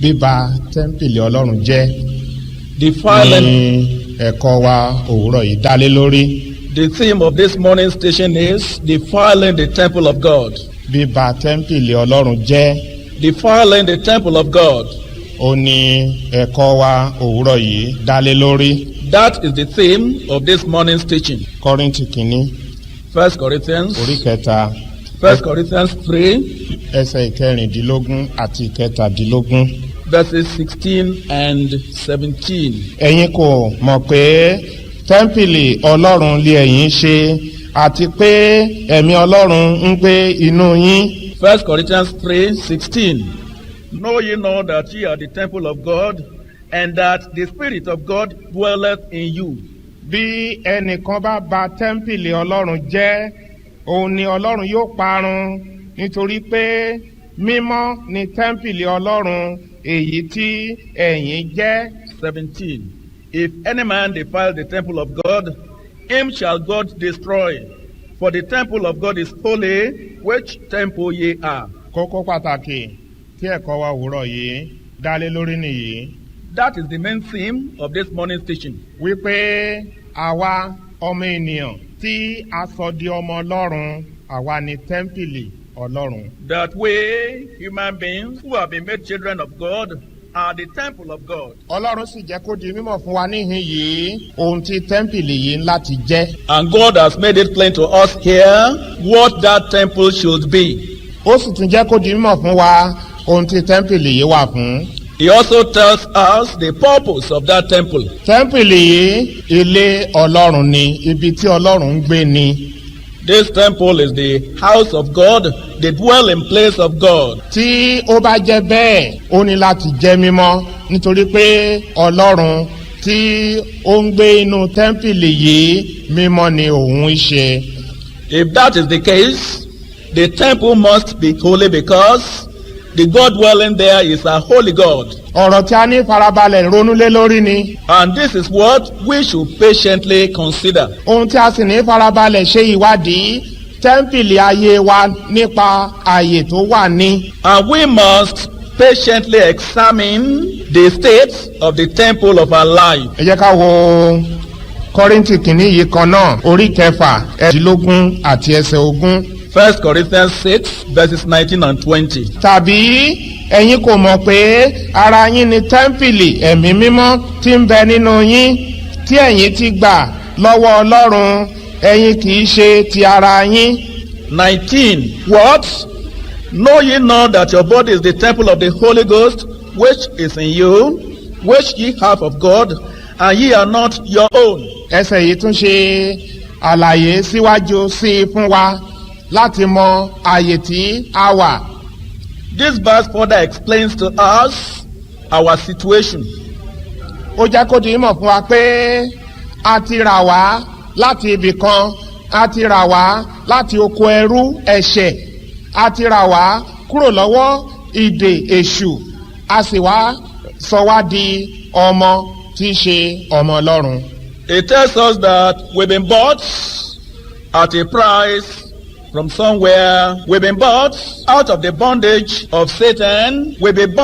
Bíba tẹ́ḿpìlì Ọlọ́run jẹ́. Defiling. Ní ẹ̀kọ́ wa òwúrọ̀ yìí dálé lórí. The theme of this morning station is defiling the temple of God. Bíba tẹ́ḿpìlì Ọlọ́run jẹ́. Defiling the temple of God. Ó ní ẹ̀kọ́ wa òwúrọ̀ yìí dálé lórí. That is the theme of this morning's teaching. Kọ́ríńtì kìíní. 1 Corinthians. Orí kẹta. 1 Corinthians 3. Ẹsẹ̀ ìkẹrìndínlógún àti ìkẹtàdínlógún. Verses 16 and 17. Ẹ̀yin kò mọ̀ pé tẹ́ḿpìlì Ọlọ́run lé ẹ̀yin ṣe àti pé ẹ̀mí Ọlọ́run ń gbé inú yín. 1 Corinthians 3:16. Know ye not that ye are the temple of God, and that the Spirit of God dwelleth in you. Bí ẹnìkan bá ba tẹ́ḿpìlì Ọlọ́run jẹ́, òun ni Ọlọ́run yóò parun, nítorí pé mímọ́ ni tẹ́ḿpìlì Ọlọ́run èyí tí ẹ̀yin jẹ́. 17. If any man defile the temple of God, him shall God destroy. For the temple of God is holy, which temple ye are. Kókó pàtàkì tí ẹ̀kọ́ wa òwúrọ̀ yìí dálé lórí nìyí. That is the main theme of this morning's teaching. Wípé àwa ọmọ ènìyàn tí a sọ di ọmọ Ọlọ́run, àwa ni tẹ́ḿpìlì Ọlọ́run. That we, human beings who have been made children of God, are the temple of God. Ọlọ́run sì jẹ́ kó di mímọ̀ fún wa níhìn yìí ohun tí tẹ́ḿpìlì yìí ń láti jẹ́. And God has made it plain to us here what that temple should be. Ó sì tún jẹ́ kó di mímọ̀ fún wa ohun tí tẹ́ḿpìlì yìí wà fún. He also tells us the purpose of that temple. Tẹ́ḿpìlì yìí ilé Ọlọ́run ni, ibi tí Ọlọ́run ń gbé ni. This temple is the house of God, the dwelling place of God. Tí ó bá jẹ́ bẹ́ẹ̀, ó ní láti jẹ́ mímọ́ nítorí pé Ọlọ́run tí ó ń gbé inú tẹ́ḿpìlì yìí mímọ́ ni òun ń ṣe. If that is the case, the temple must be holy because the God dwelling there is a holy God. Ọ̀rọ̀ tí a ní farabalẹ̀ ronú lé lórí ni. And this is what we should patiently consider. Ohun tí a sì ní farabalẹ̀ ṣe ìwádìí tẹ́ḿpìlì ayé wa nípa ààyè tó wà ní. And we must patiently examine the state of the temple of our life. Ẹ jẹ́ ká wo Kọ́ríńtì kìíní yìí kan náà, orí kẹfà, ẹ̀ẹ́dínlógún àti ẹsẹ̀ ogún. 1 Corinthians 6 verses 19 and 20. Tàbí ẹ̀yin kò mọ̀ pé ara yín ni tẹ́ḿpìlì ẹ̀mí mímọ́ tí ń bẹ nínú yín, tí ẹ̀yin ti gbà lọ́wọ́ Ọlọ́run, ẹ̀yin kì í ṣe ti ara yín. 19. What? Know ye not that your body is the temple of the Holy Ghost, which is in you, which ye have of God, and ye are not your own? Ẹsẹ̀ yìí tún ṣe àlàyé síwájú sí i fún wa láti mọ ààyè tí a wà. This verse further explains to us our situation. Ó jẹ́ kó di mímọ̀ fún wa pé a ti rà wá láti ibì kan, a ti rà wá láti oko ẹrú ẹ̀ṣẹ̀, a ti rà wá kúrò lọ́wọ́ ìdè èṣù, a sì wá sọ wá di ọmọ tí í ṣe ọmọ Ọlọ́run. It tells us that we've been bought at a price from somewhere. We've been bought out of the bondage of Satan. We've been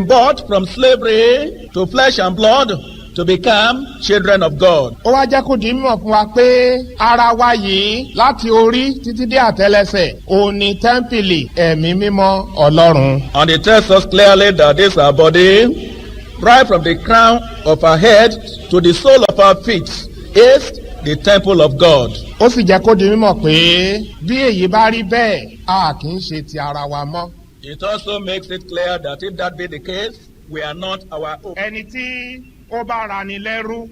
bought from slavery to flesh and blood to become children of God. Ó wá jẹ́ kó di mímọ̀ fún wa pé ara wa yìí láti orí títí dé àtẹ́lẹsẹ̀ òun ni tẹ́ḿpìlì ẹ̀mí mímọ́ Ọlọ́run. And it tells us clearly that this our body, right from the crown of our head to the sole of our feet, is the temple of God. Ó sì jẹ́ kó di mímọ̀ pé bí èyí bá rí bẹ́ẹ̀ a kì í ṣe ti ara wa mọ́. It also makes it clear that if that be the case, we are not our own. Ẹni tí ó bá rani lẹ́rú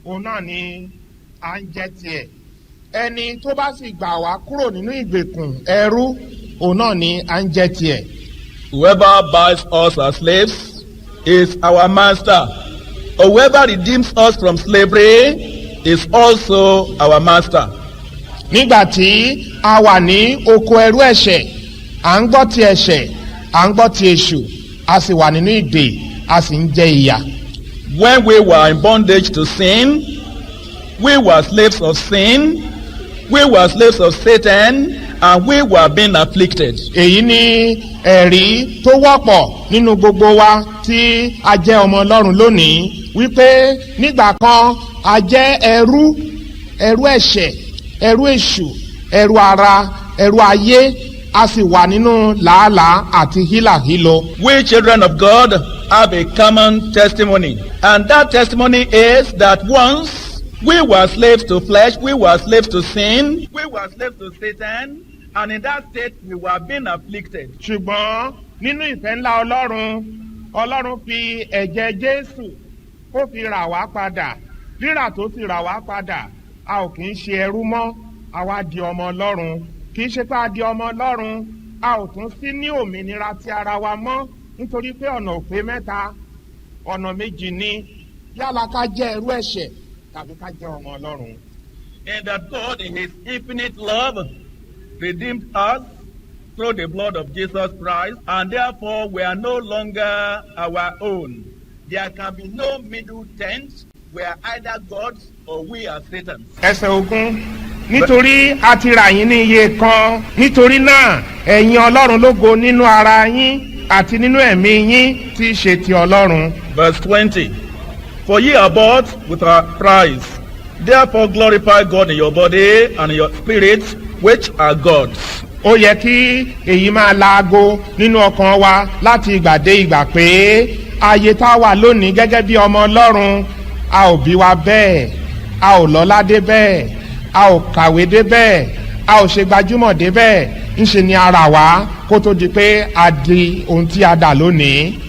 òun náà ni à ń jẹ́ tiẹ̀. Ẹni tó bá sì gbà wá kúrò nínú ìgbèkùn ẹrú òun náà ni à ń jẹ́ tiẹ̀. Whoever buys us as slaves is our master. Whoever redeems us from slavery is also our master. Nígbà tí a wà ní oko ẹrú ẹ̀ṣẹ̀, à ń gbọ́ ti ẹ̀ṣẹ̀, à ń gbọ́ ti èṣù, a sì wà nínú ìdè, a sì ń jẹ ìyà. When we were in bondage to sin, we were slaves of sin, we were slaves of Satan, and we were being afflicted. èyí ni ẹ̀rí tó wọ́pọ̀ nínú gbogbo wa tí a jẹ́ ọmọ ọlọ́run lónìí wípé nígbà kan a jẹ́ ẹrú ẹ̀ṣẹ̀ ẹrú èṣù ẹrú ara ẹrú ayé a sì wà nínú làálàá àti hílàhílo. We children of God have a common testimony, and that testimony is that once we were slaves to flesh, we were slaves to sin, we were slaves to Satan, and in that state we were being afflicted. ṣùgbọ́n nínú ìfẹ́ ńlá ọlọ́run fi ẹ̀jẹ̀ jésù ó fi rà wá padà rírà tó fi rà wá padà a ò kì í ṣe ẹrú mọ́ a wá di ọmọ ọlọ́run kì í ṣe pé a di ọmọ ọlọ́run a ò tún sí ní òmìnira ti ara wa mọ́ nítorí pé ọ̀nà òpè mẹ́ta ọ̀nà méjì ni yálà ká jẹ́ ẹrú ẹ̀ṣẹ̀ tàbí ká jẹ́ ọmọ ọlọ́run. And that God in his infinite love redeemed us through the blood of Jesus Christ, and therefore we are no longer our own. There can be no middle tent where either God or we are Satan. ẹsẹ̀ ogun nítorí a ti rà yín ní iye kan nítorí náà ẹ̀yin ọlọ́run lógo nínú ara yín àti nínú ẹ̀mí yín tí í ṣe ti ọlọ́run. Verse 20. For ye are bought with a price. Therefore glorify God in your body and in your spirit, which are God's. ó yẹ kí èyí máa laago nínú ọkàn wa láti ìgbà dé ìgbà pé ayé tá a wà lónìí gẹ́gẹ́ bí ọmọ ọlọ́run a ò bí wa bẹ́ẹ̀ a ò lọ́lá dé bẹ́ẹ̀ a ò kàwé dé bẹ́ẹ̀ a ò ṣe gbajúmọ̀ dé bẹ́ẹ̀ ńṣe ni ara wa kó tó di pé a di ohun tí a dà lónìí.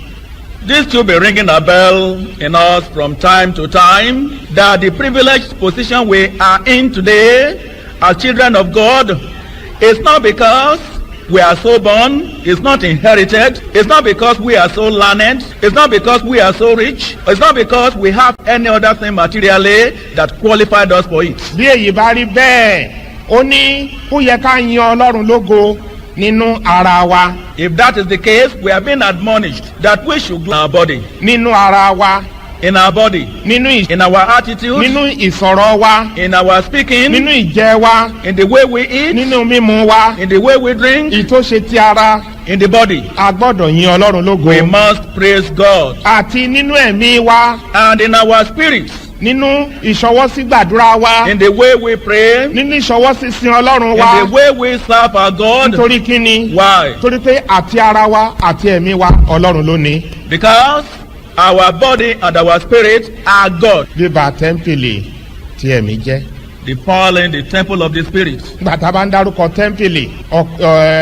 This should be ringing a bell in us from time to time, that the privileged position we are in today as children of God is not because we are so born, it's not inherited, it's not because we are so learned, it's not because we are so rich, it's not because we have any other thing materially that qualified us for it. bí èyí bá rí bẹ́ẹ̀ ó ní ó yẹ ká yin ọlọ́run lógo nínú ara wa. If that is the case, we have been admonished that we should glorify our body. nínú ara wa. In our body. In our attitude. nínú ìsọ̀rọ̀ wa. In our speaking. nínú ìjẹ wa. In the way we eat. nínú mímu wa. In the way we drink. ìtòṣe ti ara. In the body. a gbọ́dọ̀ yin ọlọ́run lógo. We must praise God. àti nínú ẹ̀mí wa. And in our spirits. nínú ìṣọwọ́sí gbàdúrà wa. In the way we pray. nínú ìṣọwọ́sí sin ọlọ́run wa. In the way we serve our God. nítorí kíni. Why? torí pé àti ara wa àti ẹ̀mí wa ọlọ́run ló ní. Because our body and our spirit are God. bíbá tẹ́ḿpìlì tí ẹ̀mí jẹ́. Defiling the temple of the spirit. gbàtà bá ń dárúkọ tẹ́ḿpìlì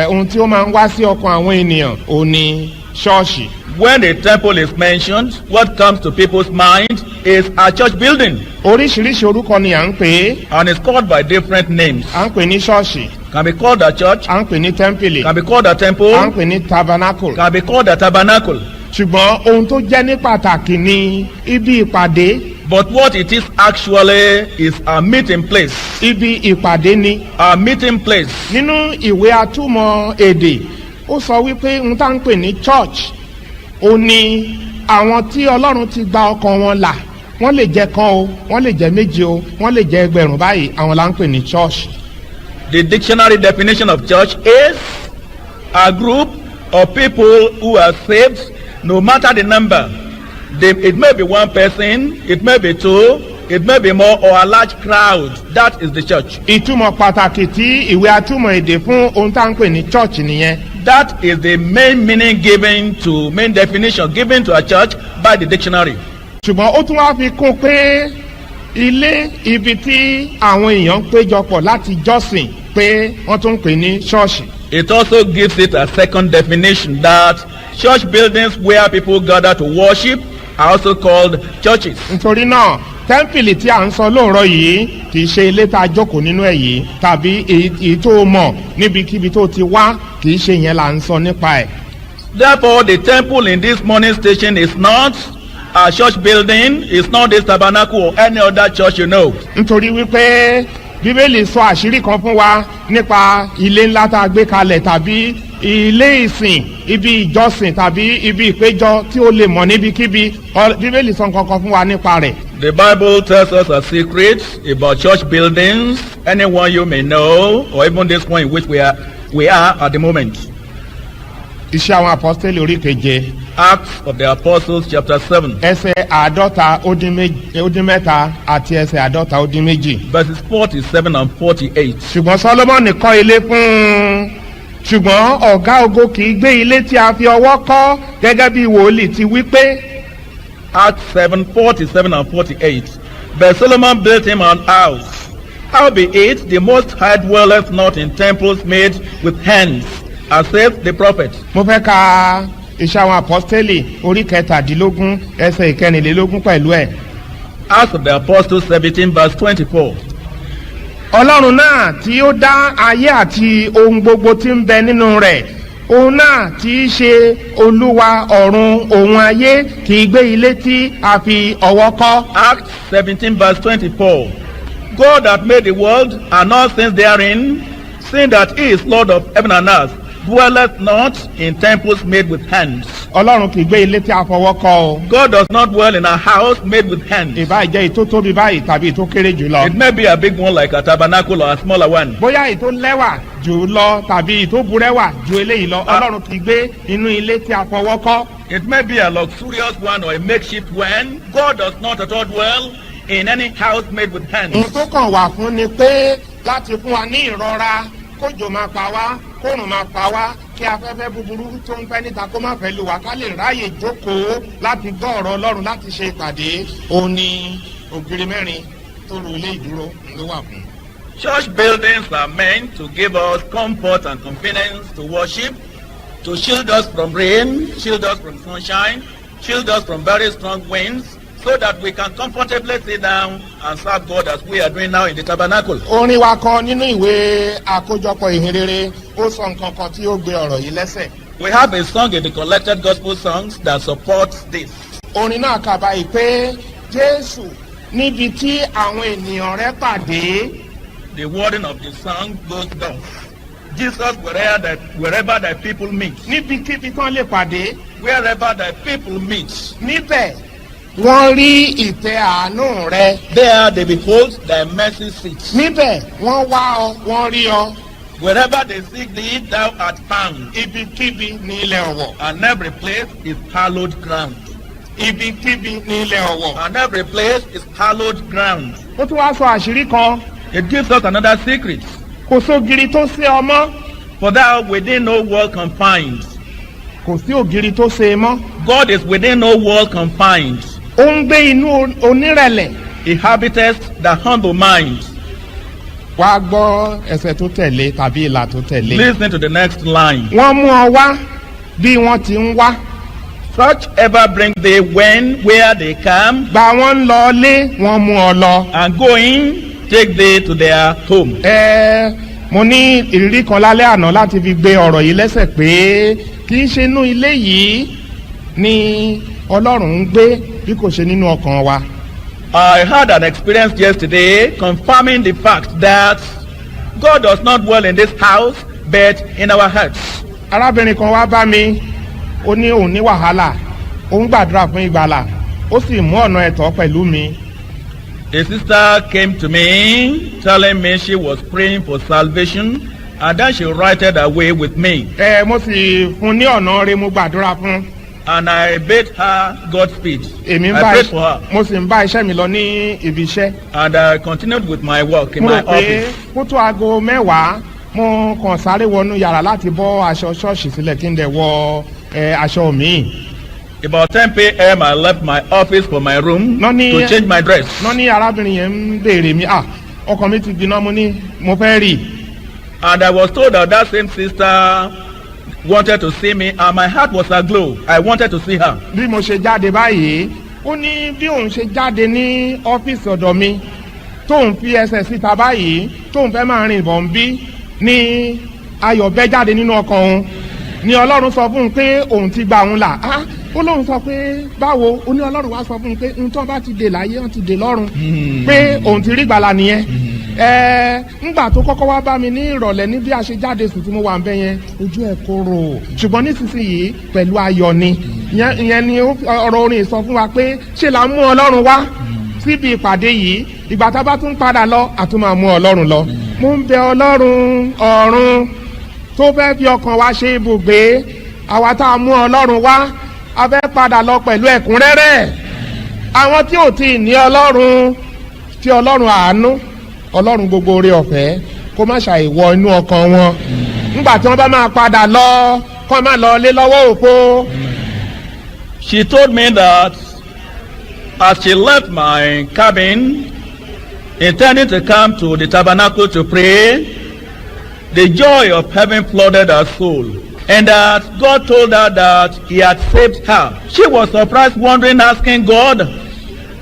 ohun tí ó máa ń wá sí ọkàn àwọn ènìyàn ò ní ṣọ́ọ̀ṣì. When a temple is mentioned, what comes to people's mind is a church building. oríṣiríṣi orúkọ ni à ń pè é. And it's called by different names. à ń pè ní ṣọ́ọ̀ṣì. Can be called a church. à ń pè ní tẹ́ḿpìlì. Can be called a temple. à ń pè ní tabernacle. Can be called a tabernacle. ṣùgbọ́n ohun tó jẹ́ ní pàtàkì ni ibi ìpàdé. But what it is actually is a meeting place. ibi ìpàdé ni. A meeting place. nínú ìwé atúmọ̀ èdè ó sọ wípé ohun tá à ń pè ní church ó ní àwọn tí ọlọ́run ti gba ọkàn wọn là wọ́n lè jẹ́ kan o wọ́n lè jẹ́ méjì o wọ́n lè jẹ́ ẹgbẹ̀rún báyìí àwọn là ń pè ní church. The dictionary definition of church is a group of people who are saved, no matter the number. It may be one person, it may be two, it may be more, or a large crowd. That is the church. ìtumọ̀ pàtàkì tí ìwé atúmọ̀ èdè fún ohun tá à ń pè ní church nìyẹn. That is the main meaning main definition given to a church by the dictionary. ṣùgbọ́n ó tún wá fi kún pé ilé ibi tí àwọn èèyàn ń péjọpọ̀ láti jọ́sìn pé wọ́n tún ń pè ní ṣọ́ọ̀ṣì. It also gives it a second definition that church buildings where people gather to worship are also called churches. nítorí náà tẹ́ḿpìlì tí à ń sọ lóòrọ̀ yìí kì í ṣe ilé tá a jókòó nínú ẹ̀ yìí tàbí èyí tó mọ̀ níbikíbi tó ti wá kì í ṣe yẹn là ń sọ nípa ẹ̀. Therefore, the temple in this morning station is not a church building, it's not this tabernacle or any other church you know. nítorí wípé bíbélì sọ àṣírí kan fún wa nípa ilé ńlá tá a gbé kalẹ̀ tàbí ilé ìsìn ibi ìjọsìn tàbí ibi ìpéjọ tí ó lè mọ̀ níbikíbi bíbélì sọ nǹkan kan fún wa nípa rẹ̀. The Bible tells us a secret about church buildings, anyone you may know, or even this one in which we are at the moment. Iṣẹ́ àwọn apostoli orí keje. Acts of the Apostles chapter 7. Ẹsẹ̀ 50 àti ẹsẹ̀ 52. Verses 47 and 48. Ṣùgbọ́n Solomoni kọ́ ilé fún un. Ṣùgbọ́n ọ̀gá ògo kì í gbé ilé tí a fi ọwọ́ kọ́ gẹ́gẹ́ bí wòlíì ti wí pé. Acts 7, 47 and 48. But Solomon built him an house. Howbeit the Most High dwelleth not in temples made with hands, as saith the prophet. Mo fẹ́ ka iṣẹ́ àwọn apostoli orí 17 ẹsẹ̀ 24 pẹ̀lú ẹ̀. Acts of the Apostles 17 verse 24. Ọlọ́run náà tí ó dá ayé àti ohun gbogbo tí ń bẹ nínú rẹ̀, òun náà tí í ṣe olúwa ọ̀run òun ayé kì í gbé ilé tí a fi ọwọ́ kọ́. Acts 17 verse 24. God that made the world and all things therein, seeing that he is Lord of heaven and earth, dwelleth not in temples made with hands. Ọlọ́run kì í gbé ilé tí a fọwọ́ kọ́ o. God does not dwell in a house made with hands. Ìbá jẹ́ ètò tóbi báyìí tàbí ètò kéré jùlọ. It may be a big one like a tabernacle or a smaller one. Bóyá ètò lẹ́wà jù lọ tàbí ètò burẹ́wà ju eléyìí lọ. Ọlọ́run kì í gbé inú ilé tí a fọwọ́ kọ́. It may be a luxurious one or a makeshift one. God does not at all dwell in any house made with hands. Nǹkan kan wà fún ni pé láti fún wa ní ìrọ̀ra kójò máa pa wá kóòrùn máa pa wá kí afẹ́fẹ́ búburú tó ń fẹ́ níta kó má fẹ́ lù wá ká lè ráyè jókòó láti gbọ́ ọ̀rọ̀ Ọlọ́run láti ṣe ìpàdé. Òun ni ògiri mẹ́rin tó ru ilé ìdúró ló wà fún. Church buildings are meant to give us comfort and convenience to worship, to shield us from rain, shield us from sunshine, shield us from very strong winds, so that we can comfortably sit down and serve God as we are doing now in the tabernacle. Orin wa kan nínú ìwé àkójọpọ̀ ìhìnrere ó sọ nǹkan kan tí ó gbé ọ̀rọ̀ yìí lẹ́sẹ̀. We have a song in the collected gospel songs that supports this. Orin náà kà báyìí pé Jésù níbi tí àwọn ènìyàn rẹ̀ pàdé. The wording of the song goes thus. Jesus wherever the people meet. Níbikíbi tán lè pàdé. Wherever the people meet. Níbẹ̀ wọ́n rí ìtẹ́ àánú rẹ. There they behold thy mercy seat. Níbẹ̀ wọ́n wá ọ wọ́n rí ọ. Wherever they seek thee thou art found. Ibikíbi ní ilẹ̀ ọ̀wọ̀. And every place is hallowed ground. Ibikíbi ní ilẹ̀ ọ̀wọ̀. And every place is hallowed ground. Ó tún wá sọ àṣírí kan. It gives us another secret. Kò sógiri tó sé ọmọ. For thou within no wall confined. Kò sí ògiri tó sé mọ́. God is within no wall confined. Ó ń gbé inú onírẹ̀lẹ̀. He habiteth the humble mind. Wá gbọ́ ẹsẹ̀ tó tẹ̀lé tàbí ìlà tó tẹ̀lé. Listen to the next line. Wọ́n mú ọ wá bí wọ́n ti ń wá. Such ever bring they when where they come. Gbà wọ́n ń lọ lé wọ́n mú ọ lọ. And going take they to their home. Mo ní ìrírí kan lálẹ́ àná láti fi gbé ọ̀rọ̀ yìí lẹ́sẹ̀ pé kì í ṣe inú ilé yìí ni Ọlọ́run ń gbé bí kò ṣe nínú ọkàn wa. I had an experience yesterday confirming the fact that God does not dwell in this house but in our hearts. Arábìnrin kan wá bá mi, ó ní òun ní wàhálà, ó ń gbàdúrà fún ìgbàlà, ó sì mú ọ̀nà ẹ̀tọ́ pẹ̀lú mi. A sister came to me telling me she was praying for salvation and then she righted her way with me. Mo sì fún ní ọ̀nà rẹ̀ mo gbàdúrà fún. And I bade her Godspeed. I prayed for her. Mo sì ń bá iṣẹ́ mi lọ ní ibi iṣẹ́. And I continued with my work in my office. Mo rò pé kó tó aago 10 mo kàn sáré wọnú yàrá láti bọ́ aṣọ ṣọ́ọ̀ṣì sílẹ̀ kí n dẹ̀ wọ aṣọ mi. About 10 p.m. I left my office for my room to change my dress. Wọ́n ní arábìnrin yẹn ń béèrè mi, ọkàn mi ti gbiná, mo ní mo fẹ́ rí. And I was told that same sister wanted to see me and my heart was aglow. I wanted to see her. Bí mo ṣe jáde báyìí, ó ní bí òun ṣe jáde ní ọ́fíìsì ọ̀dọ̀ mi tóun fi ẹsẹ̀ síta báyìí tóun fẹ́ máa rìn bọ̀ ń bí ní ayọ̀ bẹ́ jáde nínú ọkàn òun ni Ọlọ́run sọ fún un pé òun ti gba òun là. Ó lóun sọ pé báwo, ó ní Ọlọ́run wá sọ fún un pé n tó bá ti dè láyé wọ́n ti dè lọ́run pé òun ti rí gbàlà nìyẹn. ńgbà tó kọ́kọ́ wá bá mi ní ìrọ̀lẹ́ ní bí a ṣe jáde sùn tí mo wà ń bẹ yẹn ojú ẹ̀ korò ṣùgbọ́n nísinsìnyí pẹ̀lú ayọ̀ ni ìyẹn ni ọ̀rọ̀ orin sọ fún wa pé ṣe là ń mú ọlọ́run wá síbi ìpàdé yìí ìgbà tá a bá tún padà lọ a tún máa mú ọlọ́run lọ. mo ń bẹ ọlọ́run ọ̀run tó fẹ́ fi ọkàn wa ṣe ibùgbé àwa tá a mú ọlọ́run wá a fẹ́ padà lọ pẹ̀lú ẹ̀kúnrẹ́rẹ́ àwọn tí ò tí ì ní ọlọ́run tí ọlọ́run àánú ọlọ́run gbogbo oore ọ̀fẹ́ kó má ṣàìwọ inú ọkàn wọn nígbà tí wọ́n bá máa padà lọ kó má lọ lé lọ́wọ́ òfo. She told me that as she left my cabin intending to come to the tabernacle to pray, the joy of heaven flooded her soul, and that God told her that he had saved her. She was surprised, wondering, asking God,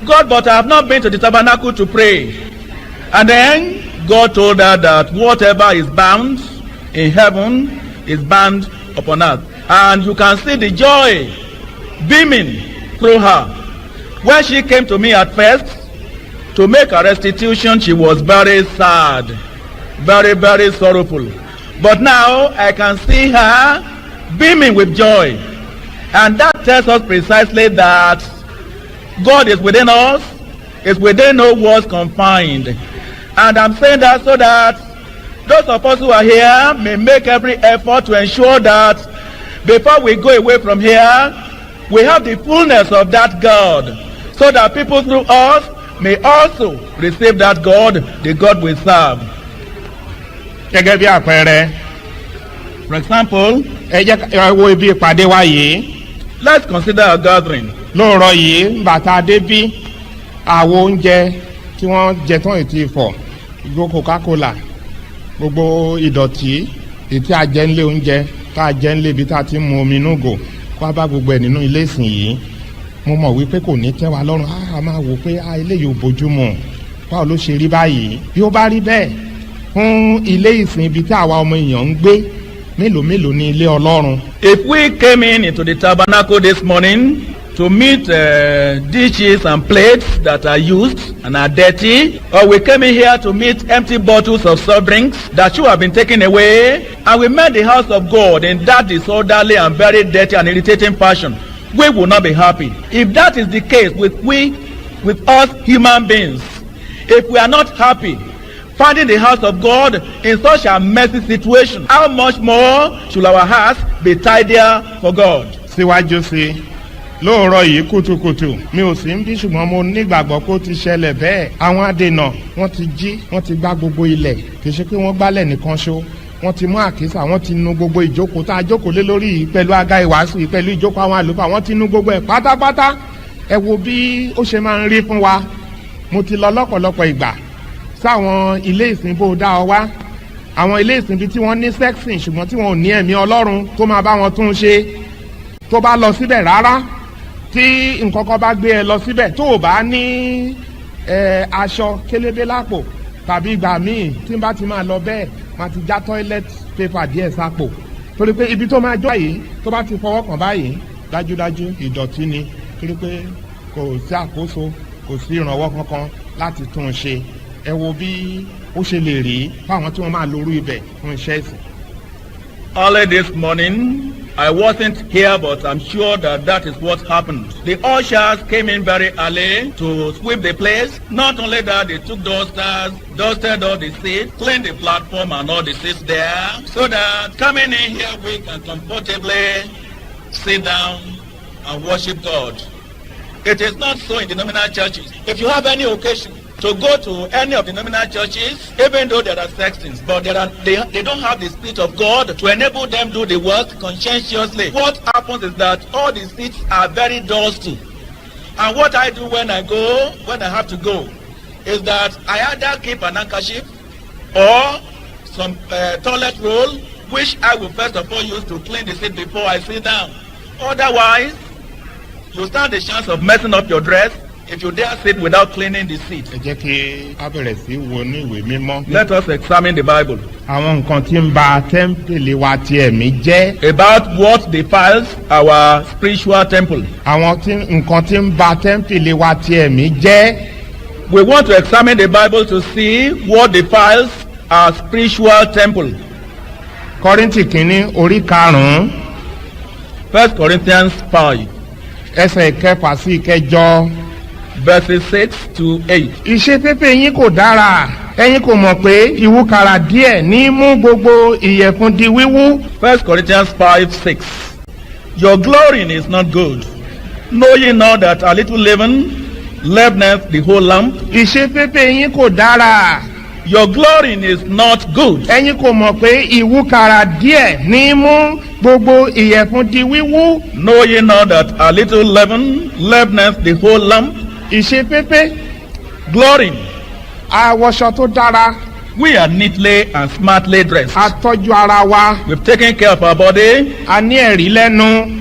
but I have not been to the tabernacle to pray. And then God told her that whatever is bound in heaven is bound upon earth. And you can see the joy beaming through her. When she came to me at first to make a restitution, she was very sad, very, very sorrowful. But now I can see her beaming with joy. And that tells us precisely that God is within us, is within no walls confined. And I'm saying that so that those of us who are here may make every effort to ensure that before we go away from here, we have the fullness of that God, so that people through us may also receive that God, the God we serve. Gẹ́gẹ́ bí àpẹẹrẹ. For example, ẹ jẹ́ wo ibi ìpàdé wa yìí. Let's consider a gathering. Lóòrọ̀ yìí bàtà débí àwo oúnjẹ tí wọ́n jẹ tán ètí ìfọ̀ gbogbo Coca-Cola gbogbo ìdọ̀tí ètí àjẹnlé oúnjẹ tá a jẹ ńlé ibi tá a ti mu omi inú gò kó a bá gbogbo ẹ̀ nínú ilé ìsìn yìí mo mọ̀ wípé kò ní tẹ́ wa lọ́rùn a máa wò pé eléyìí ò bójúmu báwo ló ṣe rí báyìí bí ó bá rí bẹ́ẹ̀ fún ilé ìsìn ibi tí àwa ọmọ èèyàn ń gbé mélòó mélòó ní ilé Ọlọ́run. If we came into the tabernacle this morning to meet dishes and plates that are used and are dirty, or we came in here to meet empty bottles of soft drinks that should have been taken away, and we met the house of God in that disorderly and very dirty and irritating fashion, we will not be happy. If that is the case with us human beings, if we are not happy finding the house of God in such a messy situation, how much more should our hearts be tidier for God? Síwájú sí lóòrọ̀ yìí kùtùkùtù mi ò sí ń bí ṣùgbọ́n mo nígbàgbọ́ pé ó ti ṣẹlẹ̀ bẹ́ẹ̀ àwọn adènà wọ́n ti jí wọ́n ti gbá gbogbo ilẹ̀ kì í ṣe pé wọ́n gbálẹ̀ nìkan ṣó wọ́n ti mú àkísà wọ́n ti nu gbogbo ìjókòó tá a jókòó lé lórí yìí pẹ̀lú àga ìwàásù yìí pẹ̀lú ìjókòó àwọn àlùfáà wọ́n ti nu gbogbo ẹ̀ pátápátá ẹ wo bí ó ṣe máa ń rí fún wa mo ti lọ lọ́pọ̀lọpọ̀ ìgbà sáwọn ilé ìsìn bó dá ọ wá àwọn ilé ìsìn bí tí wọ́n ní sẹ́ksìn ṣùgbọ́n tí wọ́n ò ní ẹ̀mí Ọlọ́run tó máa bá wọn tún ṣe tó bá lọ síbẹ̀ rárá tí nǹkan kan bá gbé ẹ lọ síbẹ̀ tó o bá ní aṣọ kélébé lápò tàbí ìgbà míì tí n bá ti máa lọ bẹ́ẹ̀ máa ti já toilet paper díẹ̀ sápò torí pé ibi tó máa jọ yìí tó bá ti fọwọ́ kàn báyìí dájúdájú ìdọ̀tí ni torí pé kò sí àkóso kò sí ìrànwọ́ kankan láti tún un ṣe ẹ wo bí ó ṣe lè rí fáwọn tí wọ́n máa lórú ibẹ̀ fún iṣẹ́ ìsìn. Early this morning, I wasn't here, but I'm sure that is what happened. The ushers came in very early to sweep the place. Not only that, they took dusters, dusted all the seats, cleaned the platform and all the seats there, so that coming in here we can comfortably sit down and worship God. It is not so in the nominal churches. If you have any occasion to go to any of the nominal churches, even though there are sextons, but they don't have the Spirit of God to enable them do the work conscientiously. What happens is that all the seats are very dusty. And what I do when I have to go, is that I either keep an handkerchief or some toilet roll, which I will first of all use to clean the seat before I sit down. Otherwise, you stand the chance of messing up your dress if you dare sit without cleaning the seat. ẹ jẹ́ kí a bẹ̀rẹ̀ sí wo ní ìwé mímọ́. Let us examine the Bible. àwọn nǹkan tí ń ba tẹ́ḿpìlì wa ti ẹ̀mí jẹ́. About what defiles our spiritual temple. àwọn nǹkan tí ń ba tẹ́ḿpìlì wa ti ẹ̀mí jẹ́. We want to examine the Bible to see what defiles our spiritual temple. Kọ́ríńtì kínní orí karùn-ún 1 Corinthians 5, ẹsẹ̀ ìkẹfà sí ìkẹjọ. verses 6 to 8. Ìṣeféfé yín kò dára, ẹ̀yin kò mọ̀ pé ìwúkàrà díẹ̀ ní mú gbogbo ìyẹ̀fun di wíwú. 1 Corinthians 5, 6. Your glorying is not good. Know ye not that a little leaven leaveneth the whole lump? Ìṣeféfé yín kò dára, Your glorying is not good. ẹ̀yin kò mọ̀ pé ìwúkàrà díẹ̀ ní mú gbogbo ìyẹ̀fun di wíwú. Know ye not that a little leaven leaveneth the whole lump? Ìṣeféfé, Glorying. àwọṣọ tó dára, We are neatly and smartly dressed. àtọ́jú ara wa, We've taken care of our body. a ní ẹ̀rí lẹ́nu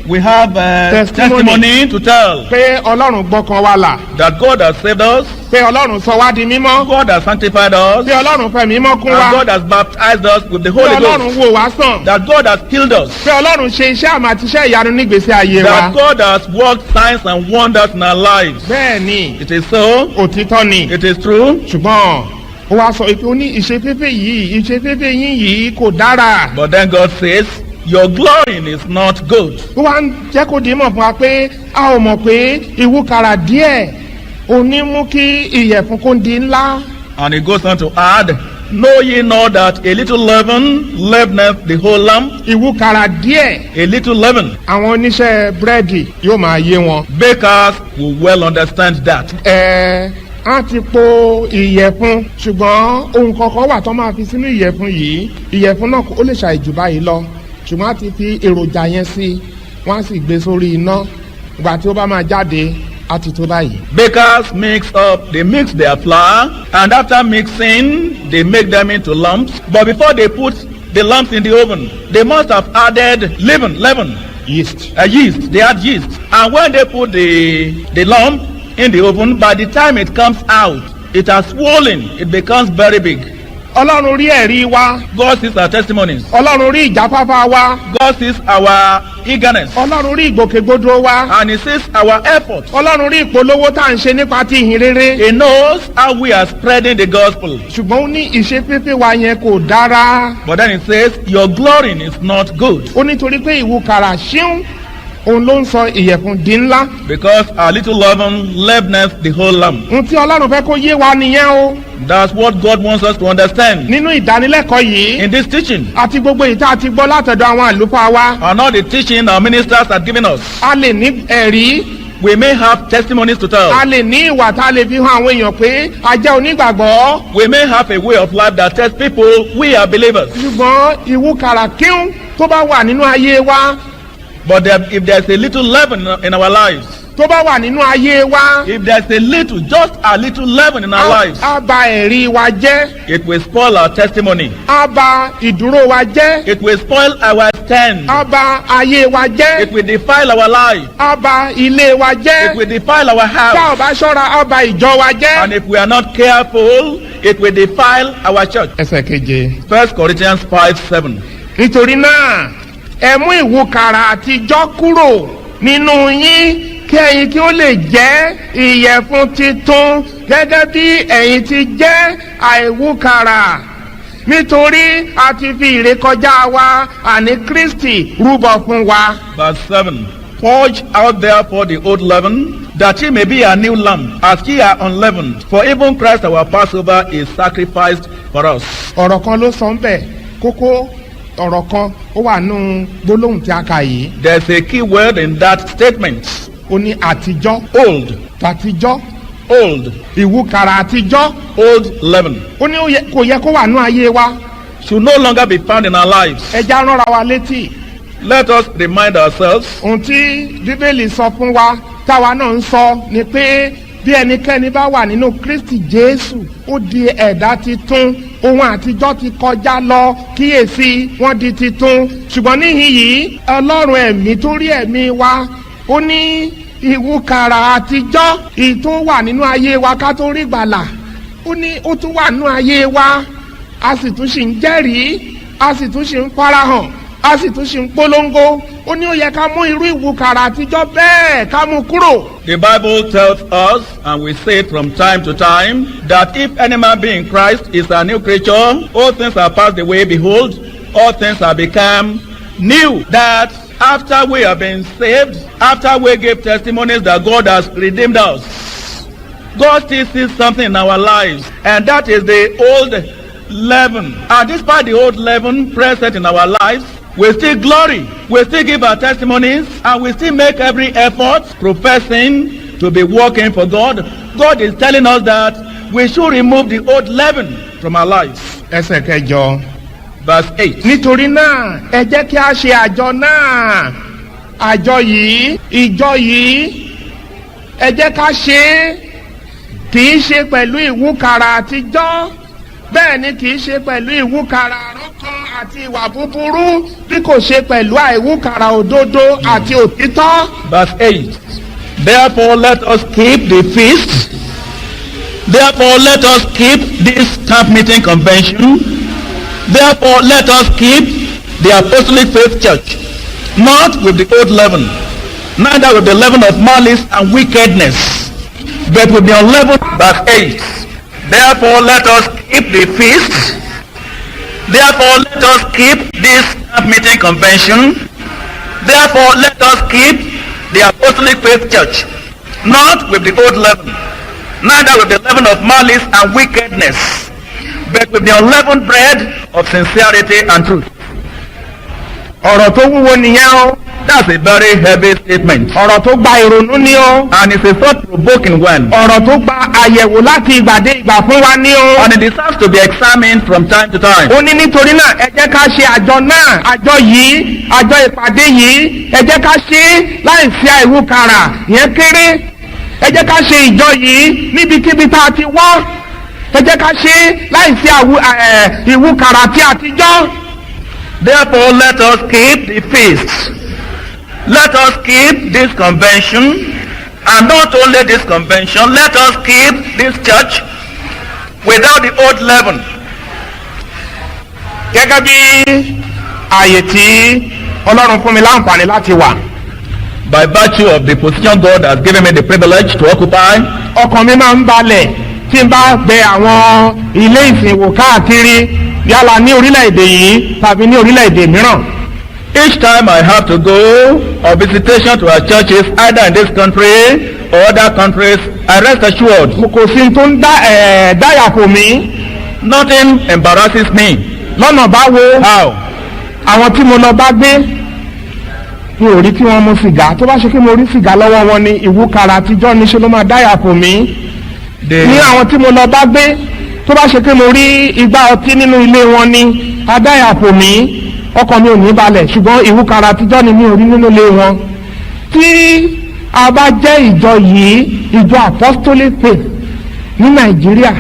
We have testimony to tell pé Ọlọ́run gbọ́kàn wa là, that God has saved us. pé Ọlọ́run sọ wá di mímọ́, God has sanctified us. pé Ọlọ́run fẹ́ mímọ́ kún And wa, God has baptized us with the pé Holy Ọlọ́run Ghost. wò wá sàn, That God has healed us. pé Ọlọ́run ṣe iṣẹ́ àmì àti iṣẹ́ ìyanu nígbèésí ayé wa. That God has worked signs and wonders in our lives. Bẹ́ẹ̀ ni, It is so. òtítọ́ ni, It is true. ṣùgbọ́n ó wá sọ pé ó ní ìṣeféfé yìí, ìṣeféfé yín yìí kò dára. But then God says, your glorying is not good. Ó wá ń jẹ́ kó di mọ̀ fún wa pé a ò mọ̀ pé ìwúkàrà díẹ̀ ò ní mú kí ìyẹ̀fun kó di ńlá. And he goes on to add, know ye not that a little leaven leaveneth the whole lump? Ìwúkàrà díẹ̀, A little leaven. àwọn oníṣẹ́ búrẹ́dì yóò máa yé wọn. Bakers will well understand that. A ti po ìyẹ̀fun, ṣùgbọ́n ohun kankan wà tó máa fi sínú ìyẹ̀fun yìí. Ìyẹ̀fun náà ó lè ṣàìjù báyìí lọ, ṣùgbọ́n a ti fi èròjà yẹn sí, wọ́n á sì gbé sórí iná. Ìgbà tí ó bá máa jáde, a ti tó báyìí. Bakers they mix their flour, and after mixing, they make them into lumps. But before they put the lumps in the oven, they must have added leaven, Yeast. yeast. They add yeast. And when they put the lump in the oven, by the time it comes out, it has swollen. It becomes very big. Ọlọ́run rí ẹ̀rí wa, God sees our testimonies. Ọlọ́run rí ìjáfáfá wa, God sees our eagerness. Ọlọ́run rí ìgbòkègbodò wa, And he sees our effort. Ọlọ́run rí ìpolówó tá à ń ṣe nípa ti ìhìn rere. He knows how we are spreading the gospel. Ṣùgbọ́n ó ní ìṣeféfé wa yẹn kò dára. But then it says, your glorying is not good. Ó nítorí pé ìwúkàrà ṣíún òun ló ń sọ ìyẹ̀fun di ńlá. Because a little leaven leaveneth the whole lump. Ohun tí Ọlọ́run fẹ́ kó yé wa nìyẹn o. That's what God wants us to understand. Nínú ìdánilẹ́kọ̀ọ́ yìí, In this teaching, àti gbogbo ìta àti gbọ́ látọ̀dọ̀ àwọn àlùfáà wa, and all the teaching our ministers have given us, a lè ní ẹ̀rí, we may have testimonies to a tell. lè ní ìwà tá a lè fi hàn àwọn èèyàn pé a jẹ́ onígbàgbọ́. We may have a way of life that tells people we are believers. Ṣùgbọ́n ìwúkàrà kíún tó bá wà nínú ayé wa, But if there's a little leaven in our lives, tó bá wà nínú ayé wa, if there's a little, just a little leaven in our lives, á ba ẹ̀rí wa jẹ́, it will spoil our testimony. á ba ìdúró wa jẹ́, It will spoil our stand. á ba ayé wa It jẹ́, will defile our life. á ba ilé wa It jẹ́, will defile our tá ò house. bá ṣọ́ra á ba ìjọ wa And jẹ́. if we are not careful, it will defile our church. Ẹsẹ̀ keje. 1 Corinthians 5:7. Nítorí náà, ẹ mú ìwúkàrà àtijọ́ kúrò nínú yín kí ẹ̀yin kí ó lè jẹ́ ìyẹ̀fun titun gẹ́gẹ́ bí ẹ̀yin ti jẹ́ àìwúkàrà. Nítorí a ti fi ìrékọjá wa àní Kristi rúbọ fún wa. Verse 7. Purge out therefore the old leaven, that ye may be a new lump, as ye are unleavened. For even Christ our Passover is sacrificed for us. Ọ̀rọ̀ kan ló sọ ń bẹ̀, kókó ọ̀rọ̀ kan ó wà nù gbólóhùn tí a kà yìí. There's a key word in that statement. Ó ní àtijọ́, Old. tàtijọ́, Old. ìwúkàrà àtijọ́. Old leaven. Ó ní kò yẹ kó wà nù ayé wa. Should no longer be found in our lives. Ẹja ránra wa létí. Let us remind ourselves Ohun tí Bíbélì sọ fún wa táwa náà ń sọ ni pé bí ẹnikẹ́ni bá wà nínú Kristi Jésù ó di ẹ̀dá titun, ohun àtijọ́ ti kọjá lọ, kíyèsí wọ́n di titun. Ṣùgbọ́n níhìn yìí Ọlọ́run ẹ̀mí tó rí ẹ̀mí wa, ó ní ìwúkàrà àtijọ́ èyí tó wà nínú ayé wa ká tó rí gbàlà, ó ní ó tún wà nínú ayé wa, a sì tún ṣì ń jẹ́rìí, a sì tún ṣì ń farahàn, a sì tún ṣe ń polongo ó ní ó yẹ ká mú irú ìwúkàrà àtijọ́ bẹ́ẹ̀ ká mú kúrò. The Bible tells us, and we say it from time to time, that if any man be in Christ is a new creature, all things are passed away, behold, all things are become new. That after we have been saved, after we give testimonies that God has redeemed us, God still sees something in our lives, and that is the old leaven. And despite the old leaven present in our lives, we still glory, we still give our testimonies, and we still make every effort professing to be working for God. God is telling us that we should remove the old leaven from our lives. Ẹsẹ̀ kẹjọ. Verse 8. Nítorí náà ẹ jẹ́ kí a ṣe àjọ náà, àjọ yìí, ìjọ yìí, ẹ jẹ́ ká ṣe é, kì í ṣe pẹ̀lú ìwúkàrà àtijọ́, bẹ́ẹ̀ ni kì í ṣe pẹ̀lú ìwúkàrà àrọ́kàn àti ìwà búburú, bí kò ṣe pẹ̀lú àìwúkàrà òdodo àti òtítọ́. Verse 8. Therefore let us keep the feast. Therefore let us keep this camp meeting convention. Therefore let us keep the Apostolic Faith Church, not with the old leaven, neither with the leaven of malice and wickedness, but with the unleavened. Verse 8. Therefore let us keep the feast. Therefore let us keep this camp meeting convention. Therefore let us keep the Apostolic Faith Church, not with the old leaven, neither with the leaven of malice and wickedness, but with the unleavened bread of sincerity and truth. Ọ̀rọ̀ tó wúwo nìyẹn o. That's a very heavy statement. Ọ̀rọ̀ tó gba ìrònú ni o. And it's a thought-provoking one. Ọ̀rọ̀ tó gba àyẹ̀wò láti ìgbà dé ìgbà fún wa ni o. And it deserves to be examined from time to time. Ó ní nítorí náà ẹ jẹ́ ká ṣe àjọ náà, àjọ yìí, àjọ ìpàdé yìí, ẹ jẹ́ ká ṣe é láì sí àìwúkàrà yẹn kéré. Ẹ jẹ́ ká ṣe ìjọ yìí níbikíbi tá a ti wá. Ẹ jẹ́ ká ṣe é láì sí ìwúkàrà tí àtijọ́. Therefore let us keep the feast. Let us keep this convention, and not only this convention, let us keep this church without the old leaven. Gẹ́gẹ́ bí ààyè tí Ọlọ́run fún mi láǹfààní láti wà. By virtue of the position God has given me the privilege to occupy, ọkàn mi máa ń balẹ̀ tí n bá gbé àwọn ilé ìsìnwò káàkiri yálà ní orílẹ̀-èdè yìí tàbí ní orílẹ̀-èdè mìíràn. Each time I have to go on visitation to our churches, either in this country or other countries, I rest assured. Kò sí tó ń dáyàpò mi. Nothing embarrasses me. Lọ́nà báwo. How? Àwọn tí mo lọ bá gbé mi ò rí kí wọ́n mu sìgá, tó bá ṣe kí mo rí sìgá lọ́wọ́ wọn ni ìwúkàrà àtijọ́ níṣẹ́ ló máa dáyàpò mi. Ní àwọn tí mo lọ bá gbé tó bá ṣe kí mo rí igbá ọtí nínú ilé wọn ni adáyàpò mi, ọkàn mi ò ní balẹ̀, ṣùgbọ́n ìwúkàrà àtijọ́ ni mi ò rí nínú ilé wọn. Tí a bá jẹ́ ìjọ yìí, ìjọ Apostolic Faith ní Nàìjíríà,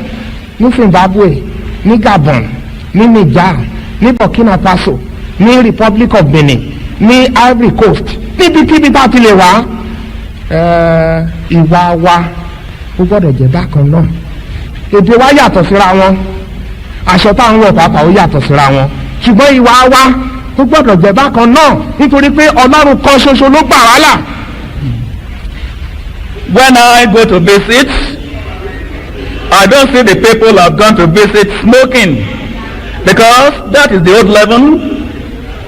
ní Zimbabwe, ní Gabon, ní Niger, ní Burkina Faso, ní Republic of Benin, ní Ivory Coast, níbikíbi tá a ti lè wá, ìwà wa ó gbọ́dọ̀ jẹ́ bákan náà. Èdè wa yàtọ̀ síra wọn, aṣọ tá à ń wọ̀ pàápàá ó yàtọ̀ síra wọn, ṣùgbọ́n ìwà wa ó gbọ́dọ̀ jẹ́ bákan náà, nítorí pé Ọlọ́run kan ṣoṣo ló gbà wá là. When I go to visit, I don't see the people I've gone to visit smoking, because that is the old leaven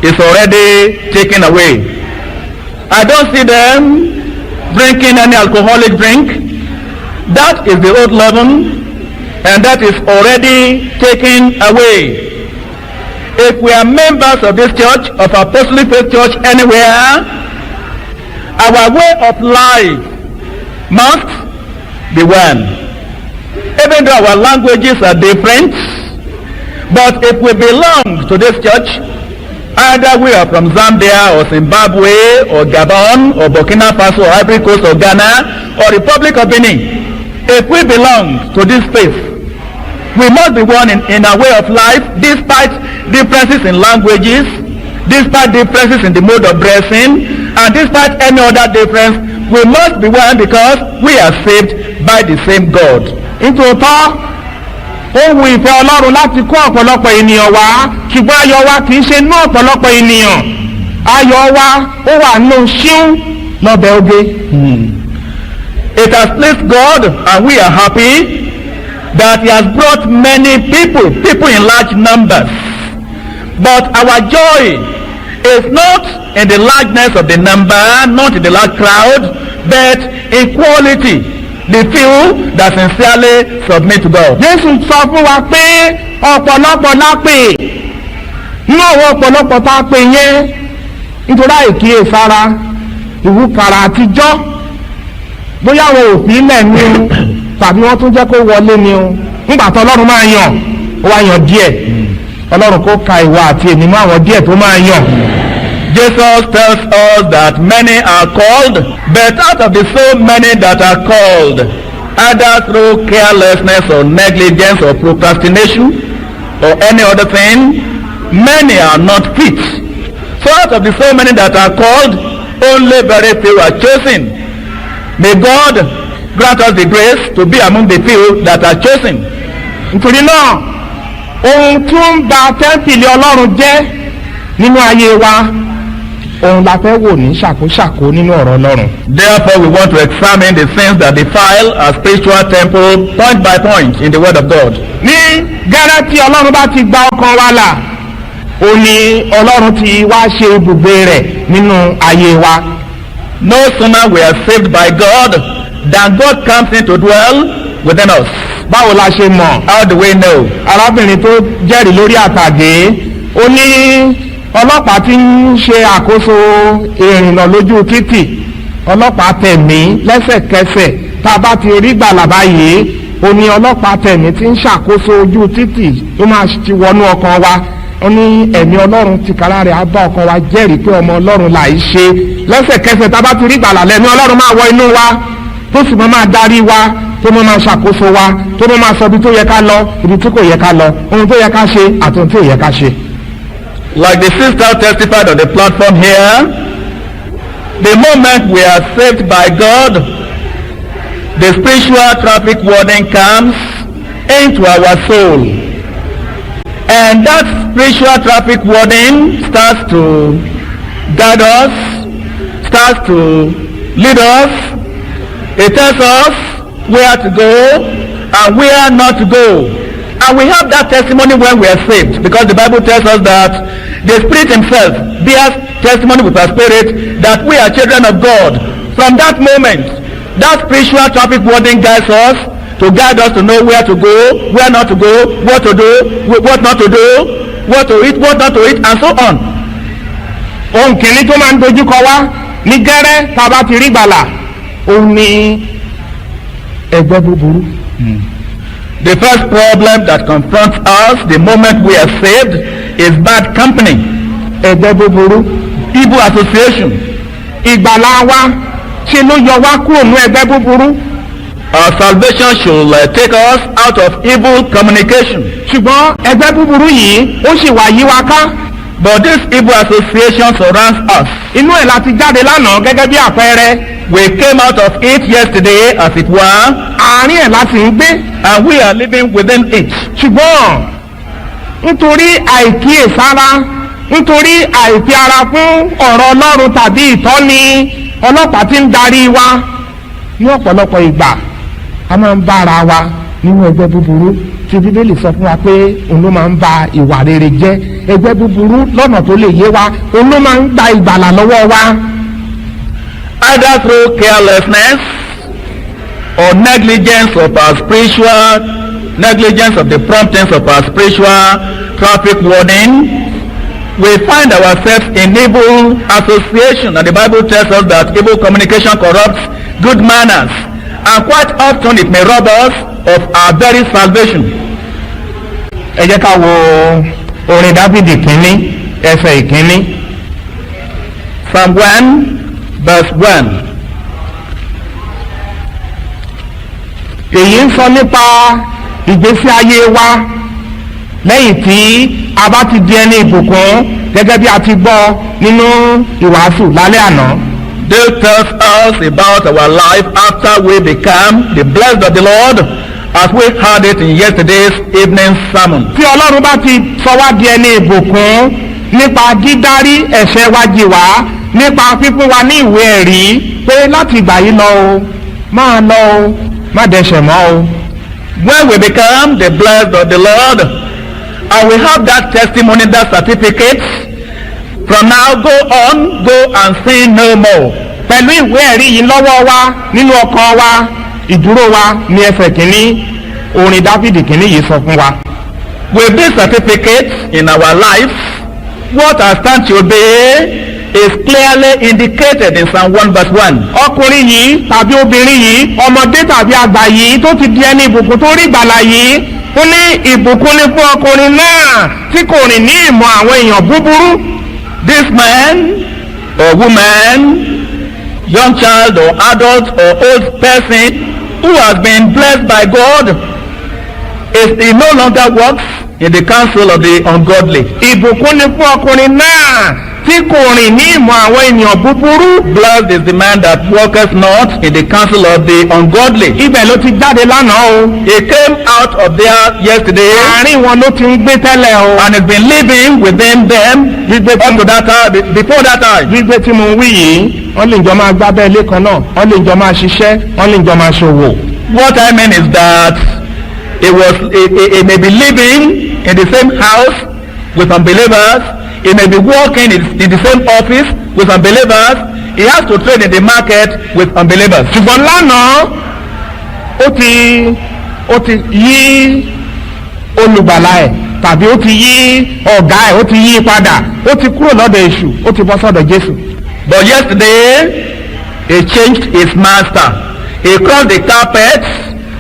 is already taken away. I don't see them drinking any alcoholic drink. That is the old leaven, and that is already taken away. If we are members of this church, of Apostolic Faith Church anywhere, our way of life must be one. Even though our languages are different, but if we belong to this church, either we are from Zambia or Zimbabwe or Gabon or Burkina Faso or Ivory Coast or Ghana or Republic of Benin, if we belong to this faith, we must be one in our way of life, despite differences in languages, despite differences in the mode of dressing, and despite any other difference. We must be one because we are saved by the same God. Nítòótọ́ ó wu ìfẹ́ ọlọ́run láti kó ọ̀pọ̀lọpọ̀ ènìyàn wá ṣùgbọ́n ayọ̀ wa kì í ṣe inú ọ̀pọ̀lọpọ̀ ènìyàn ayọ̀ wa ó wà nínú ṣíún lọ́bẹ̀ oge. It has pleased God and we are happy that he has brought many people in large numbers. But our joy is not in the largeness of the number, not in the large crowd, but in quality. The few that sincerely submit to God. Jésù sọ fún wa pé ọ̀pọ̀lọpọ̀ la pè nínú àwọn ọ̀pọ̀lọpọ̀ tá a pè yẹn nítorí àìkíyèsára ìwúkàrà àtijọ́ bóyá àwọn òfin lẹ̀ ní o tàbí wọ́n tún jẹ́ kó wọlé ní o nígbà tó ọlọ́run máa yàn ó wá yàn díẹ̀ ọlọ́run kó ka ìwà àti èmi mọ́ àwọn díẹ̀ tó máa yàn. Jesus tells us that many are called, but out of the so many that are called, either through carelessness or negligence or procrastination or any other thing, many are not fit. So out of the so many that are called, only very few are chosen. May God grant us the grace to be among the few that are chosen. Nítorí náà ohun tí ó ń ba tẹ́ḿpìlì ọlọ́run jẹ́ nínú ayé wa ohun la fẹ́ wò ní ṣàkóṣàkó nínú ọ̀rọ̀ ọlọ́run. Therefore we want to examine the sins that defile our spiritual temple point by point in the word of God. Ní gẹ́rẹ́ tí ọlọ́run bá ti gba ọkàn wa là ó ní ọlọ́run ti wá ṣe ibùgbé rẹ̀ nínú ayé wa. No sooner we are saved by God than God comes in to dwell within us. Báwo la ṣe mọ̀? How do we know? Arábìnrin tó jẹ́rìí lórí àtàgé ó ní ọlọ́pàá tí ń ṣe àkóso ìrìnnà lójú títì ọlọ́pàá tẹ̀mí lẹ́sẹ̀kẹsẹ̀ tá a bá ti rí gbàlà báyìí ó ní ọlọ́pàá tẹ̀mí tí ń ṣàkóso ojú títì ó máa ti wọnú ọkàn wa ó ní ẹ̀mí ọlọ́run tìkára rẹ̀ á bá ọkàn wa jẹ́rìí pé ọmọ ọlọ́run là í ṣe lẹ́sẹ̀kẹsẹ̀ tá a bá ti rí gbàlà lẹ́mí ọlọ́run máa wọ inú wa tó sì máa darí wa tó máa ṣàkóso wa tó máa sọ ibi tó yẹ ká lọ ibi tí kò yẹ ká lọ ohun tó yẹ ká ṣe àti ohun tí ò yẹ ká ṣe. Like the sister testified on the platform here, the moment we are saved by God, the spiritual traffic warning comes into our soul. And that spiritual traffic warning starts to guide us, starts to lead us. It tells us where to go and where not to go. And we have that testimony when we are saved, because the Bible tells us that the Spirit himself bears testimony with our spirit that we are children of God. From that moment, that spiritual traffic warning guides us to guide us to know where to go, where not to go, what to do, what not to do, what to eat, what not to eat, and so on. Ohun kìíní tó máa ń dojú kọ wá ní gẹ́rẹ́ tá a bá ti rí gbàlà òun ni ẹgbẹ́ búburú. The first problem that confronts us the moment we are saved is bad company. Ẹgbẹ́ búburú. Evil association. Ìgbàlà wa ṣe ló yọ wá kúrò ní ẹgbẹ́ búburú. Our salvation should take us out of evil communication. Ṣùgbọ́n ẹgbẹ́ búburú yìí ó sì wá yí wa ká. But this evil association surrounds us. Inú ẹ̀ láti jáde lánàá gẹ́gẹ́ bí àpẹẹrẹ. We came out of it yesterday as it were. Àárín ẹ̀ láti ń gbé. And we are living within it. Ṣùgbọ́n nítorí àìkíyèsára nítorí àìfi ara fún ọ̀rọ̀ Ọlọ́run tàbí ìtọ́ni ọlọ́pàá tí ń darí wa ní ọ̀pọ̀lọpọ̀ ìgbà a máa ń bá ara wa nínú ẹgbẹ́ búburú tí Bíbélì sọ fún wa pé òun ló máa ń ba ìwà rere jẹ́ ẹgbẹ́ búburú lọ́nà tó lè yé wa òun ló máa ń gba ìgbàlà lọ́wọ́ wa. Either through carelessness or negligence of our spiritual, negligence of the promptings of our spiritual traffic warning, we find ourselves in evil association, and the Bible tells us that evil communication corrupts good manners, and quite often it may rob us of our very salvation. Ẹ jẹ́ ká wo orin Dáfídì kínní ẹsẹ̀ ìkínní. Psalm 1 verse 1. Èyí ń sọ nípa ìgbésí ayé wa lẹ́yìn tí a bá ti di ẹni ìbùkún gẹ́gẹ́ bí a ti gbọ́ nínú ìwàásù lálẹ́ àná. This tells us about our life after we become the blessed of the Lord as we heard it in yesterday's evening sermon. tí ọlọ́run bá ti sọ wá di ẹni ìbùkún nípa dídárí ẹ̀ṣẹ̀ wa jì wá nípa fífún wa ní ìwé ẹ̀rí pé láti ìgbà yìí lọ o máa lọ o má dẹ̀ṣẹ̀ mọ́ o. When we become the blessed of the Lord, and we have that testimony, that certificate, from now go on, go and sin no more. pẹ̀lú ìwé ẹ̀rí yìí lọ́wọ́ wa nínú ọkàn wa ìdúró wa ní ẹsẹ̀ kìíní orin dáfídì kìíní yìí sọ fún wa. With this certificate in our life, what our stand should be is clearly indicated in Psalm 1 verse 1. ọkùnrin yìí tàbí obìnrin yìí ọmọdé tàbí àgbà yìí tó ti di ẹni ìbùkún tó rí ìgbàlà yìí ó ní ìbùkún ní fún ọkùnrin náà tí kò rìn ní ìmọ̀ àwọn èèyàn búburú. This man or woman, young child or adult or old person who has been blessed by God, he no longer walks in the counsel of the ungodly. ìbùkún ní fún ọkùnrin náà tí kò rìn ní ìmọ̀ àwọn ènìyàn búburú. Blessed is the man that walketh not in the counsel of the ungodly. ibẹ̀ ló ti jáde lánàá o. He came out of there yesterday àárín wọn ló ti ń gbé tẹ́lẹ̀ o. and has been living within them up to that time, before that time. gbígbé tí mo wí yìí wọ́n lè jọ máa gbábẹ́ ilé kan náà wọ́n lè jọ máa ṣiṣẹ́ wọ́n lè jọ máa ṣòwò. What I mean is that he may be living in the same house with unbelievers. He may be working in the same office with unbelievers. He has to trade in the market with unbelievers. ṣùgbọ́n lánàá ó ti yí olùgbàlà ẹ̀ tàbí ó ti yí ọ̀gá ẹ̀ ó ti yí padà ó ti kúrò lọ́dọ̀ èṣù ó ti bọ́ sọ́dọ̀ Jésù. But yesterday he changed his master. He crossed the carpet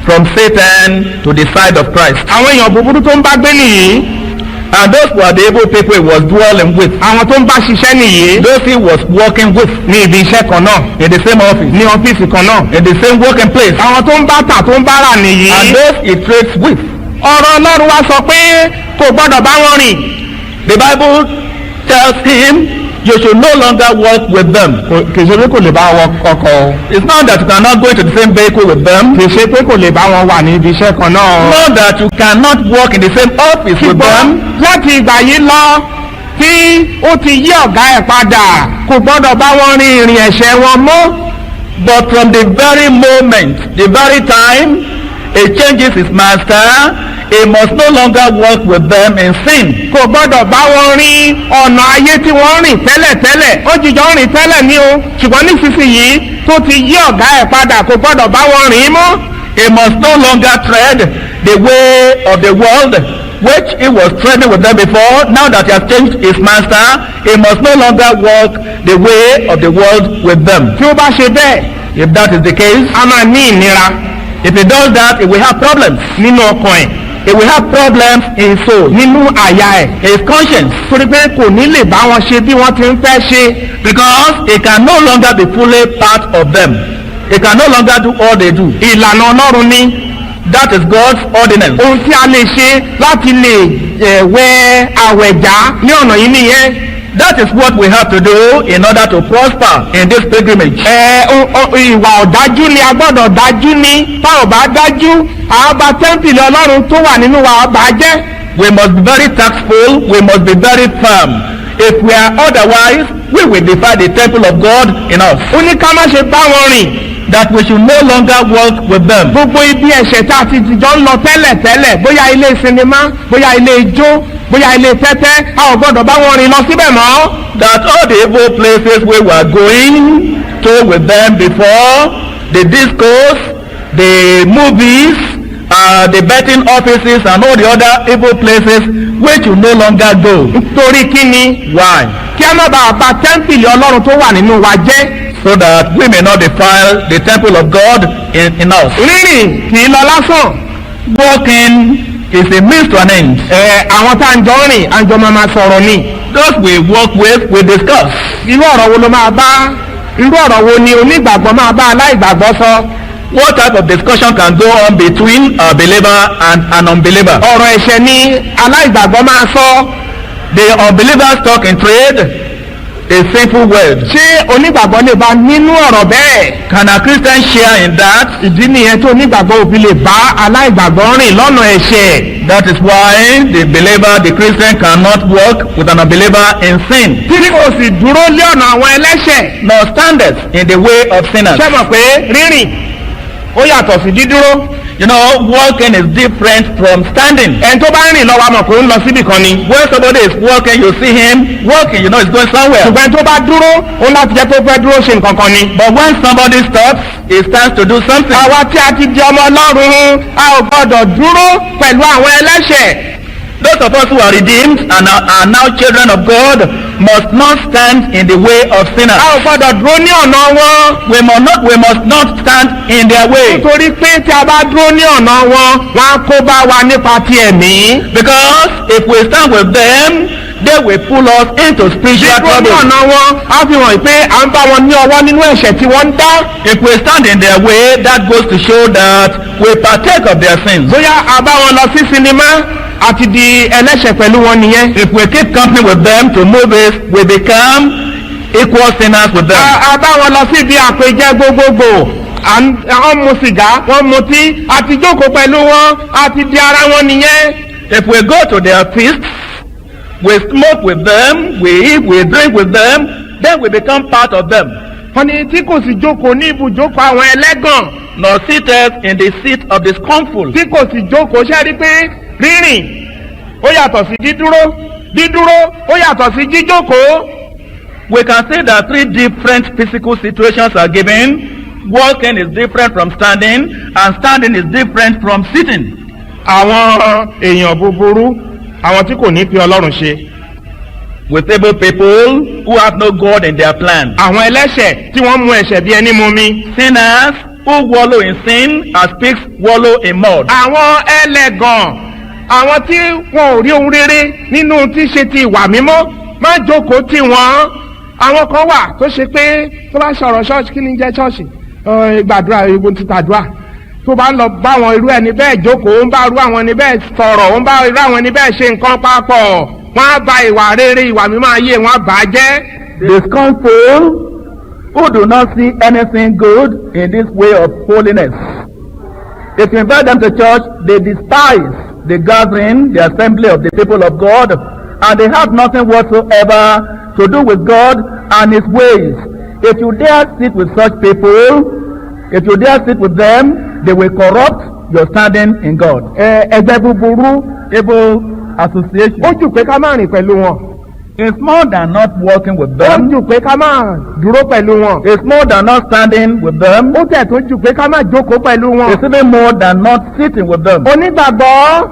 from Satan to the side of Christ. àwọn èèyàn búburú tó ń bá gbé nìyí. And those were the evil people he was dwelling with. àwọn tó ń bá ṣiṣẹ́ nìyí. Those he was working with. ní ibi iṣẹ́ kan náà. In the same office. ní ọ́fíìsì kan náà. In the same working place. àwọn tó ń bá tà tó ń bá rà nìyí. And those he trades with. ọ̀rọ̀ Ọlọ́run wa sọ pé kò gbọ́dọ̀ bá wọn rìn. The Bible tells him you should no longer walk with them. kì í ṣe pé kò lè bá wọn ọkọ̀ o. It's not that you cannot go into the same vehicle with them. kì í ṣe pé kò lè bá wọn wà ní ibi iṣẹ́ kan náà. Not that you cannot work in the same office with them. láti ìgbà yìí lọ tí ó ti yí ọ̀gá ẹ̀ padà kò gbọ́dọ̀ bá wọn rin ìrìn ẹ̀ṣẹ̀ wọn mọ́. But from the very moment, the very time he changes his master, he must no longer walk with them in sin. kò gbọ́dọ̀ bá wọn rin ọ̀nà ayé tí wọ́n rìn tẹ́lẹ̀tẹ́lẹ̀ ó jìjọ rìn tẹ́lẹ̀ ní o ṣùgbọ́n nísinsìnyí tó ti yí ọ̀gá ẹ̀ padà kò gbọ́dọ̀ bá wọn rìn mọ́. He must no longer tread the way of the world which he was treading with them before. Now that he has changed his master, he must no longer walk the way of the world with them. tí ó bá ṣe bẹ́ẹ̀ If that is the case, a máa ní ìnira. if he does that, he will have problems. nínú ọkàn ẹ̀. He will have problems in his soul, nínú àyà ẹ̀. his conscience, torí pé kò ní lè bá wọn ṣe bí wọ́n ti ń fẹ́ ṣe. because he can no longer be fully part of them. He can no longer do all they do. ìlànà Ọlọ́run ni. That is God's ordinance. ohun tí a lè ṣe láti lè wẹ àwẹ̀já ní ọ̀nà yìí nìyẹn. That is what we have to do in order to prosper in this pilgrimage. ìwà ọ̀dájú ni a gbọ́dọ̀ dájú ni tá ò bá dájú àbá tẹ́ḿpìlì Ọlọ́run tó wà nínú wa ọba jẹ́. We must be very tactful. We must be very firm. If we are otherwise, we will defy the temple of God in us. ó ní ká má ṣe bá wọn rìn. That we should no longer walk with them. gbogbo ibi ẹ̀ṣẹ̀ tá a ti jọ ń lọ tẹ́lẹ̀ bóyá ilé sinimá bóyá ilé ijó bóyá ilé tẹ́tẹ́ a ò gbọ́dọ̀ bá wọn rìn lọ síbẹ̀ mọ́. That all the evil places we were going to with them before, the discos, the movies, the betting offices and all the other evil places, we should no longer go. nítorí kí ni. Why? kí a má bàa bà tẹ́ḿpìlì Ọlọ́run tó wà nínú wa jẹ́. So that we may not defile the temple of God in us. rírìn kì í lọ lásán. Walking is a means to an end. àwọn tá à ń jọ rìn à ń jọ máa sọ̀rọ̀ ni. Those we walk with, we discuss. irú ọ̀rọ̀ wo ló máa bá irú ọ̀rọ̀ wo ni onígbàgbọ́ máa bá aláìgbàgbọ́ sọ. What type of discussion can go on between a believer and an unbeliever? ọ̀rọ̀ ẹ̀ṣẹ̀ ni aláìgbàgbọ́ máa sọ. The unbelievers talk in trade. a sinful word? ṣé onígbàgbọ́ lè bá nínú ọ̀rọ̀ bẹ́ẹ̀? Can a Christian share in that? ìdí nìyẹn tó onígbàgbọ́ òfin lè bá aláìgbàgbọ́ rìn lọ́nà ẹ̀ṣẹ̀. That is why the believer, the Christian, cannot walk with an unbeliever in sin, tí kò sì dúró lé ọ̀nà àwọn ẹlẹ́ṣẹ̀. nor standeth in the way of sinners. ṣé mọ̀ pé rírìn ó yàtọ̀ sí dídúró? You know, walking is different from standing. ẹni tó bá ń rìn lọ́wọ́ a mọ̀ pé ó ń lọ síbì kan ni. When somebody is walking, you see him walking, you know he's going somewhere. ṣùgbọ́n ẹni tó bá dúró ó ń láti jẹ́ tó fẹ́ dúró ṣe nǹkan kan ni. But when somebody stops, he stands to do something. àwa tí a ti di ọmọ Ọlọ́run a ò gbọ́dọ̀ dúró pẹ̀lú àwọn ẹlẹ́ṣẹ̀. Those of us who are redeemed and are now children of God must not stand in the way of sinners. a ò gbọ́dọ̀ dúró ní ọ̀nà wọn. We must not stand in their way. nítorí pé tí a bá dúró ní ọ̀nà wọn wọn á kó bá wa nípa ti ẹ̀mí. Because if we stand with them, they will pull us into spiritual dídúró ní trouble. ọ̀nà wọn á fi hàn pé à ń bá wọn ní ọwọ́ nínú ẹ̀ṣẹ̀ tí wọ́n ń dá. If we stand in their way, that goes to show that we partake of their sins. bóyá a bá wọn lọ sí sinimá àti di ẹlẹ́ṣẹ̀ pẹ̀lú wọn nìyẹn. If we keep company with them to movies, we become equal sinners with them. a bá wọn lọ sí ibi àpèjẹ gbogbogbò wọ́n mu sìgá wọ́n mutí àti jókòó pẹ̀lú wọn àti di ara wọn nìyẹn. If we go to their feasts, we smoke with them, we eat, we drink with them, then we become part of them. wọ́n ní tí kò sì jókòó ní ibùjókòó àwọn ẹlẹ́gàn. Nor seated in the seat of the scornful. tí kò sì jókòó ṣe rí pé rírìn ó yàtọ̀ sí dídúró dídúró ó yàtọ̀ sí jíjókòó. We can say that three different physical situations are given. Walking is different from standing, and standing is different from sitting. àwọn èèyàn búburú àwọn tí kò ní fi Ọlọ́run ṣe. With evil people who have no God in their plan. àwọn ẹlẹ́ṣẹ̀ tí wọ́n mu ẹ̀ṣẹ̀ bí ẹni mumi. Sinners who wallow in sin as pigs wallow in mud. àwọn ẹlẹ́gàn àwọn tí wọn ò rí ohun rere nínú tí ṣe ti ìwà mímọ́ má jókòó tì wọ́n. àwọn kan wà tó ṣe pé tó bá sọ̀rọ̀ ṣọ́ọ̀ṣì kí ni jẹ́ ṣọ́ọ̀ṣì gbàdúrà egun ti tàdúrà tó bá ń lọ bá àwọn irú ẹni bẹ́ẹ̀ jókòó ń bá irú àwọn ẹni bẹ́ẹ̀ sọ̀rọ̀ ń bá irú àwọn ẹni bẹ́ẹ̀ ṣe nǹkan papọ̀ wọ́n á ba ìwà rere ìwà mímọ́ ayé wọn á bà á jẹ́. The scornful who do not see anything good in this way of holiness. If you invite them to church, they despise the gathering, the assembly of the people of God, and they have nothing whatsoever to do with God and His ways. If you dare sit with such people, if you dare sit with them, they will corrupt your standing in God. ẹgbẹ́ búburú Evil association. ó jù pé ká má rìn pẹ̀lú wọn. It's more than not walking with ó them. jù pé ká má dúró pẹ̀lú wọn. It's more than not standing with them. ó tẹ̀ tó jù pé ká má jókòó pẹ̀lú wọn. It's even more than not sitting with them. onígbàgbọ́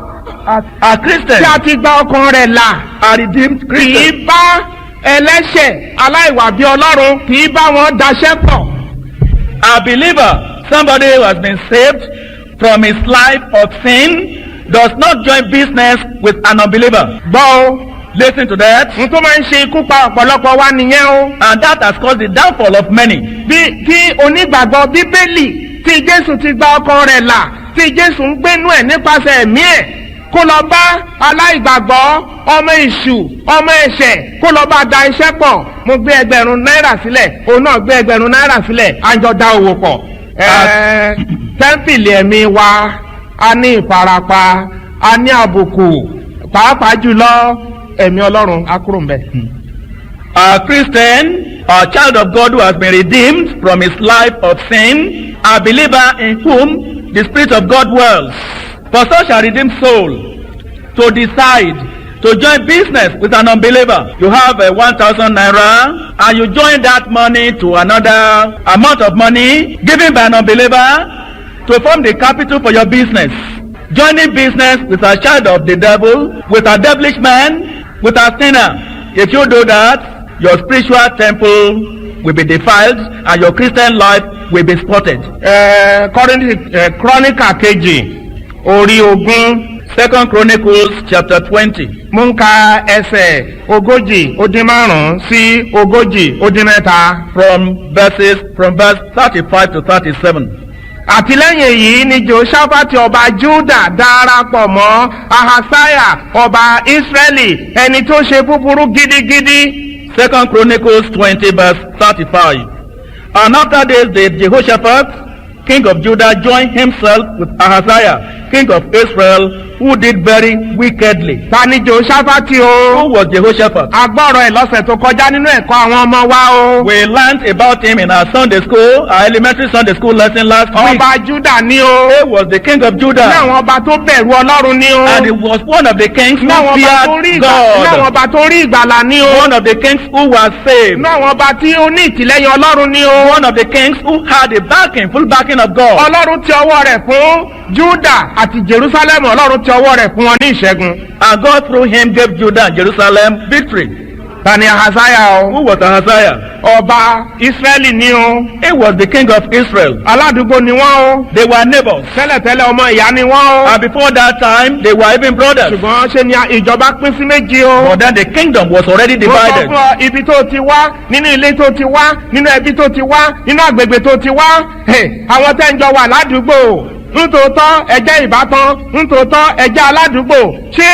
A Christian, tí a ti gba ọkàn rẹ̀ là a redeemed kì Christian, í bá ẹlẹ́ṣẹ̀ aláìwà bí Ọlọ́run kì í bá wọn daṣẹ́ pọ̀. a believer, somebody who has been saved from his life of sin, does not join business with an unbeliever. gbọ́ o Listen to that. n tó máa ń ṣe ikú pa ọ̀pọ̀lọpọ̀ wa nìyẹn o. And that has caused the downfall of many. bí kí onígbàgbọ́ bíbélì tí Jésù ti gba ọkàn rẹ̀ là tí Jésù ń gbénú ẹ̀ nípasẹ̀ ẹ̀mí ẹ̀ kó lọ bá aláìgbàgbọ́ ọmọ èṣù ọmọ ẹ̀ṣẹ̀ kó lọ bá da iṣẹ́ pọ̀ mo gbé $1,000 sílẹ̀ òun náà gbé $1,000 sílẹ̀ à ń jọ da òwò pọ̀. tẹ́ḿpìlì ẹ̀mí wa a ní ìfarapa a ní àbùkù pàápàá jùlọ ẹ̀mí Ọlọ́run á kúrò ń bẹ̀. A Christian, a child of God who has been redeemed from his life of sin, a believer in whom the Spirit of God dwells. For such a redeemed soul to decide to join business with an unbeliever, you have 1,000 naira and you join that money to another amount of money given by an unbeliever to form the capital for your business. Joining business with a child of the devil, with a devilish man, with a sinner. If you do that, your spiritual temple will be defiled and your Christian life will be spotted. Kọ́ríníkà kejì orí 20. 2 Chronicles chapter 20. mo ń ka ẹsẹ̀ 40 sí 40 From verse 35 to 37. àtìlẹ́yìn èyí ni Jehoṣafati ọba Júdà darapọ̀ mọ́ Ahasiah ọba Israẹli ẹni tó ṣe búburú gidigidi 2 Chronicles 20 verse 35. And after this did Jehoshaphat, king of Judah, join himself with Ahaziah, king of Israel, who did very wickedly. Ta ni Jehoṣáfátì o? Who was Jehoshaphat? Agbọ́rọ̀ ẹ̀ lọ́sẹ̀ tó kọjá nínú ẹ̀kọ́ àwọn ọmọ wa o. We learned about him in our Sunday school, our elementary Sunday school lesson last week. Ọba Júdà ni o. He was the king of Judah. Ní àwọn ọba tó bẹ̀rù Ọlọ́run ni o. And he was one of the kings who Ní àwọn feared God. ọba tó rí ìgbàlà ni o. One of the kings who was saved. Ní àwọn ọba tí ó ní ìtìlẹ́yìn Ọlọ́run ni o. One of the kings who had the backing, full backing of God. Ọlọ́run ti ọwọ́ rẹ̀ fún Júdà àti Jerusalem. Ọlọ́run ti ọwọ́ rẹ̀ fún wọn ní ìṣẹ́gun. And God through him gave Judah and Jerusalem victory. Ta ni Ahaziah o? Who was Ahaziah? Ọba Ísírẹ́lì ni o. He was the king of Israel. Aládùúgbò ni wọ́n o. They were neighbors. Tẹ́lẹ̀tẹ́lẹ̀ ọmọ ìyá ni wọ́n o. And before that time, they were even brothers. Ṣùgbọ́n ṣe ni ìjọba pín sí méjì o. But then the kingdom was already Mo sọ divided. fún ọ ibi tó ti wá, nínú ilé tó ti wá, nínú ẹbí tó ti wá, nínú àgbègbè tó ti wá. Àwọn tẹ́ ń jọ wà ládùúgbò. Nítòótọ́ ẹjẹ́ ìbátan, nítòótọ́ ẹjẹ́ aládùúgbò. Ṣé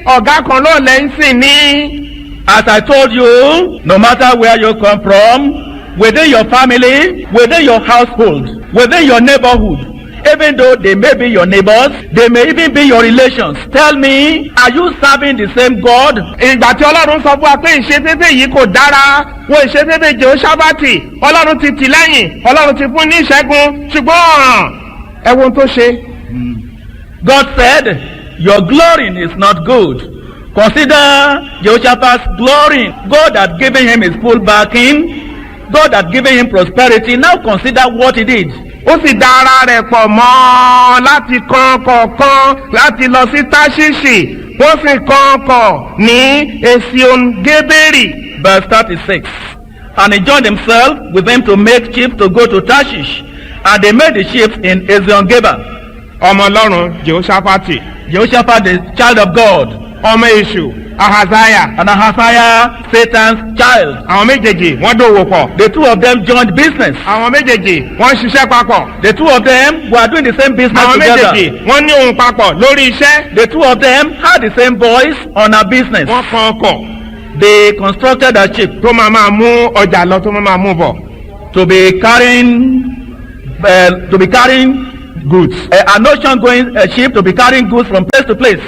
ọ̀gá kan ló lẹ́ ń sìn ní? As I told you, no matter where you come from, within your family, within your household, within your neighborhood, even though they may be your neighbors, they may even be your relations. Tell me, are you serving the same God? Ìgbà tí Ọlọ́run sọ fún wa pé ìṣeféfé yìí kò dára, wo ìṣeféfé Jehoṣáfátì, Ọlọ́run ti tì lẹ́yìn, Ọlọ́run ti fún ní ìṣẹ́gun, ṣùgbọ́n ẹ wo ohun tó ṣe. God said, your glorying is not good. Consider Jehoshaphat's glory. God had given him his full backing. God had given him prosperity. Now consider what he did. Ó sì dá ara rẹ̀ pọ̀ mọ́ láti kan kọ̀ọ̀kan láti lọ sí Táṣíṣì. Wọ́n sì kan kọ̀ ní Esion-Geberi. Verse 36. And he joined himself with them to make ships to go to Tarshish. And they made the ships in Esion-Geber. Ọmọ Ọlọ́run Jehoṣáfátì. Jehoshaphat, the child of God. Ọmọ Èṣù Ahaziah. And Ahaziah, Satan's child. Àwọn méjèèjì wọ́n dòwò pọ̀. The two of them joined business. Àwọn méjèèjì wọ́n ṣiṣẹ́ papọ̀. The two of them were doing the same business Àwọn together. méjèèjì wọ́n ní ohun papọ̀ lórí iṣẹ́. The two of them had the same voice on our business. Wọ́n kan ọkọ̀ They constructed a ship tó máa mú ọjà lọ tó máa mú bọ̀. to be carrying goods. An ocean going ship to be carrying goods from place to place.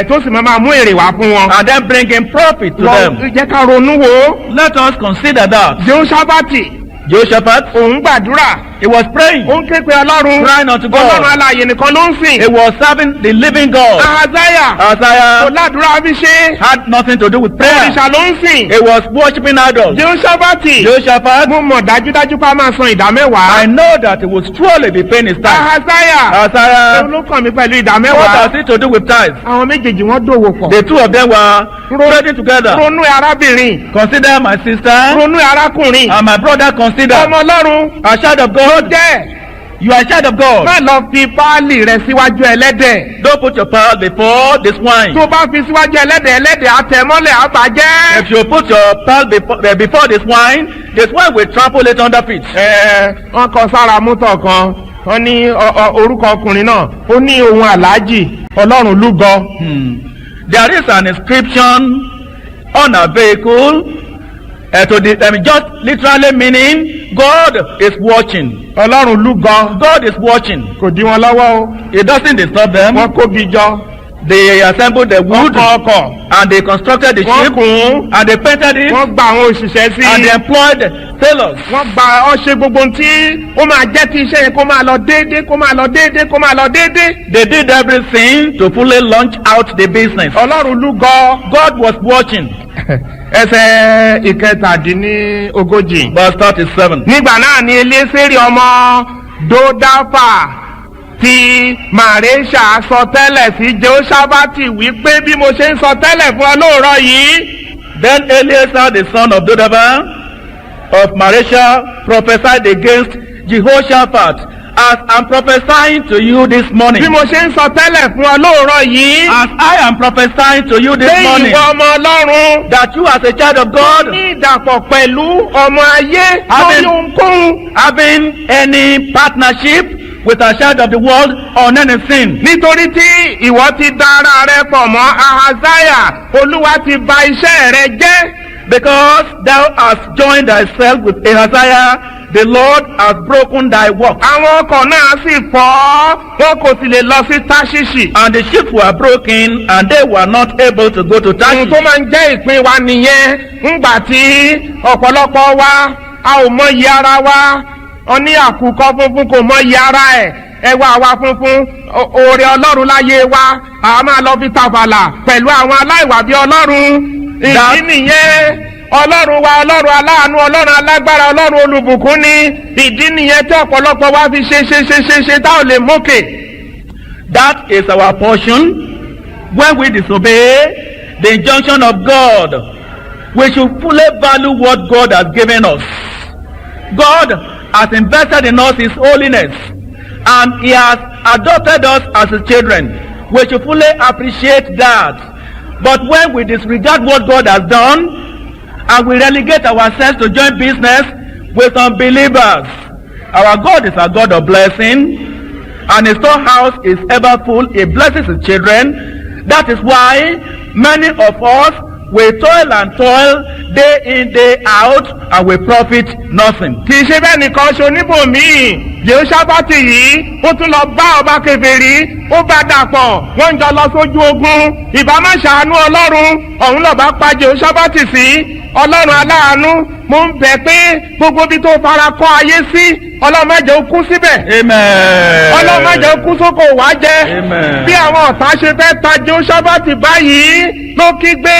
Tó sì máa mú èrè wá fún wọn. And then bringing profit to them. Jẹ́ ká ronú wo. Let us consider that. Jehoṣáfátì Jehoshaphat, òun gbàdúrà. he was praying, Ó ń ké pe Ọlọ́run. crying unto Ọlọ́run God. alààyè nìkan ló ń sìn. He was serving the living God. Ahaziah kò Isaiah ládùúrà fi ṣe. had nothing to do with prayer. Òrìṣà ló ń sìn. He was worshiping idols. Jehoṣáfátì Jehoshaphat, mo mọ̀ dájúdájú pé a máa san ìdá mẹ́wàá. I know that he would surely be paying his tithe. Ahaziah Isaiah, òun ló kàn mí pẹ̀lú ìdá what mẹ́wàá. has it to do with tithe? Àwọn méjèèjì wọ́n dòwò pọ̀. The two of them were trading together. Ronú arábìnrin. Consider my sister Ronú arákùnrin. and my brother. Consider Ọmọ Ọlọ́run a child of God. jẹ́. You are a child of God. Má lọ fi páálì rẹ síwájú ẹlẹ́dẹ̀. Don't put your pearl before the swine. Tó bá fi síwájú ẹlẹ́dẹ̀, ẹlẹ́dẹ̀ àtẹ̀mọ́lẹ̀ àbàjẹ́. If you put your pearl before the swine will trample it under feet. Wọ́n kọ sára mútọ̀ kan. Wọ́n ní orúkọ ọkùnrin náà. Ó ní ohun àlájì Ọlọ́run lúgọ. There is an inscription on a vehicle. Just literally meaning God is watching. Ọlọ́run lúgọ. God is watching. Kò dí wọn lọ́wọ́ o. It doesn't disturb them. Wọ́n kóbi jọ. They assembled the wood Wọ́n kọ ọkọ̀. and they constructed the Wọ́n ship kùn. and they painted it Wọ́n gba àwọn òṣìṣẹ́ sí. and they employed sailors. Wọ́n gba ọṣẹ gbogbo tí ó máa jẹ́ kí iṣẹ́ yẹn kó máa lọ déédéé kó máa lọ déédéé kó máa lọ déédéé. They did everything to fully launch out the business. Ọlọ́run lúgọ. God was watching. Ẹsẹ̀ ìkẹtàdínlógójì. Verse 37. Nígbà náà ni Eléṣẹ́rì ọmọ Dódáfà ti Màréṣà sọ tẹ́lẹ̀ sí Jehoṣáfátì wípé bí mo ṣe ń sọ tẹ́lẹ̀ fún ọ lóòrọ̀ yìí. Then Eleazar the son of Dodava of Maresha prophesied against Jehoshaphat, as I'm prophesying to you this morning. Bí mo ṣe ń sọ tẹ́lẹ̀ fún ọ lóòrọ̀ yìí. As I am prophesying to you this Pé morning, ìwọ ọmọ Ọlọ́run. that you as a child of God, Ní ìdàpọ̀ pẹ̀lú ọmọ ayé lórí ohunkóhun. having any partnership with a child of the world on anything. Nítorí tí ìwọ ti da ara rẹ pọ̀ mọ́ Ahaziah, Olúwa ti ba iṣẹ́ rẹ jẹ́. Because thou hast joined thyself with Ahaziah, the Lord has broken thy work. àwọn ọkọ̀ náà sì fọ́ wọn kò sì lè lọ sí Táṣíṣì. And the ships were broken, and they were not able to go to ohun Tarshish. tó máa ń jẹ́ ìpín wa nìyẹn ńgbà tí ọ̀pọ̀lọpọ̀ wa a ò mọyì ara wa oní àkùkọ funfun kò mọyì ara ẹ̀ ẹwà wa funfun oore Ọlọ́run láyé wa a máa lọ fi tàfàlà pẹ̀lú àwọn aláìwà bí Ọlọ́run. ìdí nìyẹn Ọlọ́run wa Ọlọ́run aláàánú Ọlọ́run alágbára Ọlọ́run olùbùkún ni ìdí nìyẹn tí ọ̀pọ̀lọpọ̀ wa fi ṣe tá ò lè mókè. That is our portion when we disobey the injunction of God. We should fully value what God has given us. God has invested in us His holiness, and He has adopted us as His children. We should fully appreciate that. But when we disregard what God has done, and we relegate ourselves to join business with unbelievers, our God is a God of blessing, and His storehouse is ever full. He blesses His children. That is why many of us we toil and toil day in day out, and we profit nothing. kì í ṣe bẹ́ẹ̀ nìkan ṣe oníbòmíì Jèhóṣáfátì yìí ó tún lọ bá ọba kèfèrí ó bá dàpọ̀ wọ́n ń jọ lọ sójú ogun ìbá má ṣàánú Ọlọ́run ọ̀hún lọ́ba pa Jèhóṣáfátì sí Ọlọ́run aláàánú mo ń bẹ̀ pé gbogbo bí tó fara kọ́ ayé sí Ọlọ́run má jẹ́ ó kú síbẹ̀. Amen. Ọlọ́run má jẹ́ ó kú sóko wá jẹ́. Amen. bí àwọn ọ̀tá ṣe fẹ́ ta Jèhóṣáfátì báyìí ló kígbe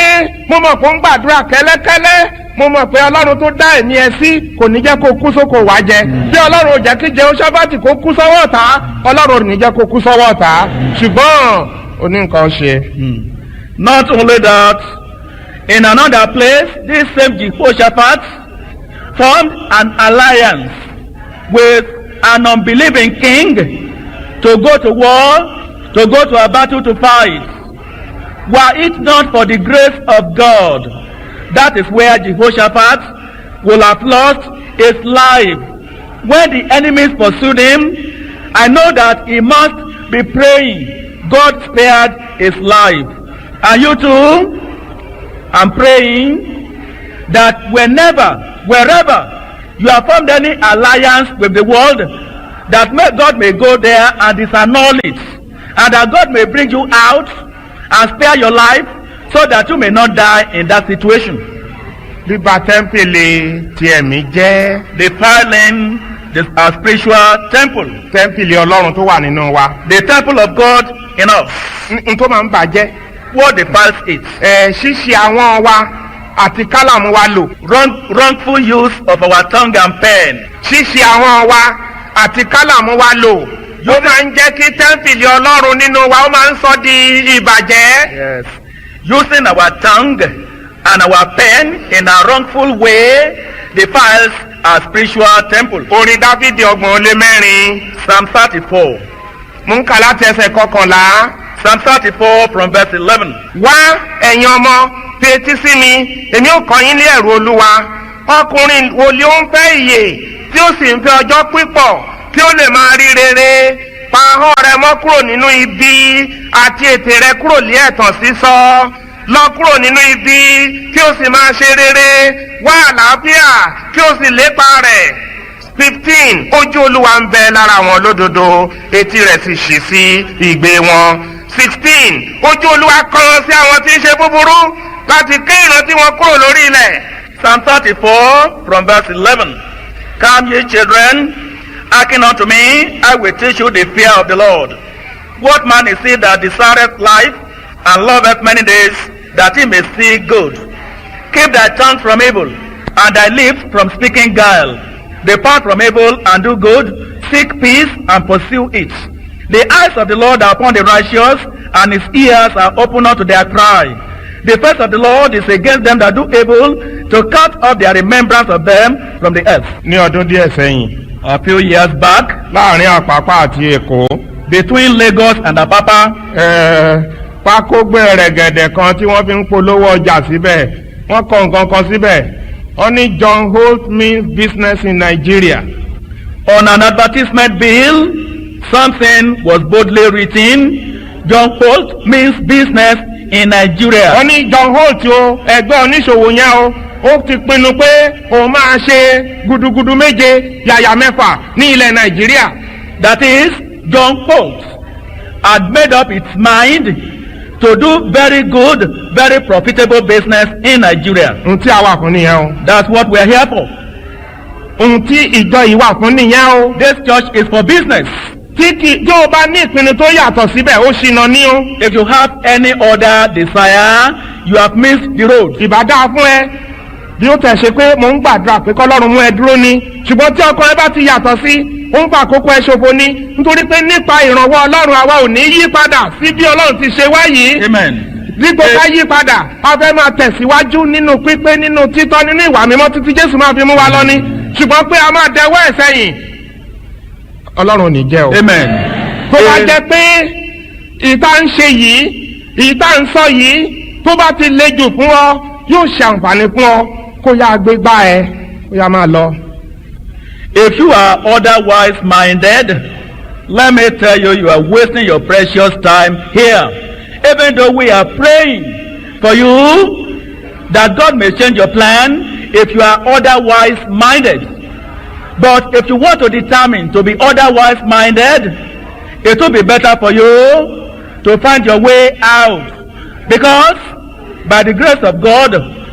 mo mọ̀ kó ń gbàdúrà kẹ́lẹ́kẹ́lẹ́ mo mọ̀ pé Ọlọ́run tó dá ẹ̀mí ẹ sí kò ní jẹ́ kó kú sóko wá jẹ. bí Ọlọ́run ò jẹ́ kí Jèhóṣáfátì kó kú sọ́wọ́ ọ̀tá Ọlọ́run ò ní jẹ́ kó kú sọ́wọ́ ọ̀tá ṣùgbọ́n ó ní nǹkan ṣe. Not only that, in another place, this same Jehoshaphat formed an alliance with an unbelieving king to go to war, to go to a battle to fight. Were it not for the grace of God, that is where Jehoshaphat will have lost his life. When the enemies pursued him, I know that he must be praying, God spared his life. And you too, I'm praying that wherever you have formed any alliance with the world, that God may go there and disannul it, and that God may bring you out and spare your life, so that you may not die in that situation. bíba tẹ́ḿpìlì ti ẹ̀mí jẹ́. Defiling our spiritual temple. tẹ́ḿpìlì Ọlọ́run tó wà nínú wa. The temple of God in us. n tó máa ń bàjẹ́. What defiles it? ṣíṣe àwọn wa àti kálàmù wa lò. Wrongful use of our tongue and pen. ṣíṣe àwọn wa àti kálàmù wa lò. ó máa ń jẹ́ kí tẹ́ḿpìlì Ọlọ́run nínú wa ó máa ń sọ di ìbàjẹ́. Yes. Using our tongue and our pen in a wrongful way defiles our spiritual temple. orin Dáfídì 34. Psalm 34. mú ń kà láti ẹsẹ̀ 11. Psalm 34 from verse 11. wá ẹ̀yin ọmọ fetí sí mi èmi ò kọ́ yín ní ẹ̀rù Olúwa. ọkùnrin wo ni ó ń fẹ́ ìyè tí ó sì ń fẹ́ ọjọ́ pípọ̀ kí ó lè máa rí rere. pa ahọ́n rẹ mọ́ kúrò nínú ibi àti ètè rẹ kúrò ní ẹ̀tàn sísọ. lọ kúrò nínú ibi kí o sì máa ṣe rere. wá àlàáfíà kí o sì lépa rẹ̀. 15 ojú Olúwa ń bẹ lára àwọn olódodo etí rẹ̀ sì ṣí sí ìgbé wọn. 16 ojú Olúwa kan sí àwọn tí ń ṣe búburú láti ké ìrántí wọn kúrò lórí ilẹ̀. Psalm 34 from verse 11. Come ye children, hearken unto me, I will teach you the fear of the Lord. What man is he that desireth life and loveth many days, that he may see good? Keep thy tongue from evil, and thy lips from speaking guile. Depart from evil and do good, seek peace and pursue it. The eyes of the Lord are upon the righteous, and his ears are open unto their cry. The face of the Lord is against them that do evil, to cut off their remembrance of them from the earth. ní ọdún díẹ̀ sẹ́yìn. A few years back, láàrin Àpápá àti Èkó. between Lagos and Apapa, pákó gbẹ̀rẹ̀gẹ̀dẹ̀ kan tí wọ́n fi ń polówó ọjà síbẹ̀ wọ́n kọ nǹkan kan síbẹ̀ wọ́n ní John Holt means business in Nigeria. on an advertisement bill, something was boldly written, John Holt means business in Nigeria. wọ́n ní John Holt o ẹgbẹ́ oníṣòwò yẹn o ó ti pinnu pé òun máa ṣe gudugudu méje yàyà mẹ́fà ní ilẹ̀ Nàìjíríà. That is, John Holt had made up its mind to do very good, very profitable business in Nigeria. Ohun tí a wà fún nìyẹn o. That's what we are here for. Ohun tí ìjọ yìí wà fún nìyẹn o. This church is for business. Tí o bá ní ìpinnu tó yàtọ̀ síbẹ̀ ó ṣìnà ní o. If you have any other desire, you have missed the road. Ìbádá fún ẹ bí ó tẹ̀ ṣe pé mò ń gbàdúrà pé kọ́lọ́run mú ẹ dúró ni ṣùgbọ́n tí ọkọ ẹ bá ti yàtọ̀ sí ó ń fa àkókò ẹ ṣòfò ni nítorí pé nípa ìrànwọ́ Ọlọ́run àwa ò ní yí padà sí bí Ọlọ́run ti ṣe wá yìí. Amen. Dípò ká yí padà a fẹ́ máa tẹ̀síwájú nínú pípé nínú títọ́ nínú ìwà mímọ́ títí Jésù máa fi mú wa lọ ni ṣùgbọ́n pé a máa dẹwọ́ ẹ̀ sẹ́yìn Ọlọ́run ò ní jẹ́ o. Amen. Tó bá jẹ́ pé ìta ń ṣe yìí ìta ń sọ yìí tó bá ti le jù fún ọ yóò ṣe àǹfààní fún ọ kó yá gbégbá ẹ kó yá máa lọ. If you are otherwise minded, let me tell you, you are wasting your precious time here. Even though we are praying for you that God may change your plan, if you are otherwise minded. But if you want to determine to be otherwise minded, it will be better for you to find your way out. Because by the grace of God,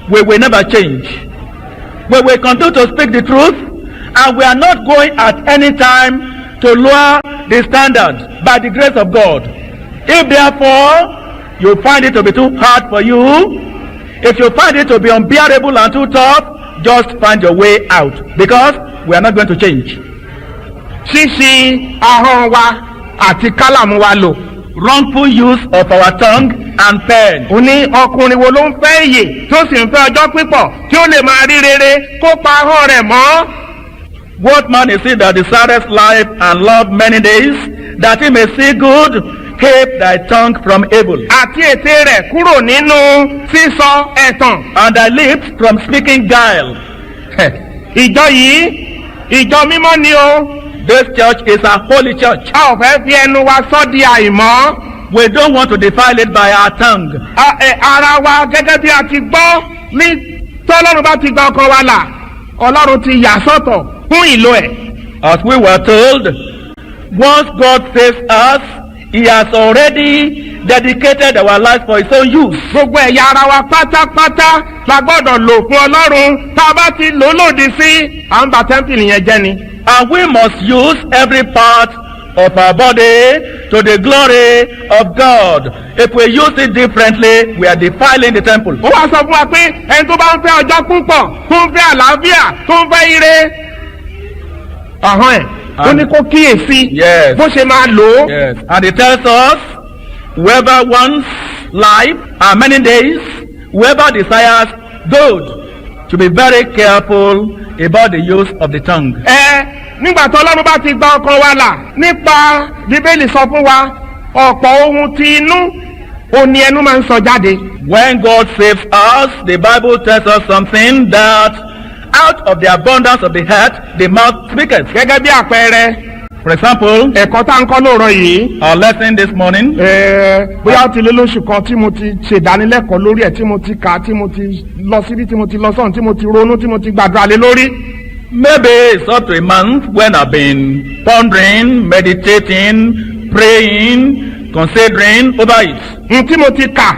we will never change. We will continue to speak the truth, and we are not going at any time to lower the standard by the grace of God. If therefore you find it to be too hard for you, if you find it to be unbearable and too tough, just find your way out, because we are not going to change. Ṣíṣí ahọ́n wa àti kálàmù wa lò. Wrongful use of our tongue and pen. Ó ní ọkùnrin wo ló ń fẹ́ ìyè tó sì ń fẹ́ ọjọ́ pípọ̀ tí ó lè máa rí rere kó pa ahọ́n rẹ̀ mọ́. What man is it that desireth life and love many days, that he may see good? Keep thy tongue from evil. Àti ètè rẹ̀ kúrò nínú sísọ ẹ̀tàn. And thy lips from speaking guile. Ìjọ yìí ìjọ mímọ́ ni o. This church is a holy church. A ò fẹ́ fi ẹnu wa sọ di àìmọ́. We don't want to defile it by our tongue. Ara wa gẹ́gẹ́ bí a ti gbọ́ ní tọ́lọ́run bá ti gba ọkàn wa là Ọlọ́run ti yà sọ́tọ̀ fún ìlò ẹ̀. As we were told, once God saves us, He has already dedicated our lives for His own use. Gbogbo ẹ̀yà ara wa pátápátá la gbọ́dọ̀ lò fún Ọlọ́run tá a bá ti lò lòdì sí à ń bà tẹ́ḿpìlì yẹn jẹ́ ni. And we must use every part of our body to the glory of God. If we use it differently, we are defiling the temple. Ó wá sọ fún wa pé ẹni tó bá ń fẹ́ ọjọ́ púpọ̀ tó ń fẹ́ àlàáfíà tó ń fẹ́ ire ahọ́n ẹ̀ ó ní kó kíyèsí Yes. bó ṣe máa lò ó. Yes. And it tells us, whoever wants life and many days, whoever desires good, to be very careful about the use of the tongue. Nígbà tó Ọlọ́run bá ti gba ọkàn wa là nípa Bíbélì sọ fún wa ọ̀pọ̀ ohun ti inú òní ẹnu máa ń sọ jáde. When God saves us, the Bible tells us something that out of the abundance of the heart, the mouth speaketh. Gẹ́gẹ́ bí àpẹẹrẹ For example, ẹ̀kọ́ tá ń kọ́ lóòrọ̀ yìí. our lesson this morning, Bóyá ó ti lé lóṣù kan tí mo ti ṣèdánilẹ́kọ̀ọ́ lórí ẹ̀ tí mo ti kà á tí mo ti lọ síbí tí mo ti lọ sọ́run tí mo ti ronú tí mo ti gbàdúrà lé lórí. maybe it's up to a month when I've been pondering, meditating, praying, considering over it. Ohun tí mo ti kà,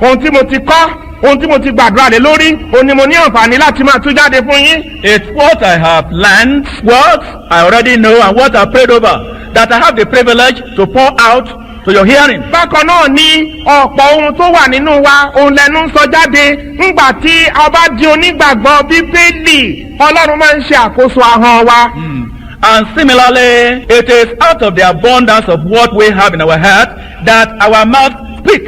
ohun tí mo ti kọ́, ohun tí mo ti gbàdúrà lé lórí, òun ni mo ní àǹfààní láti máa tú jáde fún yín. It's what I have learned, what I already know, and what I prayed over, that I have the privilege to pour out to your hearing. Bákan náà ni ọ̀pọ̀ ohun tó wà nínú wa òun lẹ́nu ń sọ jáde ńgbà tí a bá di onígbàgbọ́ Bíbélì Ọlọ́run máa ń ṣe àkóso ahọ́n wa. And similarly, it is out of the abundance of what we have in our heart that our mouth speak.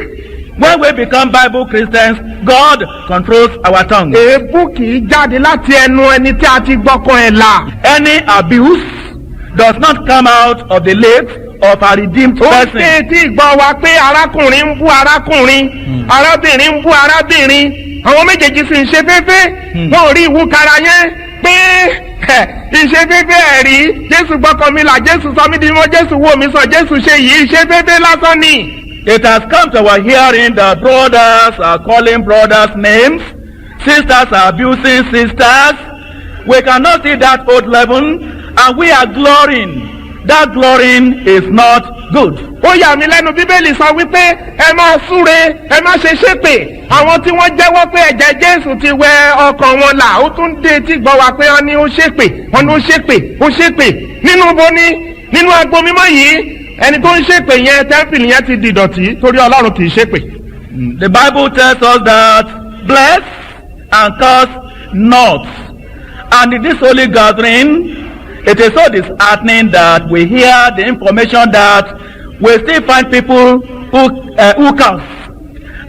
When we become Bible Christians, God controls our tongue. Èébú kì í jáde láti ẹnu ẹni tí a ti gbọ́kàn ẹ̀ là. Any abuse does not come out of the lips of a redeemed Ó person. ṣe tí ìgbọ́ wa pé arákùnrin ń bú arákùnrin, arábìnrin ń bú arábìnrin, àwọn méjèèjì sì ń ṣe féfé, wọn ò rí ìwúkara yẹn pé ìṣeféfé ẹ̀rí Jésù gbọ́kàn mi là, Jésù sọ mí di mímọ́, Jésù wò mí sàn, Jésù ṣe yìí ìṣeféfé lásán ni. It has come to our hearing that brothers are calling brothers names, Sisters are abusing sisters. We cannot see that old leaven, and we are glorying. That glorying is not good. Ó yà mí lẹ́nu Bíbélì sọ wípé ẹ máa súre ẹ má ṣe ṣépè àwọn tí wọ́n jẹ́wọ́ pé ẹ̀jẹ̀ Jésù ti wẹ ọkàn wọn là ó tún dé tí gbọ́ wa pé wọ́n ní ó ṣépè wọ́n ní ó ṣépè ó ṣépè nínú bo ní nínú agbo mímọ́ yìí ẹni tó ń ṣépè yẹn tẹ́ḿpìlì yẹn ti dìdọ̀tí torí Ọlọ́run kì í ṣépè. The Bible tells us that bless and curse not. And in this holy gathering, it is so disheartening that we hear the information that we still find people who curse.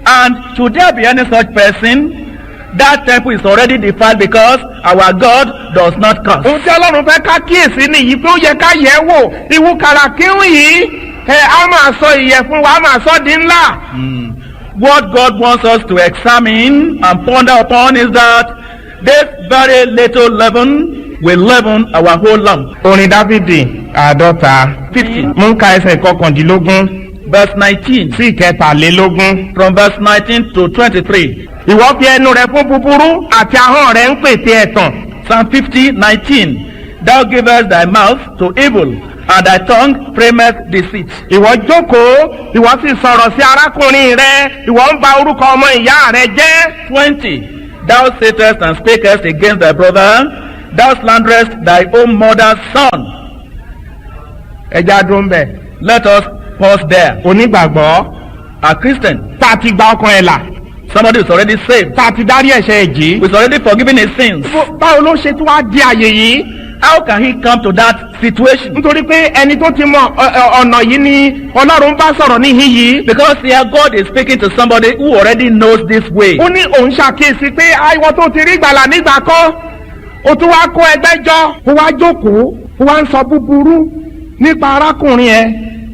And should there be any such person, that temple is already defiled because our God does not curse. Ohun tí Ọlọ́run fẹ́ ká kíyèsí nìyí pé ó yẹ ká yẹ̀ wò ìwúkàrà kíhùn yìí á máa sọ ìyẹ̀fun wa á máa sọ di ńlá. What God wants us to examine and ponder upon is that this very little leaven will leaven our whole lump. Orin Dáfídì 50 mú ká ẹsẹ̀ kọkàndínlógún verse 19 sí ìkẹtàlélógún from verse 19 to 23. Ìwọ fi ẹnu rẹ fún búburú àti ahọ́n rẹ ń pète ẹ̀tàn. Psalm 50:19. Thou givest thy mouth to evil, and thy tongue frameth deceit. Ìwọ jókòó ìwọ sì sọ̀rọ̀ sí arákùnrin rẹ ìwọ ń ba orúkọ ọmọ ìyá rẹ jẹ́. 20. Thou sittest and speakest against thy brother, thou slanderest thy own mother's son. Ẹja dúró ń bẹ̀. Let us pause there. Onígbàgbọ́ A Christian, tá a ti gba ọkàn ẹ̀ là somebody is already saved, tá a ti dárí ẹ̀ṣẹ̀ ẹ̀ jì. who is already forgiven his sins. Báwo ló ṣe tún wá di àyè yìí? How can he come to that situation? Nítorí pé ẹni tó ti mọ ọ̀nà yìí ni Ọlọ́run bá sọ̀rọ̀ níhìn yìí. Because here God is speaking to somebody who already knows this way. Ó ní òun ṣàkíyèsí pé àìwọ tó ti rí ìgbàlà nígbà kan ó tún wá kó ẹgbẹ́ jọ ó wá jókòó ó wá ń sọ búburú nípa arákùnrin ẹ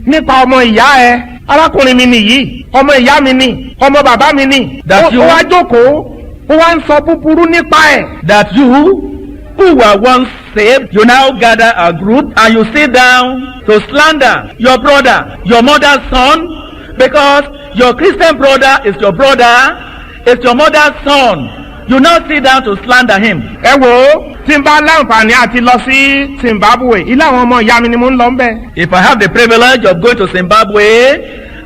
nípa ọmọ ìyá ẹ arákùnrin mi nìyí ọmọ ìyá mi ni ọmọ bàbá mi ni ó wá jókòó ó wá ń sọ búburú nípa ẹ. That you who were once saved, you now gather a group and you sit down to slander your brother, your mother's son, because your Christian brother is your brother, is your mother's son. You now sit down to slander him. Ẹ wo tí n bá láǹfààní àti lọ sí Zimbabwe ilé àwọn ọmọ ìyá mi ni mo ń lọ ń bẹ̀. If I have the privilege of going to Zimbabwe,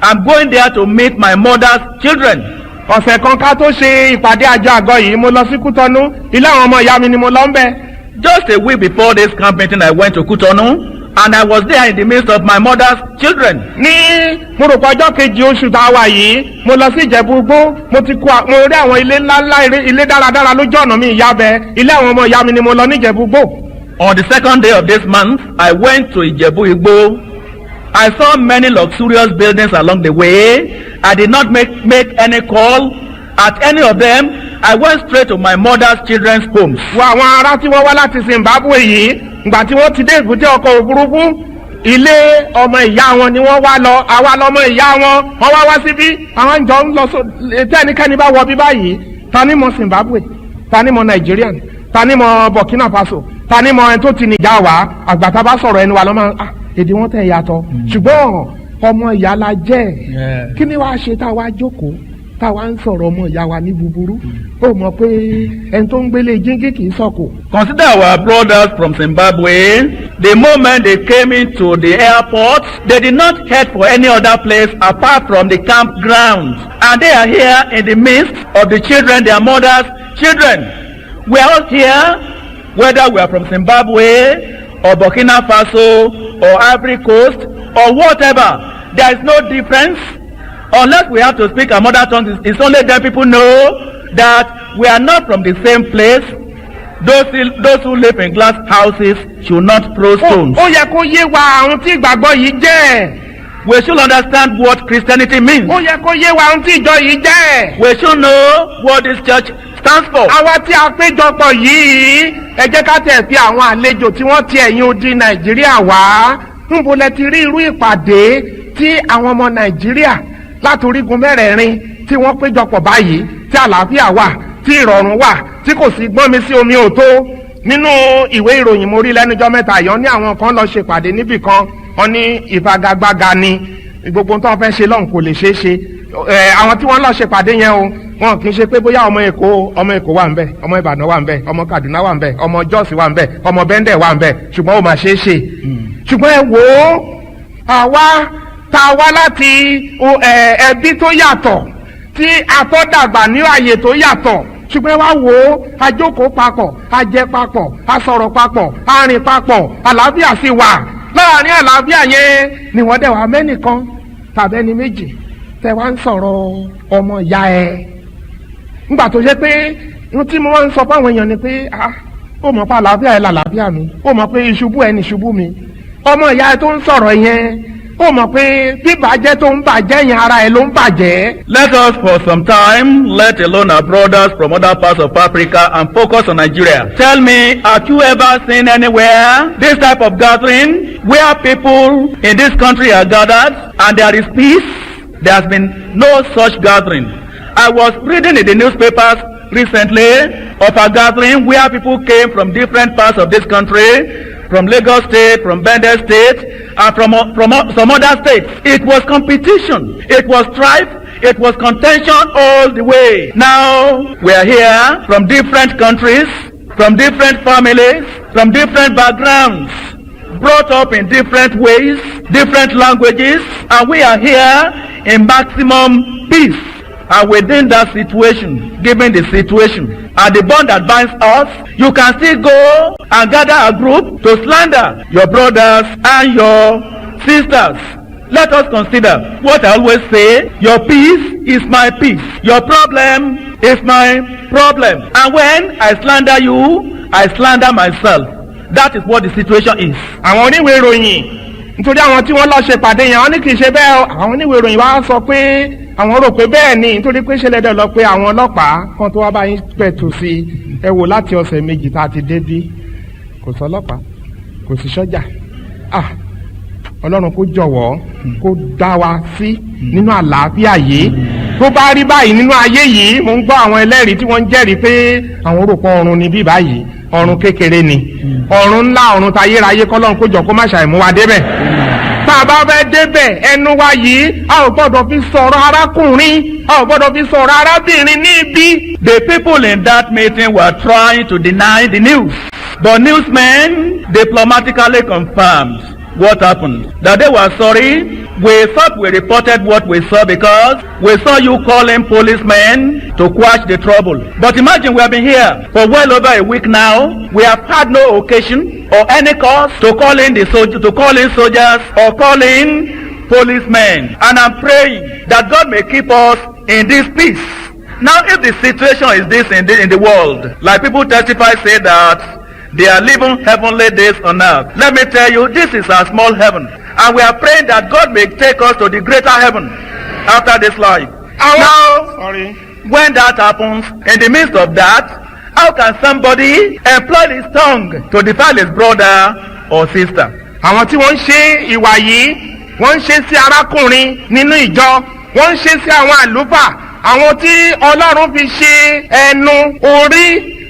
I'm going there to meet my mother's children. Ọ̀sẹ̀ kan ká tó ṣe ìpàdé àjọ àgọ́ yìí mo lọ sí Kútọ́nú ilé àwọn ọmọ ìyá mi ni mo lọ ń bẹ̀. Just a week before this camp meeting, I went to Kútọ́nú, and I was there in the midst of my mother's children. Ní mo rò pé ọjọ́ kejì oṣù tá a wà yìí mo lọ sí Ìjẹ̀bú-Igbó mo rí àwọn ilé ńláńlá ilé dáradára lójú ọ̀nà mi ìyá bẹ ilé àwọn ọmọ ìyá mi ni mo lọ ní Ìjẹ̀bú-Igbó. On the second day of this month, I went to Ijebu-Igbo. I saw many luxurious buildings along the way. I did not make any call at any of them. I went straight to my mother's children's homes. Wo àwọn ará tí wọ́n wá láti Zimbabwe yìí ìgbà tí wọ́n ti dé èbúté ọkọ̀ òfurufú ilé ọmọ ìyá wọn ni wọ́n wá lọ àwa lọmọ ìyá wọn wọ́n wá síbí àwọn jọ ń lọ tẹ́nikẹ́ni bá wọ bí báyìí ta ni mọ Zimbabwe ta ni mọ Nigerian ta ni mọ Burkina Faso ta ni mọ ẹni tó ti nìjà wá àgbàtà bá sọ̀rọ̀ ẹni wa lọ́mọ èdè wọn tẹ̀ yàtọ̀ ṣùgbọ́n ọmọ ìyá la jẹ́ kí ni wàá ṣe tá a wá jókòó tá a wá ń sọ̀rọ̀ ọmọ ìyá wa ní búburú ó mọ̀ pé ẹni tó ń gbélé jíngí kì í sọ̀kò. Consider our brothers from Zimbabwe. The moment they came into the airport, they did not head for any other place apart from the campground, and they are here in the midst of the children, their mothers' children. We are all here, whether we are from Zimbabwe or Burkina Faso or Ivory Coast or whatever. There is no difference. Unless we have to speak our mother tongue, it's only then people know that we are not from the same place. Those who live in glass houses should not throw stones. Ó yẹ kó yé wa àwọn tí ìgbàgbọ́ yìí jẹ́. We should understand what Christianity means. Ó yẹ kó yé wa àwọn tí ìjọ yìí jẹ́. We should know what this church stands for. Àwa tí a péjọpọ̀ yìí ẹ jẹ́ ká tẹ̀ fi àwọn àlejò tí wọ́n ti ẹ̀yìn odi Nàìjíríà wá. Níbo lẹ ti rí irú ìpàdé tí àwọn ọmọ Nàìjíríà láti orígun mẹ́rẹ̀ẹ̀rin tí wọ́n péjọpọ̀ báyìí tí àlàáfíà wà tí ìrọ̀rùn wà tí kò sí gbọ́n mi sí omi òtó. Nínú ìwé ìròyìn mo rí lẹ́nujọ́ mẹ́ta yọ ní àwọn kan lọ ṣèpàdé níbì kan wọ́n ní ìfagagbága ni gbogbo tó ń fẹ́ ṣe lọ́hùn kò lè ṣeé ṣe àwọn tí wọ́n lọ ṣèpàdé yẹn o wọn kì í ṣe pé bóyá ọmọ Èkó wà ń bẹ, ọmọ Ìbàdàn wà ń bẹ, ọmọ Kaduna wà ń bẹ, ọmọ Jos wà ń bẹ, ọmọ Bẹ́ndẹ̀ wà ń bẹ, ṣùgbọ́n ó máa ṣe é ṣe. ṣùgbọ́n ẹ wò ó, àwa tá a wá láti ẹbí tó yàtọ̀, tí a tó dàgbà ní àyè tó yàtọ̀, ṣùgbọ́n ẹ wá wò ó, a jókòó papọ̀, a jẹ papọ̀, a sọ̀rọ̀ papọ̀, a rìn papọ̀, àlàáfíà sì wà. láàrin àlàáfíà yẹn ni wọ́n dẹ̀ wá mẹ́nìkan tàbí ẹni méjì tẹ wá ń sọ̀rọ̀ ọmọ ìyá ẹ. nígbà tó ṣe pé ohun tí mo máa ń sọ fáwọn èèyàn ni pé ó mọ̀ pé àlàáfíà ẹ làlàáfíà mi, ó mọ̀ pé ìṣubú ẹ ní ìṣubú mi. ọmọ ìyá ẹ tó ń sọ̀rọ̀ yẹn, ó mọ̀ pé bíbàjẹ́ tó ń bàjẹ́ yẹn ara ẹ ló ń bàjẹ́. Let us for some time let alone our brothers from other parts of Africa and focus on Nigeria. Tell me, have you ever seen anywhere this type of gathering where people in this country are gathered and there is peace? There has been no such gathering. I was reading in the newspapers recently of a gathering where people came from different parts of this country, from Lagos State, from Bender State, and from some other states. It was competition, it was strife, it was contention all the way. Now we are here from different countries, from different families, from different backgrounds, brought up in different ways, different languages, and we are here in maximum peace. And within that situation, given the situation and the bond that binds us, you can still go and gather a group to slander your brothers and your sisters. Let us consider what I always say: your peace is my peace, your problem is my problem. And when I slander you, I slander myself. That is what the situation is. àwọn oníwèé ìròyìn, nítorí àwọn tí wọ́n lọ ṣe pàdé yẹn, wọ́n ní kì í ṣe bẹ́ẹ̀. àwọn oníwèé ìròyìn wá sọ pé àwọn rò pé bẹ́ẹ̀ ni, nítorí pé ṣẹlẹ̀ dẹ̀ lọ pé àwọn ọlọ́pàá kan tó wá bá yín pẹ̀tù sí i. ẹ wò láti ọ̀sẹ̀ méjì tá a ti dé bí, kò sọ ọlọ́pàá, kò sí sọ́jà. Ọlọ́run kó jọ̀wọ́ kó dá wa sí nínú àlàáfíà yìí. tó bá rí báyìí nínú ayé yìí, mo ń gbọ́ àwọn ẹlẹ́rìí tí wọ́n ń jẹ́rìí pé àwọn rò pé ọ̀run ni bí báyìí, ọ̀run kékeré ni, ọ̀run ńlá, ọ̀run tayérayé, kọ́lọ́run kó jọ kó má ṣàìmú wa débẹ̀. tá a bá fẹ́ débẹ̀, ẹnu wa yìí a ò gbọ́dọ̀ fi sọ̀rọ̀ arákùnrin, a ò gbọ́dọ̀ fi sọ̀rọ̀ arábìnrin ní ibi. The people in that meeting were trying to deny the news, but newsmen diplomatically confirmed what happened. That they were sorry. We thought we reported what we saw because we saw you calling policemen to quash the trouble. But imagine we have been here for well over a week now. We have had no occasion or any cause to call in soldiers or call in policemen. And I'm praying that God may keep us in this peace. Now, if the situation is this in the world, like people testify, say that they are living heavenly days on earth. Let me tell you, this is a small heaven. And we are praying that God may take us to the greater heaven after this life. When that happens, in the midst of that, how can somebody employ his tongue to defile his brother or sister? àwọn tí wọ́n ń ṣe ìwà yìí, wọ́n ń ṣe sí arákùnrin nínú ìjọ, wọ́n ń ṣe sí àwọn àlùfáà, àwọn tí Ọlọ́run fi ṣe ẹnu, orí,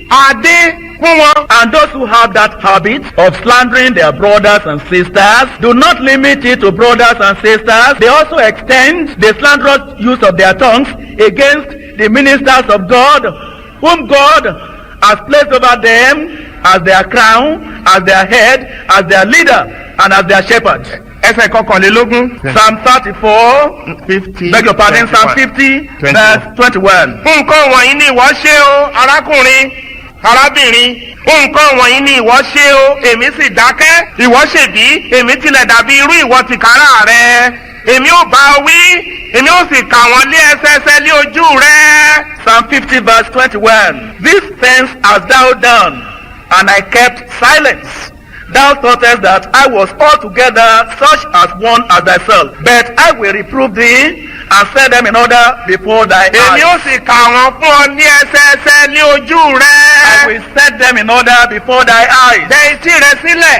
adé fún wọn. And those who have that habit of slandering their brothers and sisters do not limit it to brothers and sisters. They also extend the slanderous use of their tongues against the ministers of God, whom God has placed over them as their crown, as their head, as their leader, and as their shepherd. ẹsẹ̀ kọkànlélógún. Psalm 34, beg your pardon, Psalm 50, verse 21. nǹkan wọ̀nyí ni ìwọ ṣe o, arákùnrin, arábìnrin, nǹkan wọ̀nyí ni ìwọ ṣe o, èmi sì dákẹ́. ìwọ ṣèbí, èmi tilẹ̀ dàbí irú ìwọ tìkára rẹ. èmi ò bá wí, èmi ò sì kà wọ́n lé ẹsẹẹsẹ lé ojú rẹ. Psalm 50, verse 21. These things hast thou done, and I kept silence. Thou thoughtest that I was altogether such as one as thyself. But I will reprove thee and set them in order before thy eyes. èmi ò sì kà wọ́n fún ọ ní ẹsẹẹsẹ lé ojú rẹ. I will set them in order before thy eyes. dẹ etí rẹ sílẹ̀.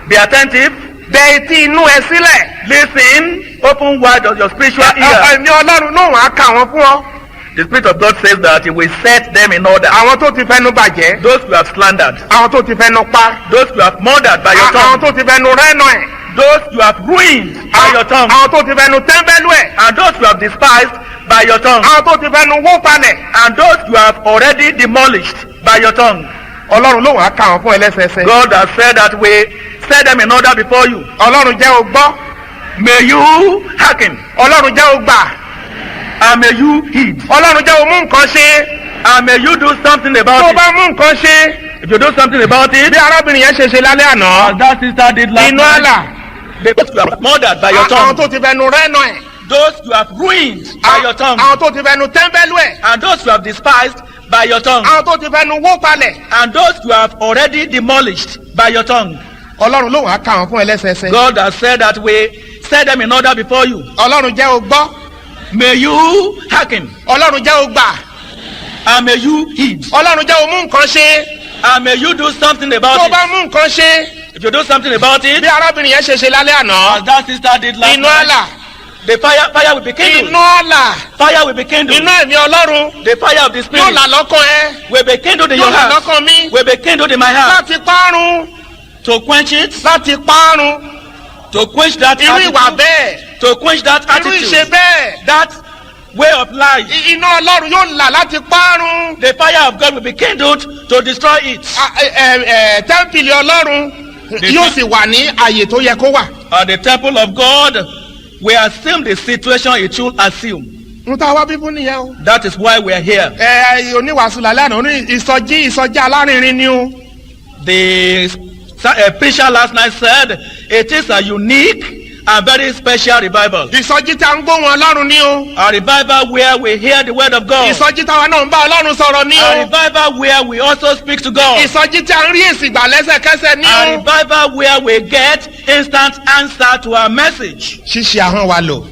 Be attentive. dẹ etí inú ẹ sílẹ̀. Listen. Open wide your spiritual ear. ẹ̀mí Ọlọ́run náà wàá kà wọ́n fún ọ. The Spirit of God says that He will set them in order. àwọn tó ti fẹnu bàjẹ́. Those who have slandered. àwọn tó ti fẹnu pa. Those who have murdered by your àwọn tongue. tó ti fẹnu rẹ́nu ẹ̀. those you have ruined by your tongue, àwọn tó ti fẹnu tẹ́ńbẹ́lú ẹ̀. and those you have despised by your tongue, àwọn tó ti fẹnu wó palẹ̀. and those you have already demolished by your tongue. ọlọ́run ló wàá kà wọ́n fún ẹlẹ́sẹẹsẹ. God has said that we set them in order before you. ọlọ́run jẹ́ o gbọ́. May you hearken, ọlọ́run jẹ́ o gbà. and may you heed, ọlọ́run jẹ́ o mú nǹkan ṣe. and may you do something tó about o it. bá mú nǹkan ṣe. If you do something about it, bí arábìnrin yẹn ṣe lálẹ́ àná. as that sister did last inú night, àlà. those you have murdered by your àwọn tongue, tó ti fẹnu rẹ́nà ẹ̀. those you have ruined by your tongue, àwọn tó ti fẹnu tẹ́ńbẹ́lú ẹ̀. and those you have despised by your tongue, àwọn tó ti fẹnu wó palẹ̀. and those you have already demolished by your tongue. ọlọ́run ló wàá kà wọ́n fún ẹlẹ́sẹẹsẹ. God has said that we set them in order before you. ọlọ́run jẹ́ o gbọ́. May you hearken, ọlọ́run jẹ́ o gbà. and may you heed, ọlọ́run jẹ́ o mú nǹkan ṣe. and may you do something tó o about bá it. mú nǹkan ṣe. If you do something about it, bí arábìnrin yẹn ṣe lálẹ́ àná. as that sister did last inú àlà. night, the fire will be kindled. inú àlà. Fire will be kindled. inú ẹ̀mí ọlọ́run. The fire of the yóò Spirit là lọ́kàn ẹ. will be kindled in yóò your là heart. lọ́kàn mi. Will be kindled in my heart. láti parun. To quench it, láti parun. to quench that irú ìwà attitude, bẹ́ẹ̀. to quench that irú ìṣe attitude, bẹ́ẹ̀. that way of life. iná ọlọ́run yóò là láti parun. The fire of God will be kindled to destroy it. tẹ́ḿpìlì ọlọ́run yóò sì wà ní àyè tó yẹ kó wà. And the temple of God will assume the situation it should assume. n ta wá bíbú nìyẹn o. That is why we are here. oníwàásù lálẹ́ àná ní ìsọjí alárinrin ni o. The preacher last night said it is a unique and very special revival. ìsọjí tá ń gbóhùn ọlọ́run ni o. A revival where we hear the word of God. ìsọjí táwa náà ń bá ọlọ́run sọ̀rọ̀ ni A o. revival where we also speak to God. ìsọjí tí a ń rí èsì gbà lẹ́sẹ̀kẹsẹ̀ ni A o. revival where we get instant answer to our message. ṣíṣe ahọ́n wa lò.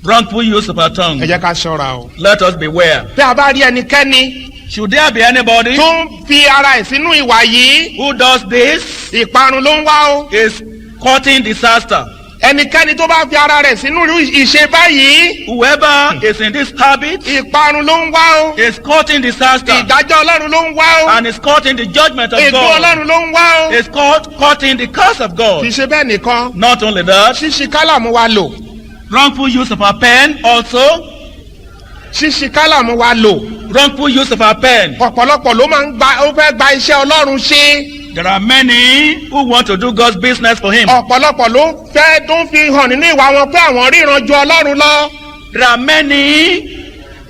Wrongful use of our tongue. ẹ jẹ́ ká ṣọ́ra o. Let us beware. bí a bá rí ẹnikẹ́ni Should there be anybody tó ń fi ara ẹ̀ sínú ìwà yìí who does this, ìparun ló ń wá o. is courting disaster. ẹnikẹ́ni tó bá fi ara rẹ̀ sínú ìṣe báyìí Whoever is in this habit ìparun ló ń wá o. is courting disaster ìdájọ́ ọlọ́run ló ń wá o. and is courting the judgment of ègbó God. ọlọ́run ló ń wá o. Is courting the curse of kì í God. ṣe bẹ́ẹ̀ nìkan Not only that, ṣíṣí kálàmù wa lò. wrongful use of our pen also. ṣíṣí kálàmù wa lò. Wrongful use of our pen. ọ̀pọ̀lọpọ̀ ló máa ń ó fẹ́ gba iṣẹ́ ọlọ́run ṣe. There are many who want to do God's business for Him. ọ̀pọ̀lọpọ̀ ló fẹ́ tó ń fi hàn nínú ìwà wọn pé àwọn ríran ju ọlọ́run lọ. There are many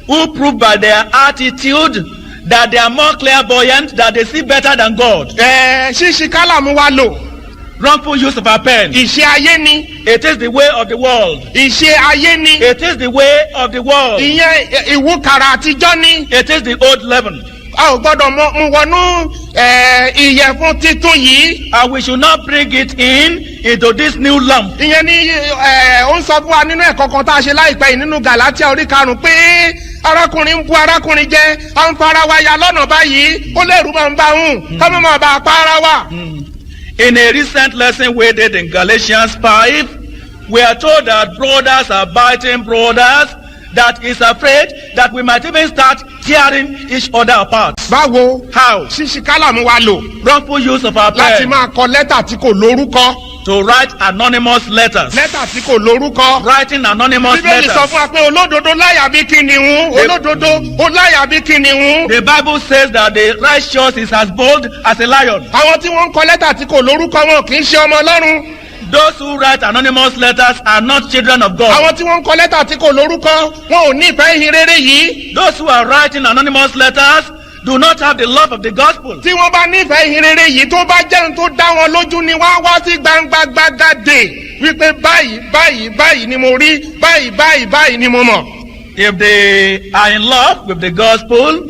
who prove by their attitude that they are more clairvoyant, that they see better than God. ṣíṣí kálàmù wa lò. Wrongful use of our pen. ìṣe ayé ni. It is the way of the world. ìṣe ayé ni. It is the way of the world. ìyẹn ìwúkàrà àtijọ́ ni. It is the old leaven. a ò gbọ́dọ̀ mú wọnú ìyẹ̀fun titun yìí. And we should not bring it into this new lump. ìyẹn ni ó ń sọ fún wa nínú ẹ̀kọ́ kan tá a ṣe láìpẹ́ yìí nínú Gàlátíà orí karùn-ún pé arákùnrin ń bu arákùnrin jẹ à ń para wa ya lọ́nà báyìí ó lè rú máa ń bá hùn ká má máa bá a pa ara wa. In a recent lesson we did in Galatians 5, we are told that brothers are biting brothers, that is afraid that we might even start tearing each other apart. báwo How? ṣíṣí kálàmù wa lò Wrongful use of our láti pen máa kọ lẹ́tà tí kò lórúkọ. to write anonymous letters. lẹ́tà tí kò lórúkọ. Writing anonymous bíbélì sọ letters. fún wa pé olódodo láyà bí kìnìún olódodo ó láyà bí kìnìún. The Bible says that the righteous is as bold as a lion. àwọn tí wọ́n ń kọ lẹ́tà tí kò lórúkọ wọn kì í ṣe ọmọ ọlọ́run. Those who write anonymous letters are not children of God. àwọn tí wọ́n ń kọ lẹ́tà tí kò lórúkọ wọn ò ní ìfẹ́ ìhìn rere yìí. Those who are writing anonymous letters do not have the love of the gospel. tí wọ́n bá nífẹ̀ẹ́ ìhìn rere yìí tó bá jẹun tó dá wọn lójú ni wọ́n á wá sí gbangba gbàgàdé wípé báyìí ni mo rí báyìí ni mo mọ̀. If they are in love with the gospel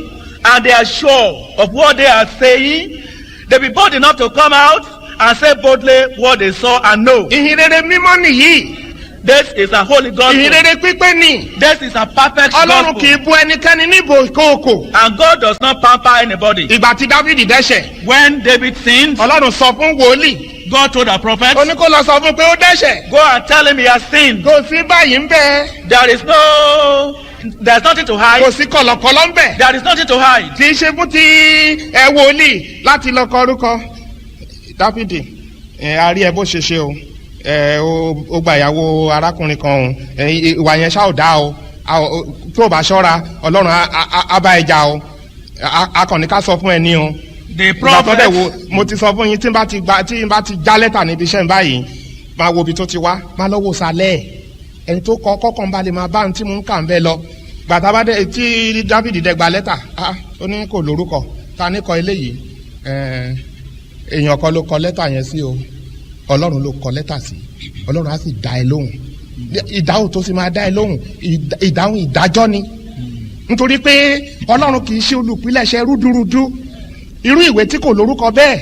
and they are sure of what they are saying, they be bold enough to come out and say boldly what they saw and know. ìhìn rere mímọ́ nìyí. This is a holy gospel. ìhìn rere pípé ni. This is a perfect ọlọ́run kì í gospel. bu ẹnikẹ́ni níbo ìkookò. And God does not pamper anybody. ìgbà tí Dáfídì dẹ́ṣẹ̀ When David sinned, ọlọ́run sọ fún wòlíì God told the prophet, ó ní kó lọ sọ fún pé ó dẹ́ṣẹ̀. go and tell him he has sinned. kò sí báyìí ń bẹ. There's nothing to kò hide. sí kọ̀lọ̀kọ̀lọ̀ ń bẹ. There is nothing to hide. kì í ṣe fún ti wòlíì láti lọ kọ orúkọ Dáfídì a rí ẹ bó ṣe ṣe o ó gba ìyàwó arákùnrin kan òun ìwà yẹn ṣá ò dá o tó o bá ṣọ́ra ọlọ́run á bá ẹ jà o akọni ká sọ fún ẹ ní o. The prophet. ìgbà tó dẹ̀ wo mo ti sọ fún yín tí n bá ti já lẹ́tà níbi iṣẹ́ mi báyìí máa wo ibi tó ti wá máa lọ́wọ́ sálẹ̀ ẹni tó kọ́kọ́ ń bá lè máa bá ohun tí mo ń kà ń bẹ́ lọ gbàtà bá dé tí Dáfídì dẹ̀ gba lẹ́tà ó ní kò lórúkọ ta ní kọ eléyìí èèyàn kan ló kọ lẹ́tà yẹn sí o ọlọ́run ló kọ lẹ́tà sí ọlọ́run á sì dá ẹ lóhùn ìdáhùn tó sì máa dá ẹ lóhùn ìdáhùn ìdájọ́ ni nítorí pé ọlọ́run kì í ṣe olùpilẹ̀ṣẹ̀ rúdurùdu irú ìwé tí kò lórúkọ bẹ́ẹ̀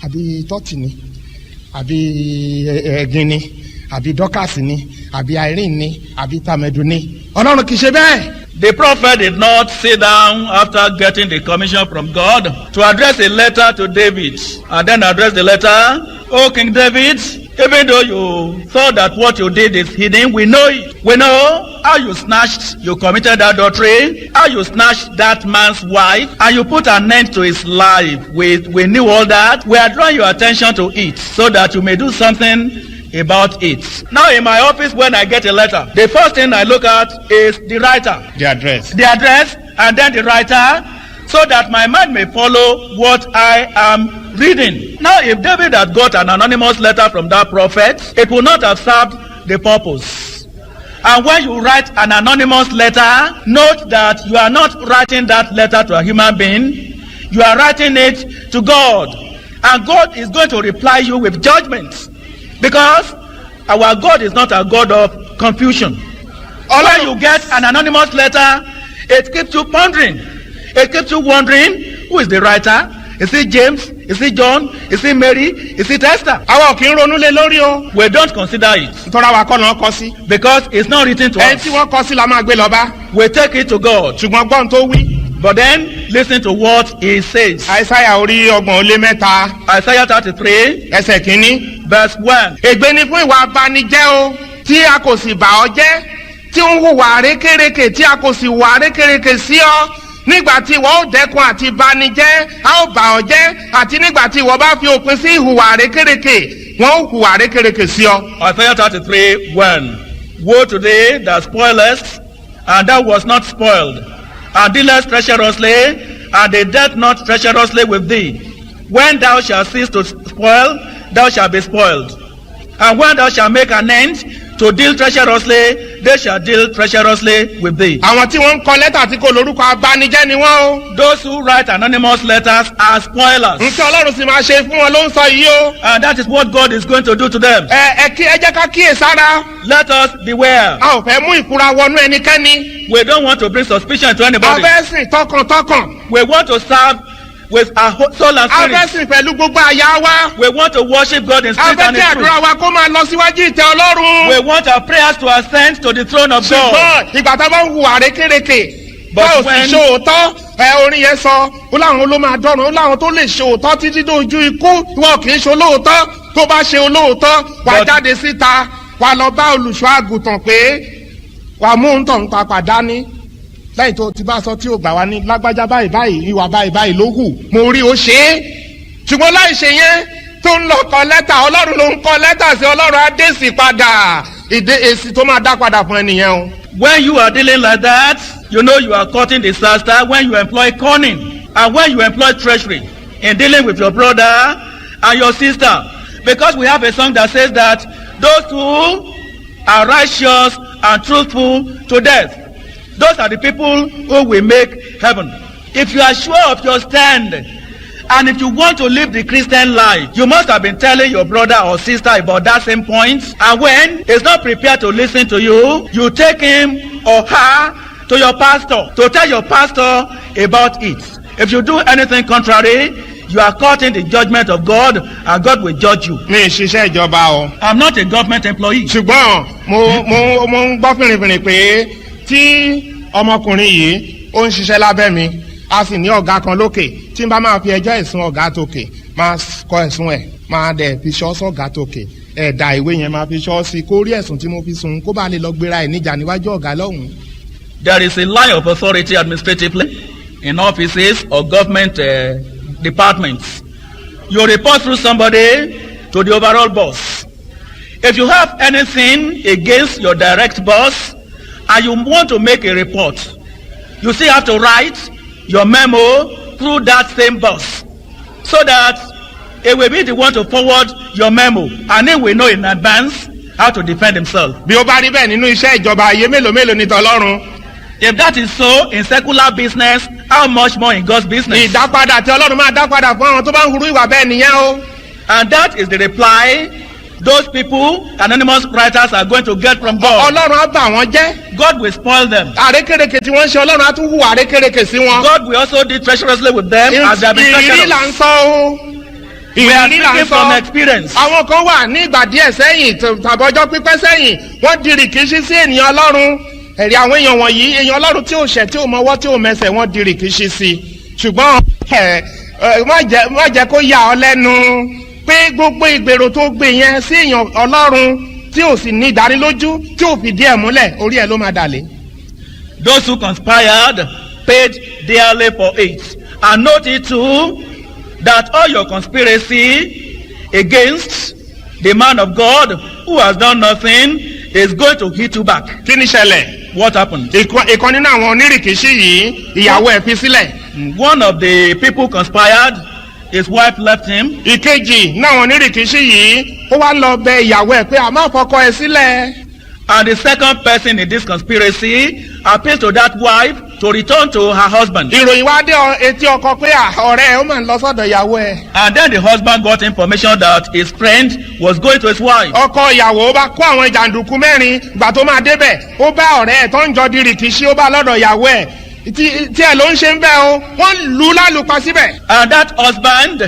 àbí tọ́tì ni àbí ẹ̀gìn ni àbí dọ́kàsì ni àbí irene ni àbí tàmẹ̀dù ni ọlọ́run kì í ṣe bẹ́ẹ̀. The prophet did not sit down after getting the commission from God to address a letter to David and then address the letter, "Oh King David, even though you thought that what you did is hidden, we know it. We know how you committed adultery, how you snatched that man's wife, and you put an end to his life. We knew all that. We are drawing your attention to it so that you may do something about it." Now in my office when I get a letter, the first thing I look at is the writer. The address And then the writer, so that my mind may follow what I am reading. Now if David had got an anonymous letter from that prophet, it would not have served the purpose. And when you write an anonymous letter, note that you are not writing that letter to a human being, you are writing it to God. And God is going to reply you with judgment. Because our God is not a God of confusion. When you get an anonymous letter, it keeps you pondering. It keeps you wondering, who is the writer? Is it James? Is it John? Is it Mary? Is it Esther? àwọn kì í ronú lé lórí o. We don't consider it. nítorí àwa kọ́ náà kọ sí. Because it's not written to ẹni us. tí wọ́n kọ sí la máa gbé lọ bá. We take it to God. ṣùgbọ́n gbọ́n tó wí. But then listen to what he says. àìsáyà orí 30:3. Isaiah 33 ẹsẹ̀ kínní. verse 1. ègbé ni fún ìwà abanijẹ́ o tí a kò sì bà ọ́ jẹ́ tí ń hùwà rékèrèkè tí a kò sì wà rékèrèkè sí ọ nígbà tí ìwọ ó dẹ́kun àti banijẹ́ a ó bà ọ́ jẹ́ àti nígbà tí ìwọ bá fi òpin sí ìhùwà rékèrèkè wọ́n ó hùwà rékèrèkè sí ọ. Isaiah 33:1. Woe to thee that spoilest, and thou was not spoiled, and dealest treacherously, and they dealt not treacherously with thee. When thou shalt cease to spoil, thou shalt be spoiled. And when thou shalt make an end to deal treacherously, they shall deal treacherously with thee. àwọn tí wọ́n ń kọ lẹ́tà tí kò lórúkọ abanijẹ́ ni wọ́n o. Those who write anonymous letters are spoilers. nǹkan ọlọ́run sì máa ṣe fún wọn ló ń sọ yìí o. And that is what God is going to do to them. ẹ jẹ́ ká kíyèsára. Let us beware. a ò fẹ́ mú ìfura wọnú ẹnikẹ́ni. We don't want to bring suspicion to a anybody. fẹ́ sìn tọkàntọkàn. We want to serve with our soul and a fẹ́ spirit. sìn pẹ̀lú gbogbo àyà wa. We want to worship God in a spirit fẹ́ and kí in truth. àdúrà wa kó máa lọ síwájú ìtẹ́ ọlọ́run. We want our prayers to ascend to the throne of God. ṣùgbọ́n ìgbà tá a bá ń hùwà rékèrèkè But bá ò when- sì ṣòótọ́ orin yẹn sọ ó láwọn ló máa dọ́rùn ó láwọn tó lè ṣòótọ́ títí dójú ikú wọn kì í ṣe olóòótọ́ tó bá ṣe olóòótọ́ wà But- jáde síta wà lọ bá olùṣọ́ àgùntàn pé wà mú ń tàn papà dání lẹ́yìn tó ti bá sọ tí ò gbà wá ní lágbájá báyìí báyìí ìwà báyìí báyìí ló hù mo rí ó ṣe é ṣùgbọ́n láì ṣe yẹn tó ń lọ kọ lẹ́tà ọlọ́run ló ń kọ lẹ́tà sí ọlọ́run á dé sí padà èsì tó máa dá padà fún ẹnìyẹn o. When you are dealing like that, you know you are courting disaster when you employ cunning and when you employ treachery in dealing with your brother and your sister. Because we have a song that says that those who are righteous and truthful to death, those are the people who will make heaven. If you are sure of your stand, and if you want to live the Christian life, you must have been telling your brother or sister about that same point. And when he's not prepared to listen to you, you take him or her to your pastor to tell your pastor about it. If you do anything contrary, you are caught in the judgment of God, and God will judge you. mi ì ṣiṣẹ́ ìjọba o. I'm not a government employee. ṣùgbọ́n mo ń gbọ́ fìrìfìrì pé tí ọmọkùnrin yìí ó ń ṣiṣẹ́ lábẹ́ mi a sì ní ọ̀gá kan lókè tí n bá máa fi ẹjọ́ ẹ̀sùn ọ̀gá tókè máa kọ ẹ̀sùn ẹ̀ máa dẹ̀ fi ṣọ́ sọ̀gá tókè ẹ̀dà ìwé yẹn máa fi ṣọ́ sí kó rí ẹ̀sùn tí mo fi sùn kó bá lè lọ gbéra ẹ̀ níjà níwájú ọ̀gá lọ́hùn. There is a line of authority administratively in offices or government departments. You report through somebody to the overall boss. If you have anything against your direct boss and you want to make a report, you still have to write your memo through that same boss so that it will be the one to forward your memo and he will know in advance how to defend himself. Bí ó bá rí bẹ́ẹ̀ nínú iṣẹ́ ìjọba ayé mélòó ní tọlọ́run. If that is so in secular business, how much more in God's business? Ìdápadà tí Ọlọ́run máa dápadà fún àwọn tó bá ń hurú ìwà bẹ́ẹ̀ nìyẹn o. And that is the reply those people, anonymous writers, are going to get from God. Ọlọ́run á bà wọ́n jẹ́. God will spoil them. Àrékérekè tí wọ́n ṣe Ọlọ́run á tún hùwà àrékérekè sí wọn. God will also deal treacherously with them as they have been treacherous. Ìrírí là ń sọ o. We are speaking from experience. Àwọn kan wà ní ìgbà díẹ̀ sẹ́yìn tàbí ọjọ́ pípẹ́ sẹ́yìn wọ́n di rìkíṣí sí ènìyàn Ọlọ́run. Ẹ̀rí àwọn èèyàn wọ̀nyí èèyàn Ọlọ́run tí ò ṣẹ̀ tí ò mọwọ́ tí ò mẹsẹ̀ wọ́n di rìkíṣí sí. Ṣùgbọ́n má jẹ́ kó yà ọ́ lẹ́nu pé gbogbo ìgbèrò tó gbé yẹn sí èèyàn Ọlọ́run tí ò sì ní ìdánilójú tí ò fìdí ẹ̀ múlẹ̀ orí ẹ̀ ló máa dàlé. Those who conspired paid dearly for it. And note it too that all your conspiracy against the man of God who has done nothing is going to hit you back. Kí ni ṣẹlẹ̀? What happened? Ìkan nínú àwọn onírìkíṣí yìí ìyàwó ẹ̀ fi sílẹ̀. One of the people conspired, his wife left him. Ìkejì náà onírìkíṣí yìí ó wá lọ bẹ ìyàwó ẹ̀ pé a máa fọkọ ẹ̀ sílẹ̀. And the second person in this conspiracy appealed to that wife to return to her husband. Ìròyìn wá dé etí ọkọ pé ọ̀rẹ́ ẹ̀ ó máa ń lọ sọ́dọ̀ ìyàwó ẹ̀. And then the husband got information that his friend was going to his wife. Ọkọ ìyàwó bá kó àwọn jàǹdùkú mẹ́rin ìgbà tó máa débẹ̀ ó bá ọ̀rẹ́ ẹ̀ tó ń jọ di rìkíṣí ó bá lọ́dọ̀ ìyàwó ẹ̀ tí ẹ̀ ló ń ṣe ń bẹ́ o wọ́n lù ú lálùpà síbẹ̀. And that husband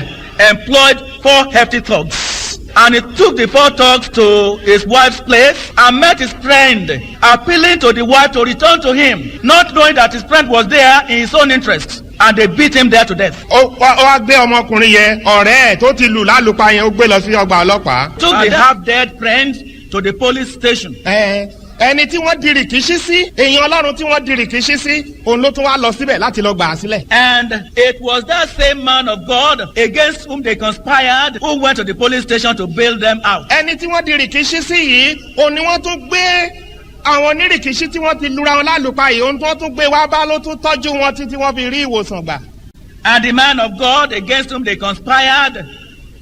employed 4 hefty thugs. And he took the 4 thugs to his wife's place and met his friend, appealing to the wife to return to him, not knowing that his friend was there in his own interest. And they beat him there to death. Ó wá gbé ọmọkùnrin yẹn ọ̀rẹ́ ẹ̀ tó ti lù lálùpà yẹn ó gbé lọ sí ọgbà ọlọ́pàá. Took the half-dead friend to the police station. Ẹni tí wọ́n di rìkíṣí sí èèyàn Ọlọ́run tí wọ́n di rìkíṣí sí òun ló tún wá lọ síbẹ̀ láti lọ gbà á sílẹ̀. And it was that same man of God against whom they conspired who went to the police station to bail them out. Ẹni tí wọ́n di rìkíṣí sí yìí òun ni wọ́n tún gbé àwọn onírìkíṣí tí wọ́n ti lura wọn lálùpà yìí òun tó tún gbé wá bá ló tún tọ́jú wọn títí wọ́n fi rí ìwòsàn gbà. And the man of God against whom they conspired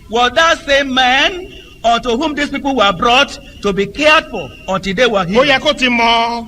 was that same man unto whom these people were brought to be cared for until they were healed. Ó yẹ kó ti mọ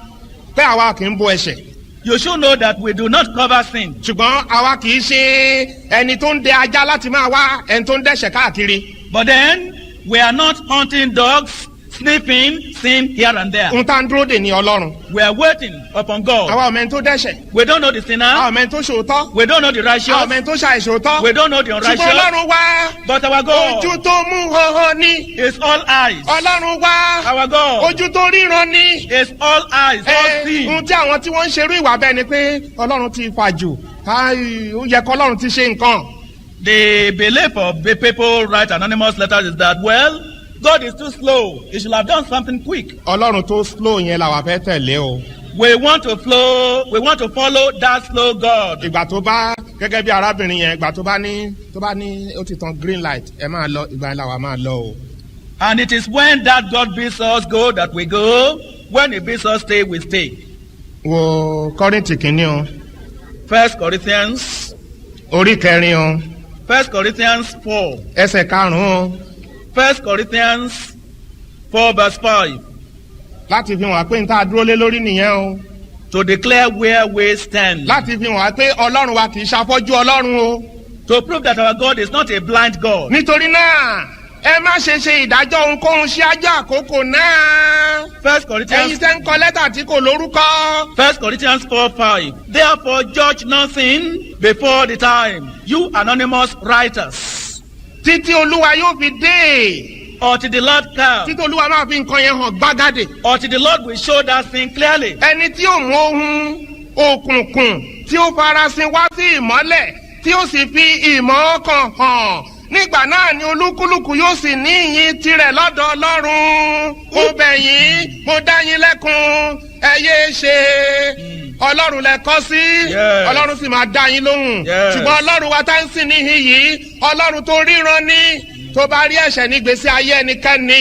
pé àwa kì í bo ẹ̀ṣẹ̀. You should know that we do not cover sin. Ṣùgbọ́n àwa kì í ṣe ẹni tó ń dẹ ajá láti máa wá ẹni tó ń dẹ́ṣẹ̀ káàkiri. But then we are not hunting dogs, sniffing sin here and there. N ta ń dúró dè ní Ọlọ́run. We are waiting upon God. Àwa ọmọ ẹni tó dẹ́ṣẹ̀. We don't know the sinner. Àwa ọmọ ẹni tó ṣòótọ́. We don't know the righteous. Àwa ọmọ ẹni tó ṣàìṣòótọ́. We don't know the unrighteous. Ṣùgbọ́n Ọlọ́run wá. But our God Ojú tó mú hàn ní. is all eyes. Ọlọ́run wá. Our God Ojú tó ríran ní. is all eyes, all seeing. Ohun tí àwọn tí wọ́n ń ṣerú ìwà bẹ́ẹ̀ ni pé Ọlọ́run ti fà jù. Ó yẹ kó Ọlọ́run ti ṣe nǹkan. The belief of the people write anonymous letters is that, well, God is too slow. He should have done something quick. Ọlọ́run tó slow yẹn làwa fẹ́ tẹ̀lé o. We want to follow that slow God. Ìgbà tó bá gẹ́gẹ́ bí arábìnrin yẹn ìgbà tó bá ní ó ti tan green light ẹ máa lọ ìgbà yẹn làwa máa lọ o. And it is when that God bids us go that we go. When he bids us stay, we stay. Wo Kọ́ríńtì kìíní o. 1 Corinthians. Orí kẹrin o. 1 Corinthians 4. Ẹsẹ̀ karùn-ún o. 1 Corinthians 4 verse 5. Láti fi hàn pé n ta dúró lé lórí nìyẹn o. To declare where we stand. Láti fi hàn pé Ọlọ́run wa kì í ṣàfọ́jú Ọlọ́run o. To prove that our God is not a blind God. Nítorí náà ẹ má ṣe ìdájọ́ ohunkóhun ṣáájú àkókò náà. 1 Corinthians. Ẹ̀yin tẹ́ ń kọ lẹ́tà tí kò lórúkọ. 1 Corinthians 4:5. Therefore judge nothing before the time, you anonymous writers. Títí Olúwa yóò fi dé. Until the Lord comes. Títí Olúwa máa fi nǹkan yẹn hàn gbágádé. Until the Lord will show that thing clearly. Ẹni tí ó mú ohun òkùnkùn tí ó farasin wá sí ìmọ́lẹ̀ tí ó sì fi ìmọ̀ ọkàn hàn. Nígbà náà ni olúkúlùkù yóò sì ní ìyìn tirẹ̀ lọ́dọ̀ Ọlọ́run. Mo bẹ̀ yín, mo dá yín lẹ́kun, ẹ yéé ṣe. Ọlọ́run lẹ kọ́ sí. Ọlọ́run sì máa dá yín lóhùn. Ṣùgbọ́n Ọlọ́run wa tá ń sìn níhìn yìí, Ọlọ́run tó ríran ní. Tó bá rí ẹ̀ṣẹ̀ ní gbèsè ayé ẹnikẹ́ni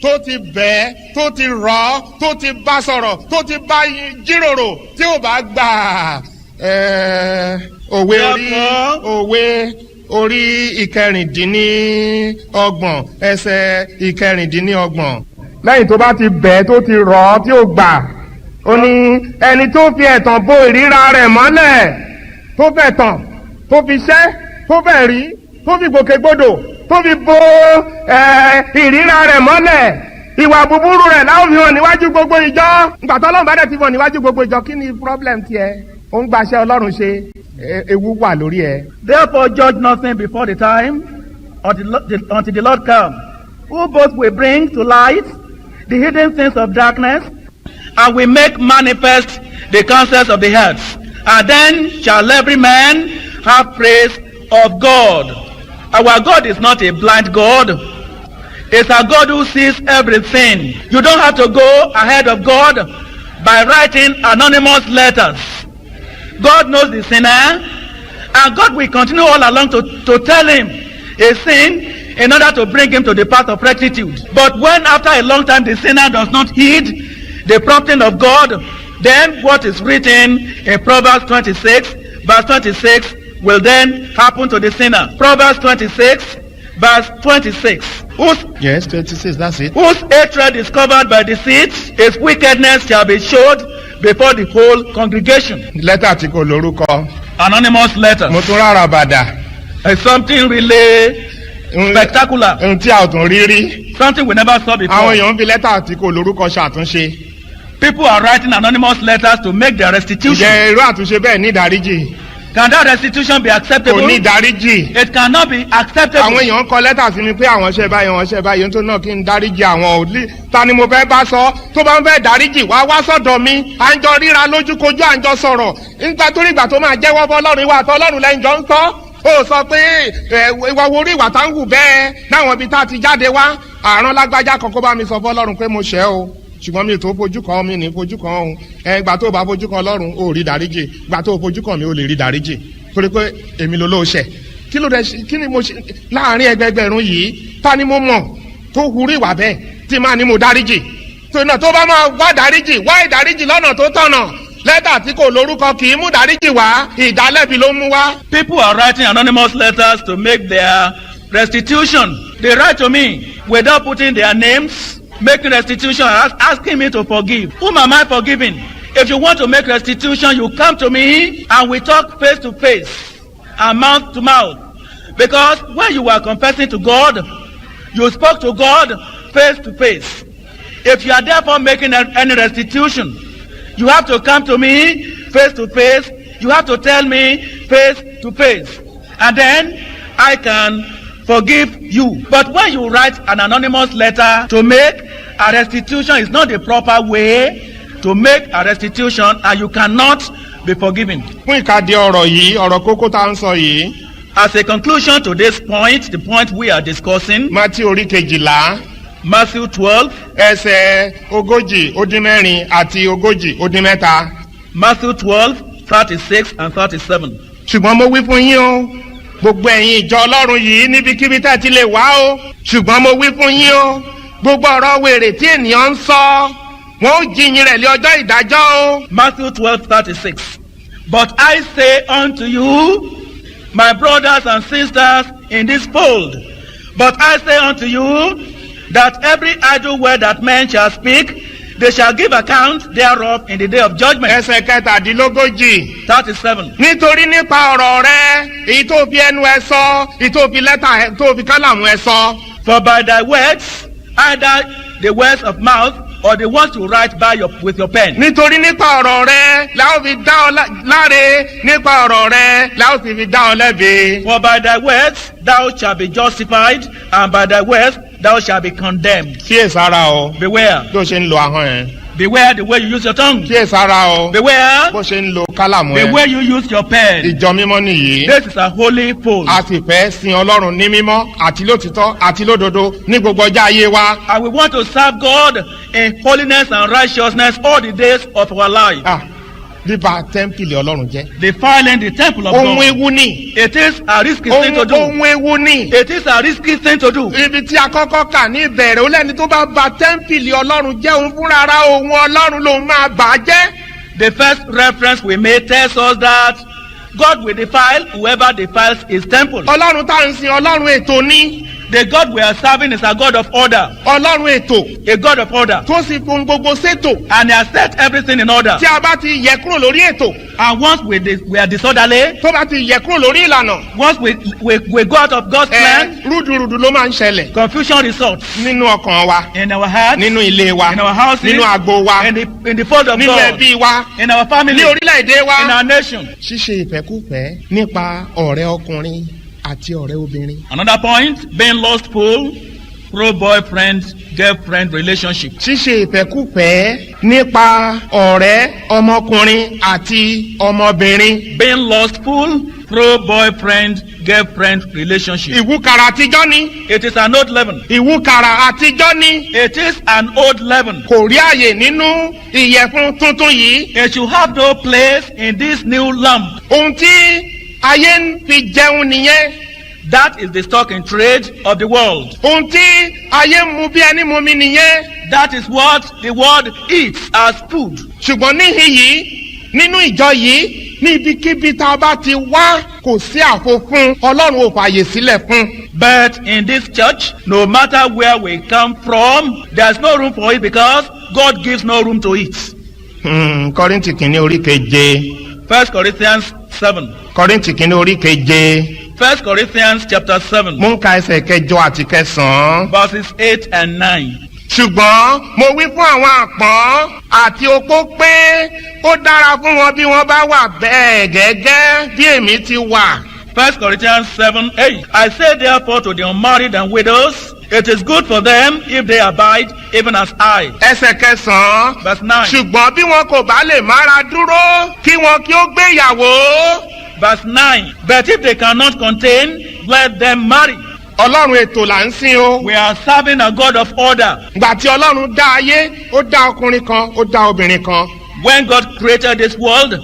tó ti bẹ́ẹ̀ tó ti rọ̀ tó ti bá sọ̀rọ̀ tó ti bá jíròrò tí ò bá gbà òwe orí ìkẹrìndínlọ́gbọ̀n ẹsẹ̀ ìkẹrìndínlọ́gbọ̀n. lẹ́yìn tó bá ti bẹ́ẹ̀ tó ti rọ̀ tí ò gbà ó ní ẹni tó fi ẹ̀tàn bo ìríra rẹ̀ mọ́lẹ̀ tó fẹ́ tàn tó fi ṣẹ́ tó fẹ́ rí tó fi gbòkègbodò tó fi bo ìríra rẹ̀ mọ́lẹ̀ ìwà búburú rẹ̀ láwọn fi hàn níwájú gbogbo ìjọ. ìgbà tó Ọlọ́run bá dẹ̀ ti hàn níwájú gbogbo ìjọ kí ni problem tiẹ̀ ó ń gbaṣẹ́ Ọlọ́run ṣe ewu wà lórí ẹ̀. Therefore judge nothing before the time until the Lord come, who both will bring to light the hidden things of darkness and will make manifest the counsels of the hearts. And then shall every man have praise of God. Our God is not a blind God. It's a God who sees everything. You don't have to go ahead of God by writing anonymous letters. God knows the sinner, and God will continue all along to tell him a sin in order to bring him to the path of rectitude. But when after a long time the sinner does not heed the prompting of God, then what is written in Proverbs 26 verse 26 will then happen to the sinner. Proverbs 26 verse 26. Yes, 26, that's it. Whose hatred is covered by deceit, his wickedness shall be showed before the whole congregation. Lẹ́tà tí kò lórúkọ. Anonymous letters. Mo tún rárá bàdà. It's something really spectacular. Ohun tí a ò tún rí rí. Something we never saw before. Àwọn èèyàn ń fi lẹ́tà tí kò lórúkọ ṣàtúnṣe. People are writing anonymous letters to make their restitution. Ǹjẹ́ irú àtúnṣe bẹ́ẹ̀ ní ìdáríjì? Can that restitution be acceptable? Kò ní ìdáríjì. It cannot be acceptable. Àwọn èèyàn ń kọ lẹ́tà sí mi pé àwọn ṣe báyìí tó náà kí n dáríjì àwọn òlí. Ta ni mo fẹ́ bá sọ? Tó bá ń fẹ́ dáríjì wá sọ́dọ̀ mi. À ń jọ ríra lójúkojú à ń jọ sọ̀rọ̀. Nígbà tó rí ìgbà tó máa jẹ́wọ́ fọ́lọ́run ìwà àtọ́lọ́run lẹ́yìn jọ ń sọ. Ó sọ pé ìwà wo orí ìwà tá ń wù bẹ́ẹ̀ láwọn ibi tá a ti jáde wá. Àrùn lágbájá kan kó bá mi sọ fọ́lọ́run pé mo ṣẹ̀ o. Ṣùgbọ́n mi tó fojú kan mi ní fojú kan òun. Ìgbà tó bá fojú kan Ọlọ́run ò rí dáríjì. Ìgbà tó fojú kan mi ò lè rí dáríjì. Torí pé èmi ló ṣẹ̀. Kí ni mo ṣe láàrin ẹgbẹgbẹ̀rún yìí? Ta ni mo mọ̀ tó hurú ìwà bẹ́ẹ̀ tí máa ní mo dáríjì? Torí náà tó bá máa wá dáríjì wá ìdáríjì lọ́nà tó tọ̀nà. Lẹ́tà tí kò lórúkọ kì í mú dáríjì wá, ìdálẹ́bi ló mú wá. People are writing anonymous letters to make their restitution. They write to me without putting their names, making restitution, asking me to forgive. Whom am I forgiving? If you want to make restitution, you come to me and we talk face to face and mouth to mouth. Because when you are confessing to God, you spoke to God face to face. If you are therefore making any restitution, you have to come to me face to face. You have to tell me face to face. And then I can forgive you. But when you write an anonymous letter to make a restitution, is not the proper way to make a restitution, and you cannot be forgiven. Fún ìkàdé ọ̀rọ̀ yìí, ọ̀rọ̀ kókó tá ń sọ yìí. As a conclusion to this point, the point we are discussing, Matthew orí kejìlá. Matthew 12, ẹsẹ̀ 40 àti 40 Matthew 12, 36 and 37. Ṣùgbọ́n mo wí fún yín o, gbogbo ẹ̀yin ìjọ Ọlọ́run yìí níbikíbi tẹ́ ti lè wá o. Ṣùgbọ́n mo wí fún yín o, gbogbo ọ̀rọ̀ wèrè tí ènìyàn ń sọ, wọn ó jiyìn rẹ̀ lé ọjọ́ ìdájọ́ o. Matthew 12, 36. But I say unto you, my brothers and sisters in this fold, but I say unto you, that every idle word that men shall speak, they shall give account thereof in the day of judgment. Ẹsẹ̀ 37. 37. Nítorí nípa ọ̀rọ̀ rẹ, èyí tó fi ẹnu ẹ sọ, èyí tó fi lẹ́tà tó fi kálàmù ẹ sọ. For by thy words, either the words of mouth, or the ones you write with your pen. Nítorí nípa ọ̀rọ̀ rẹ, la ó fi dá ọ láre, nípa ọ̀rọ̀ rẹ, la ó sì fi dá ọ lẹ́bi. For by thy words thou shalt be justified, and by thy words thou shalt be condemned. Kíyèsára o. Beware. Bí o ṣe ń lo ahọ́n ẹ. Beware the way you use your tongue. Kíyèsára o. Beware. Bó ṣe ń lo kálàmù ẹ. The way you use your pen. Ìjọ mímọ́ nìyí. This is a holy fold. A sì fẹ́ sin Ọlọ́run ní mímọ́ àti lótìtọ́ àti lódodo ní gbogbo ọjọ́ ayé wa. And we want to serve God in holiness and righteousness all the days of our life. bíba tẹ́ḿpìlì ọlọ́run jẹ́. Defiling the temple of ohun God. ewu ni. It is a risky thing to do. ohun ewu ni. It is a risky thing to do. ibi tí a kọ́kọ́ kà ní ìbẹ̀rẹ̀ ó lẹ́ni tó bá ba tẹ́ḿpìlì ọlọ́run jẹ́ òun fúnra ara òun ọlọ́run lòun máa bà á jẹ́. The first reference we made tells us that God will defile whoever defiles his temple. ọlọ́run tá à ń sin ọlọ́run ètò ni. The God we are serving is a God of order. ọlọ́run ètò. A God of order. tó sì fún gbogbo sétò. And he has set everything in order. tí a bá ti yẹ kúrò lórí ètò. And once we are disorderly, tó bá ti yẹ kúrò lórí ìlànà. once we go out of God's plan, rúdurùdu ló máa ń ṣẹlẹ̀. confusion results nínú ọkàn wa. in our hearts, nínú ilé wa. in our houses, nínú agbo wa. in the fold of nínú God, ẹbí wa. in our family, ní orílẹ̀-èdè wa. in our nation. ṣíṣe ìfẹ́kúfẹ́ nípa ọ̀rẹ́ ọkùnrin àti ọ̀rẹ́ obìnrin. Another point, being lustful through boyfriend, girlfriend relationship. ṣíṣe ìfẹ́kúfẹ́ nípa ọ̀rẹ́ ọmọkùnrin àti ọmọbìnrin. Being lustful through boyfriend, girlfriend relationship. ìwúkàrà àtijọ́ ni. It is an old leaven. ìwúkàrà àtijọ́ ni. It is an old leaven. kò rí àyè nínú ìyẹ̀fun tuntun yìí. It should have no place in this new lamp. ohun tí ayé ń fi jẹun nìyẹn. That is the stock in trade of the world. ohun tí ayé ń mu bí ẹni mu mi nìyẹn. That is what the world eats as food. ṣùgbọ́n níhìn yìí nínú ìjọ yìí ní ibikíbi tá a bá ti wá kò sí àfòfún ọlọ́run ò fààyè sílẹ̀ fún. But in this church, no matter where we come from, there's no room for it because God gives no room to it. Kọ́ríńtì kìíní orí keje. 1 Corinthians 7. Kọ́ríńtì kìíní orí keje. 1 Corinthians chapter 7. mú ń ka ẹsẹ̀ kẹjọ àti kẹsàn-án. Verses 8 and 9. ṣùgbọ́n mo wí fún àwọn àpọ́n àti opó pé ó dára fún wọn bí wọ́n bá wà bẹ́ẹ̀ gẹ́gẹ́ bí èmi ti wà. 1 Corinthians 7, 8. I say therefore to the unmarried and widows, it is good for them if they abide even as I. ẹsẹ̀ kẹsàn-án. Verse 9. ṣùgbọ́n bí wọn kò bá lè mára dúró kí wọn kí ó gbéyàwó. Verse 9. But if they cannot contain, let them marry. ọlọ́run ètò là ń sìn o. We are serving a God of order. ìgbà tí ọlọ́run dá ayé ó dá ọkùnrin kan ó dá obìnrin kan. When God created this world,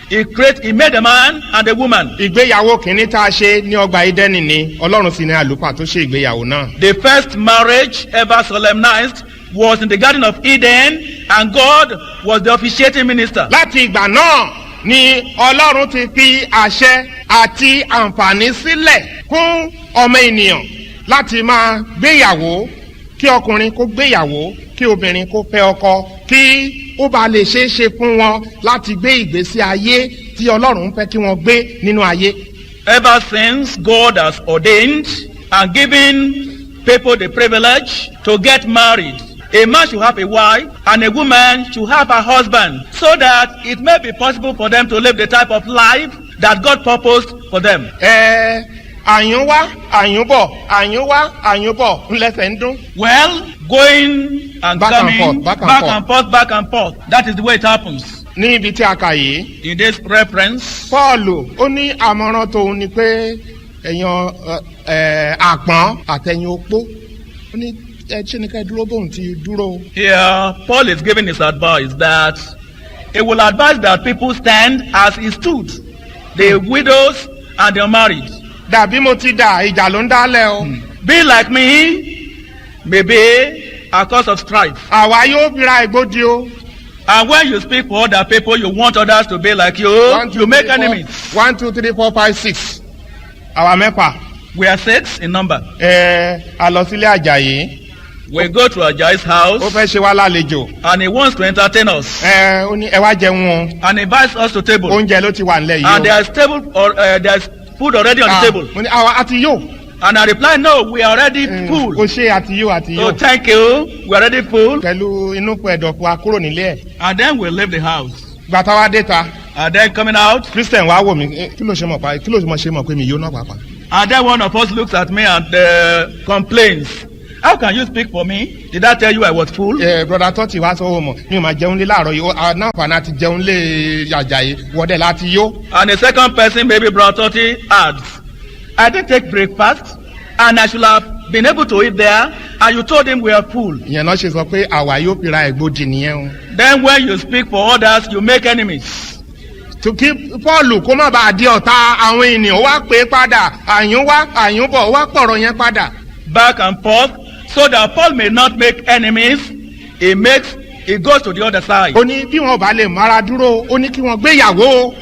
He made a man and a woman. ìgbéyàwó kìíní tá a ṣe ní ọgbà Édẹ́nì ni ọlọ́run sì ní àlùfáà tó ṣe ìgbéyàwó náà. The first marriage ever solemnized was in the Garden of Eden, and God was the officiating minister. láti ìgbà náà ni ọlọ́run ti fi àṣẹ àti àǹfààní sílẹ̀ fún ọmọ ènìyàn láti máa gbéyàwó kí ọkùnrin kó gbéyàwó kí obìnrin kó fẹ́ ọkọ kí ó bá lè ṣeé ṣe fún wọn láti gbé ìgbésí ayé tí ọlọ́run fẹ́ kí wọ́n gbé nínú ayé. Ever since God has ordained and given people the privilege to get married, a man should have a wife and a woman should have a husband, so that it may be possible for them to live the type of life that God purposed for them. àyúnwá àyúnbọ̀ àyúnwá àyúnbọ̀ ńlẹ́sẹ̀ ń dún. Well, going and Back and coming, forth, back and forth. That is the way it happens. ní ibi tí a kà yìí. In this reference, Pọ́ọ̀lù ó ní àmọ̀ràn tòun ni pé ẹ̀yàn àpọ́n àtẹ̀yìn opó ó ní ṣé ni ká ẹ dúró bóun ti dúró. here Paul is giving his advice that he will advise that people stand as he stood, the widows and the unmarried. dàbí mo ti dà ìjà ló ń dálẹ̀ o. Be like me may be a cause of strife. àwa yóò fira ìgbódi o. And when you speak for other people, you want others to be like you, you make enemies. 1 2 3 4 5 6 àwa mẹ́fà. We are 6 in number. a lọ sílé Àjàyí. We go to Ajayi's ó house fẹ́ ṣe wá lálejò. and he wants to entertain us. ó ní ẹ wá jẹun o. And invites us to table. oúnjẹ ló ti wà nílẹ̀ yìí o. And there's food already on the table. mo ní àwa àti yóò. And I reply, no, we are already full. kò ṣe àti yóò àti So yóò. thank you, we are already full. pẹ̀lú inú fún ẹ̀dọ̀fún akúrò nílé ẹ̀. And then we leave the house. gbàtà wa dé ta. And then coming out, Christian wá wò mí kí ló ṣe mọ̀ pé mi yóò náà pàápàá. and then one of us looks at me and complains. How can you speak for me? Did I tell you I was full? broda tọ́tì wá sọ mọ̀ mi ò máa jẹun lé láàárọ̀ yìí náà fàánà ti jẹun lé Àjàyí wọ́dẹ̀ láti yó. And the second person, maybe Brother Toti, adds, I didn't take breakfast and I should have been able to eat there, and you told him we are full. ìyẹn náà ṣe sọ pé àwa yóò fira ẹ̀gbọ́dì nìyẹn o. Then when you speak for others, you make enemies. kí Pọ́ọ̀lù kó má bàa di ọ̀tá àwọn ènìyàn wá pé padà àyún wá àyún bọ̀ wá pọ̀rọ̀ yẹn padà. Back and forth, so that Paul may not make enemies, he goes to the other side. ó ní bí wọn bá lè mára dúró ó ní kí wọn gbéyàwó.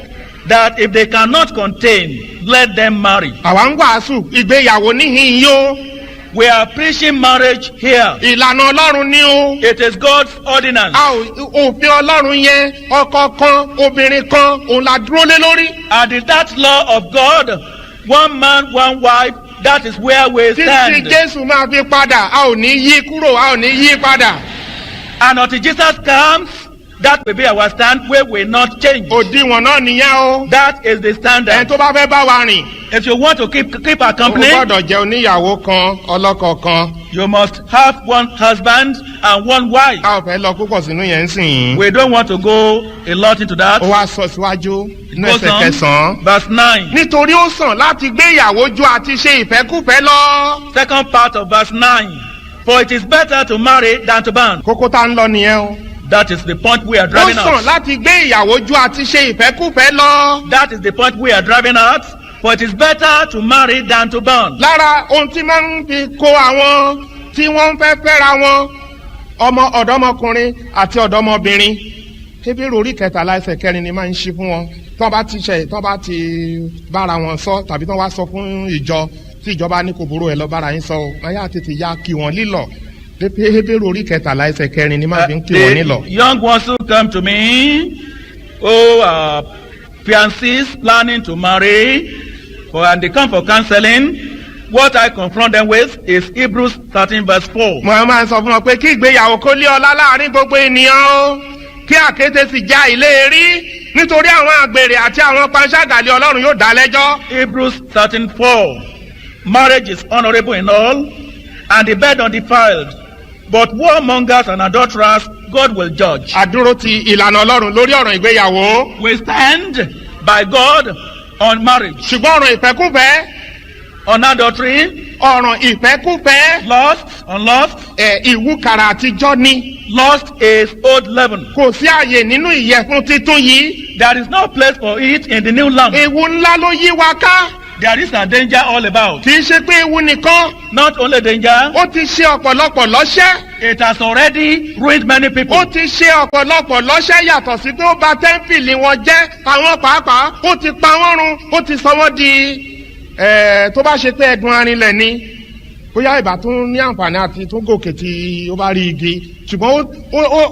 That if they cannot contain, let them marry. àwa ń wàásù ìgbéyàwó níhìn yó. We are preaching marriage here. ìlànà Ọlọ́run ni o. It is God's ordinance. òfin Ọlọ́run yẹn ọkọ kan obìnrin kan òun la dúró lé lórí. And in that law of God, one man, one wife, that is where we stand. títí Jésù máa fi padà a ò ní yí kúrò a ò ní yí padà. And until Jesus comes, that will be our stand, we will not change. òdiwọ̀n náà nìyẹn o. That is the standard. ẹni tó bá fẹ́ bá wa rìn. If you want to keep our company, o gbọ́dọ̀ jẹ́ oníyàwó kan ọlọ́kọ kan. you must have one husband and one wife. a ò fẹ́ lọ púpọ̀ sínú yẹn sìn. We don't want to go a lot into that. ó wá sọ síwájú inú Goes ẹsẹ̀ on, kẹsàn-án. verse 9. nítorí ó sàn láti gbé ìyàwó ju àti ṣe ìfẹ́kúfẹ́ lọ. Second part of verse 9. For it is better to marry than to burn. kókó tá ń lọ nìyẹn o. That is the point we are ó driving sàn at. láti gbé ìyàwó ju àti ṣe ìfẹ́kúfẹ́ lọ. That is the point we are driving at. For it is better to marry than to burn. lára ohun tí máa ń fi kó àwọn tí wọ́n ń fẹ́ fẹ́ra wọn ọ̀dọ́mọkùnrin àti ọ̀dọ́mọbìnrin Hébérù orí kẹtàlá ẹsẹ̀ kẹrin ni máa ń ṣí fún wọn tán bá ti bára wọn sọ tàbí tán wá sọ fún ìjọ tí ìjọba ní kò burú ẹ lọ bára yín sọ o ayá tètè ya kí wọn lílọ Hébérù orí kẹtàlá ẹsẹ̀ kẹrin ni máa fi ń kí wọn nílọ. The young ones who come to me, fiancés planning to marry, and they come for counseling, what I confront them with is Hebrews 13 verse 4. mo máa ń sọ fún wọn pé kí ìgbéyàwó kó lé ọlá láàrin gbogbo ènìyàn o kí àkété sì já ilé rí nítorí àwọn àgbèrè àti àwọn panṣágàlì Ọlọ́run yóò dá lẹ́jọ́. Hebrews 13:4. Marriage is honorable in all, and the bed undefiled. But warmongers and adulterers, God will judge. àdúró ti ìlànà Ọlọ́run lórí ọ̀rọ̀ ìgbéyàwó. We stand by God on marriage, ṣùgbọ́n ọ̀rọ̀ ìfẹ́kúfẹ́ on adultery, ọ̀rọ̀ ìfẹ́kúfẹ́ lust, on lust. ìwúkàrà àtijọ́ ni. Lust is old leaven. kò sí àyè nínú ìyẹ̀fun titun yìí. There is no place for it in the new lamp. ewu ńlá ló yí wa ká. There is a danger all about. kì í ṣe pé ewu nìkan. Not only danger, ó ti ṣe ọ̀pọ̀lọpọ̀ lọ́ṣẹ́. it has already ruined many people. ó ti ṣe ọ̀pọ̀lọpọ̀ lọ́ṣẹ́ yàtọ̀ sí pé ó bà tẹ́ḿpìlì wọn jẹ́ àwọn pàápàá ó ti pa wọ́n run ó ti sọ wọ́n di tó bá ṣe pé ẹ̀dùn arinlẹ̀ ni bóyá ìbá tún ní àǹfààní àti tún gòkè tí ó bá rí igi ṣùgbọ́n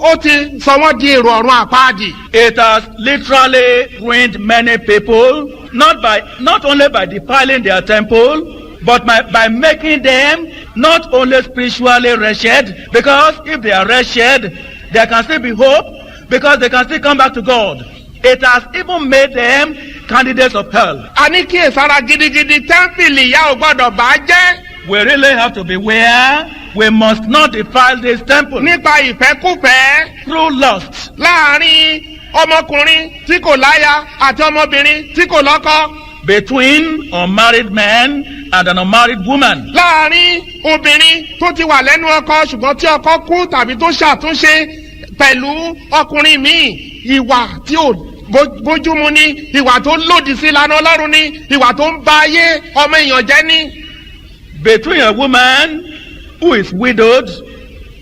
ó ti sọ wọ́n di èrò ọ̀run àpáàdì. It has literally ruined many people, not only by defiling their temple, but by making them not only spiritually wretched, because if they are wretched, there can still be hope, because they can still come back to God. It has even made them candidates of hell. a ní kí èsàrà gidigidi tẹ́ḿpìlì ìyá ò gbọ́dọ̀ bá jẹ́. We really have to beware. We must not defile this temple nípa ìfẹ́kúfẹ́ through lust. láàrin ọmọkùnrin tí kò láya àti ọmọbìnrin tí kò lọ́kọ. Between unmarried men and an unmarried woman. láàrin obìnrin tó ti wà lẹ́nu ọkọ ṣùgbọ́n tí ọkọ kú tàbí tó ṣàtúnṣe pẹ̀lú ọkùnrin míì ìwà tí ò bójúmu ní ìwà tó lòdì sí ìlànà Ọlọ́run ní ìwà tó ń ba ayé ọmọ èèyàn jẹ́ ní. Between a woman who is widowed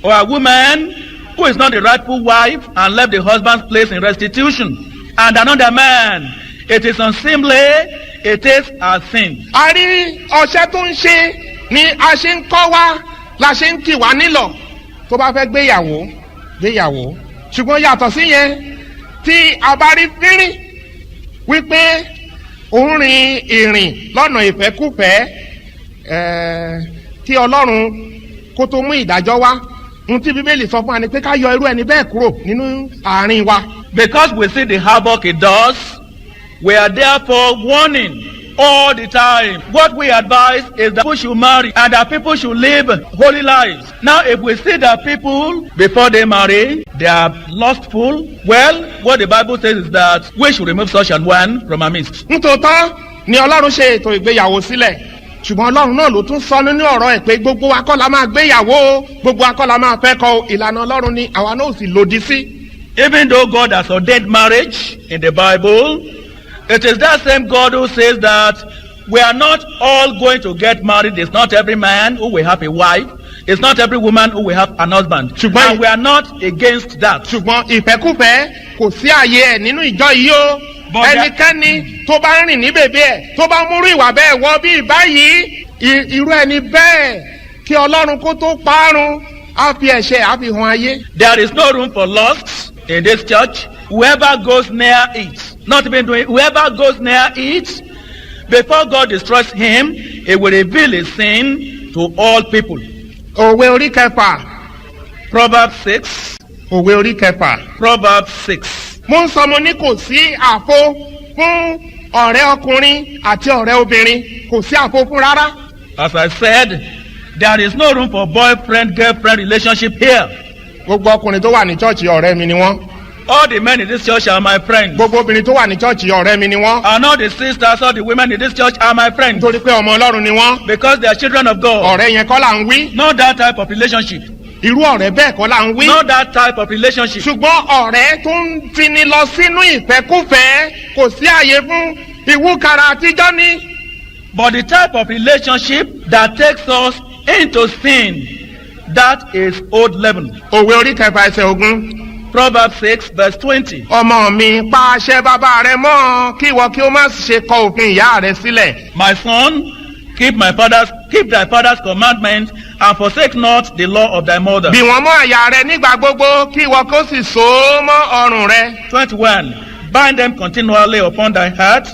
or a woman who is not the rightful wife and left the husband's place in restitution and another man, it is unseemly, it is a sin. a rí ọṣẹ tó ń ṣe ni a ṣe ń kọ́ wa la ṣe ń kì wá nílọ̀ tó bá fẹ́ gbéyàwó ṣùgbọ́n yàtọ̀ sí yẹn tí a bá rí fínrín wípé òun rin ìrìn lọ́nà ìfẹ́kúfẹ́ kí Ọlọ́run kó tó mú ìdájọ́ wá ohun tí Bíbélì sọ fún wa ni pé ká yọ irú ẹni bẹ́ẹ̀ kúrò nínú àárín wa. Because we see the havoc it does, we are therefore warning all the time. What we advise is that people should marry and that people should live holy lives. Now, if we see that people, before they marry, they are lustful, well, what the Bible says is that we should remove such an one from our midst. nítòótọ́ ni Ọlọ́run ṣe ètò ìgbéyàwó sílẹ̀ ṣùgbọ́n Ọlọ́run náà ló tún sọ nínú ọ̀rọ̀ ẹ̀ pé gbogbo wa kọ́ la máa gbéyàwó gbogbo wa kọ́ la máa fẹ́ kọ ìlànà Ọlọ́run ni àwa náà sì lòdì sí. Even though God has ordained marriage in the Bible, It is that same God who says that we are not all going to get married. It's not every man who will have a wife. It's not every woman who will have an husband. And we are not against that. ṣùgbọ́n ìfẹ́kúfẹ́ kò sí àyè ẹ̀ nínú ìjọ yìí o. ẹnikẹ́ni tó bá rìn ní bèbè ẹ̀ tó bá múrú ìwà bẹ́ẹ̀ wọ bí báyìí irú ẹni bẹ́ẹ̀ kí ọlọ́run kó tó parun á fi ẹ̀ṣẹ̀ á fi hàn ayé. There is no room for lust in this church. Whoever goes near it, not even doing, whoever goes near it, before God destroys him, he will reveal his sin to all people. òwe orí kẹfà. Proverbs 6. òwe orí kẹfà. Proverbs 6. mo ń sọ mo ní kò sí àfo fún ọ̀rẹ́ ọkùnrin àti ọ̀rẹ́ obìnrin kò sí àfo fún rárá. As I said, there is no room for boyfriend-girlfriend relationship here. gbogbo ọkùnrin tó wà ní chọ́ọ̀chì ọ̀rẹ́ mi ni wọ́n. All the men in this church are my friends. gbogbo obìnrin tó wà ní chọ́ọ̀chì ọ̀rẹ́ mi ni wọ́n. And all the sisters, all the women in this church are my friends. nítorí pé ọmọ ọlọ́run ni wọ́n. Because they are children of God. ọ̀rẹ́ yẹn kọ́ là ń wí. Not that type of relationship. irú ọ̀rẹ́ bẹ́ẹ̀ kọ́ là ń wí. Not that type of relationship. ṣùgbọ́n ọ̀rẹ́ tó ń fini lọ sínú ìfẹ́kúfẹ́ kò sí àyè fún ìwúkàrà àtijọ́ ní. But the type of relationship that takes us into sin, that is old leaven. òwe orí kẹfà ẹsẹ̀ ogún. Proverbs 6 verse 20. ọmọ mi pa àṣẹ bàbá rẹ mọ́ kí ìwọ kí ó má ṣe kọ òfin ìyá rẹ sílẹ̀. My son, keep thy father's commandment and forsake not the law of thy mother. bí wọ́n mọ́ àyà rẹ nígbà gbogbo kí ìwọ kó sì so ó mọ́ ọrùn rẹ. 21. Bind them continually upon thy heart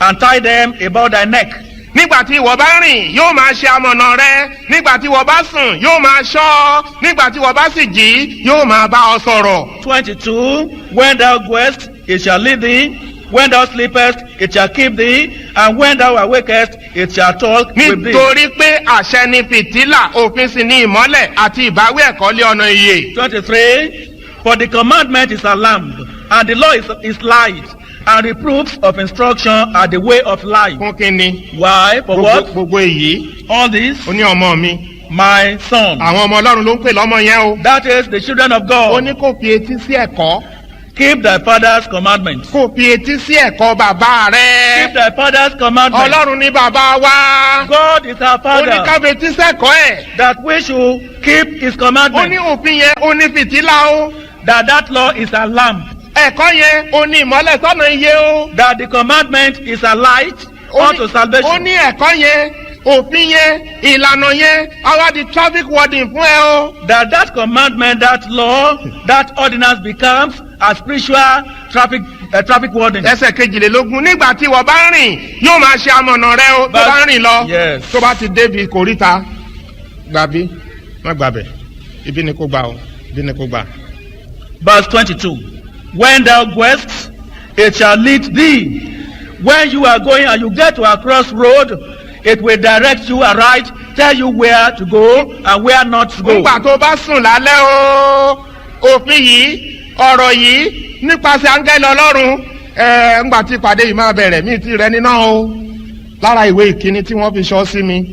and tie them about thy neck. nígbà tí ìwọ bá rìn yóò máa ṣe amọ̀nà rẹ nígbà tí ìwọ bá sùn yóò máa ṣọ́ ọ nígbà tí ìwọ bá sì jí yóò máa bá ọ sọ̀rọ̀. 22. When thou goest, it shall lead thee. When thou sleepest, it shall keep thee. And when thou awakest, it shall talk with thee. nítorí pé àṣẹ ni fìtílà òfin sì ni ìmọ́lẹ̀ àti ìbáwí ẹ̀kọ́ lé ọ̀nà ìyè. 23. For the commandment is a lamp, and the law is light, and reproofs of instruction are the way of life. fún kínni. Why? For what? gbogbo èyí. All this, ó ní ọmọ mi. my son. àwọn ọmọ ọlọ́run ló ń pè lọ́mọ yẹn o. That is the children of ó God. ní kò fi etí sí ẹ̀kọ́. Keep thy father's commandments. kò fi etí sí ẹ̀kọ́ bàbá Keep rẹ. thy father's commandments. ọlọ́run ní bàbá wa. God is our ó ní father. ká fi etí sẹ́kọ̀ọ́ ẹ̀. That we should keep his ó ní commandments. òfin yẹn ó ní fìtílà o. That law is a lamp. ẹ̀kọ́ yẹn ó ní ìmọ́lẹ̀ sọ́nà iye o. That the commandment is a light Ó unto ní- ó salvation. ní ẹ̀kọ́ yẹn òfin yẹn ìlànà yẹn àwa di traffic warden fún ẹ o. That commandment, that law, that ordinance becomes a spiritual traffic warden. ẹsẹ̀ kejìlélógún nígbà tí wọ́n bá rìn yóò máa ṣe amọ̀nà rẹ o tó But- bá rìn lọ. Yes. tó bá ti débi kòríta gbàbí má gbàbẹ̀ ibi ni kò gbà o ibi ni kò gbà. Verse 22. When thou goest, it shall lead thee. When you are going and you get to a crossroad, it will direct you aright, tell you where to go and where not to go. nígbà tó bá sùn lálẹ́ o òfin yìí ọ̀rọ̀ yìí nípasẹ̀ áńgẹ́lì ọlọ́run ńgbà tí ìpàdé yìí máa bẹ̀rẹ̀ mí ti rẹ níná o lára ìwé ìkíni tí wọ́n fi ṣọ́ sí mi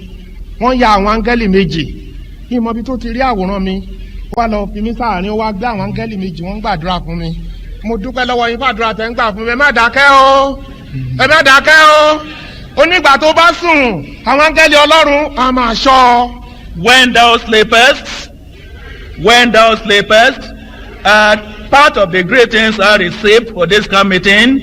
wọ́n ya àwọn áńgẹ́lì méjì kí n mọ ibi tó ti rí àwòrán mi ó wá lọ fi mí sáàárín ó wá gbé àwọn áńgẹ́lì méjì wọ́n ń gbàdúrà fún mi mo dúpẹ́ lọ́wọ́ yín fàdúrà tẹ́ ń gbà fún mi ẹ má dákẹ́ o ẹ má dákẹ́ o onígbà tó bá sùn àwọn áńgẹ́lì ọlọ́run á máa ṣọ́ ọ. When thou sleepest, part of the greetings I received for this camp meeting,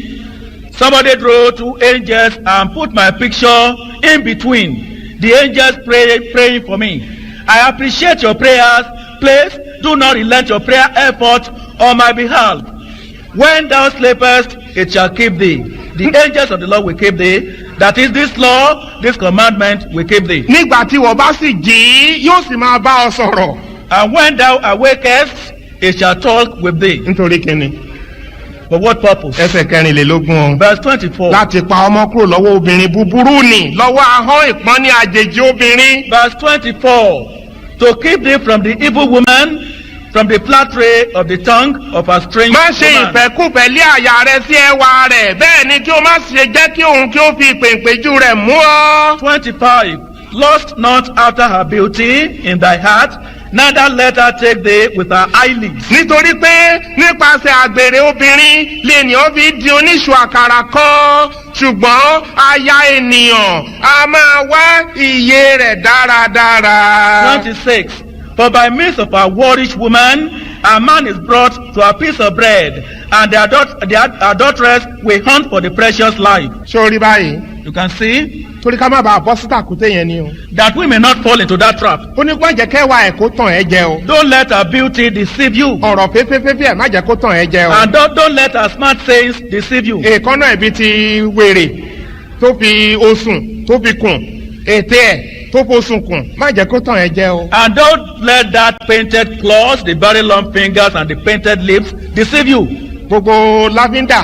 somebody drew 2 angels and put my picture in between. The angels praying for me. I appreciate your prayers. Please do not relent your prayer effort on my behalf. When thou sleepest, it shall keep thee. The angels of the Lord will keep thee. That is, this law, this commandment will keep thee. nígbà tí wọ́n bá sì jí yóò sì máa bá ọ sọ̀rọ̀. And when thou awakest, it shall talk with thee. nítorí kíni. For what purpose? ẹsẹ̀ kẹrìnlélógún o. Verse 24. láti pa ọmọ kúrò lọ́wọ́ obìnrin búburú nì lọ́wọ́ ahọ́n ìpọ́n ní àjèjì obìnrin. Verse 24. To keep thee from the evil woman, from the flattery of the tongue of a strange má ṣe woman. ìfẹ́kùfẹ́ lé àyà rẹ sí ẹwà rẹ̀ bẹ́ẹ̀ ni kí o má ṣe jẹ́ kí òun kí o fi ìpèǹpéjú rẹ̀ mú ọ. 25. Lust not after her beauty in thy heart, neither let her take thee with her eyelids. nítorí pé nípasẹ̀ àgbèrè obìnrin lènìyàn fi di oníṣù àkàrà kan ṣùgbọ́n aya ènìyàn a máa wá iye rẹ̀ dáradára. 26. For by means of a whorish woman, a man is brought to a piece of bread, and the adulteress will hunt for the precious life. ṣé o rí báyìí? You can see torí ká má bàa bọ́ síta kúté yẹn ni o. that we may not fall into that trap. ó ní kó jẹ́ kẹwàá ẹ̀ kó tàn ẹ́ jẹ o. Don't let her beauty deceive you. ọ̀rọ̀ fẹ́fẹ́fẹ́fẹ́ ẹ̀ má jẹ́ kó tàn ẹ́ jẹ o. And don't let her smart sayings deceive you. èèkánná ẹ̀bí ti wèrè tó fi osùn tó fi kùn ètè ẹ̀ tó fosùn kùn má jẹ́ kó tàn ẹ́ jẹ o. And don't let that painted claws, the very long fingers and the painted lips deceive you. gbogbo lavender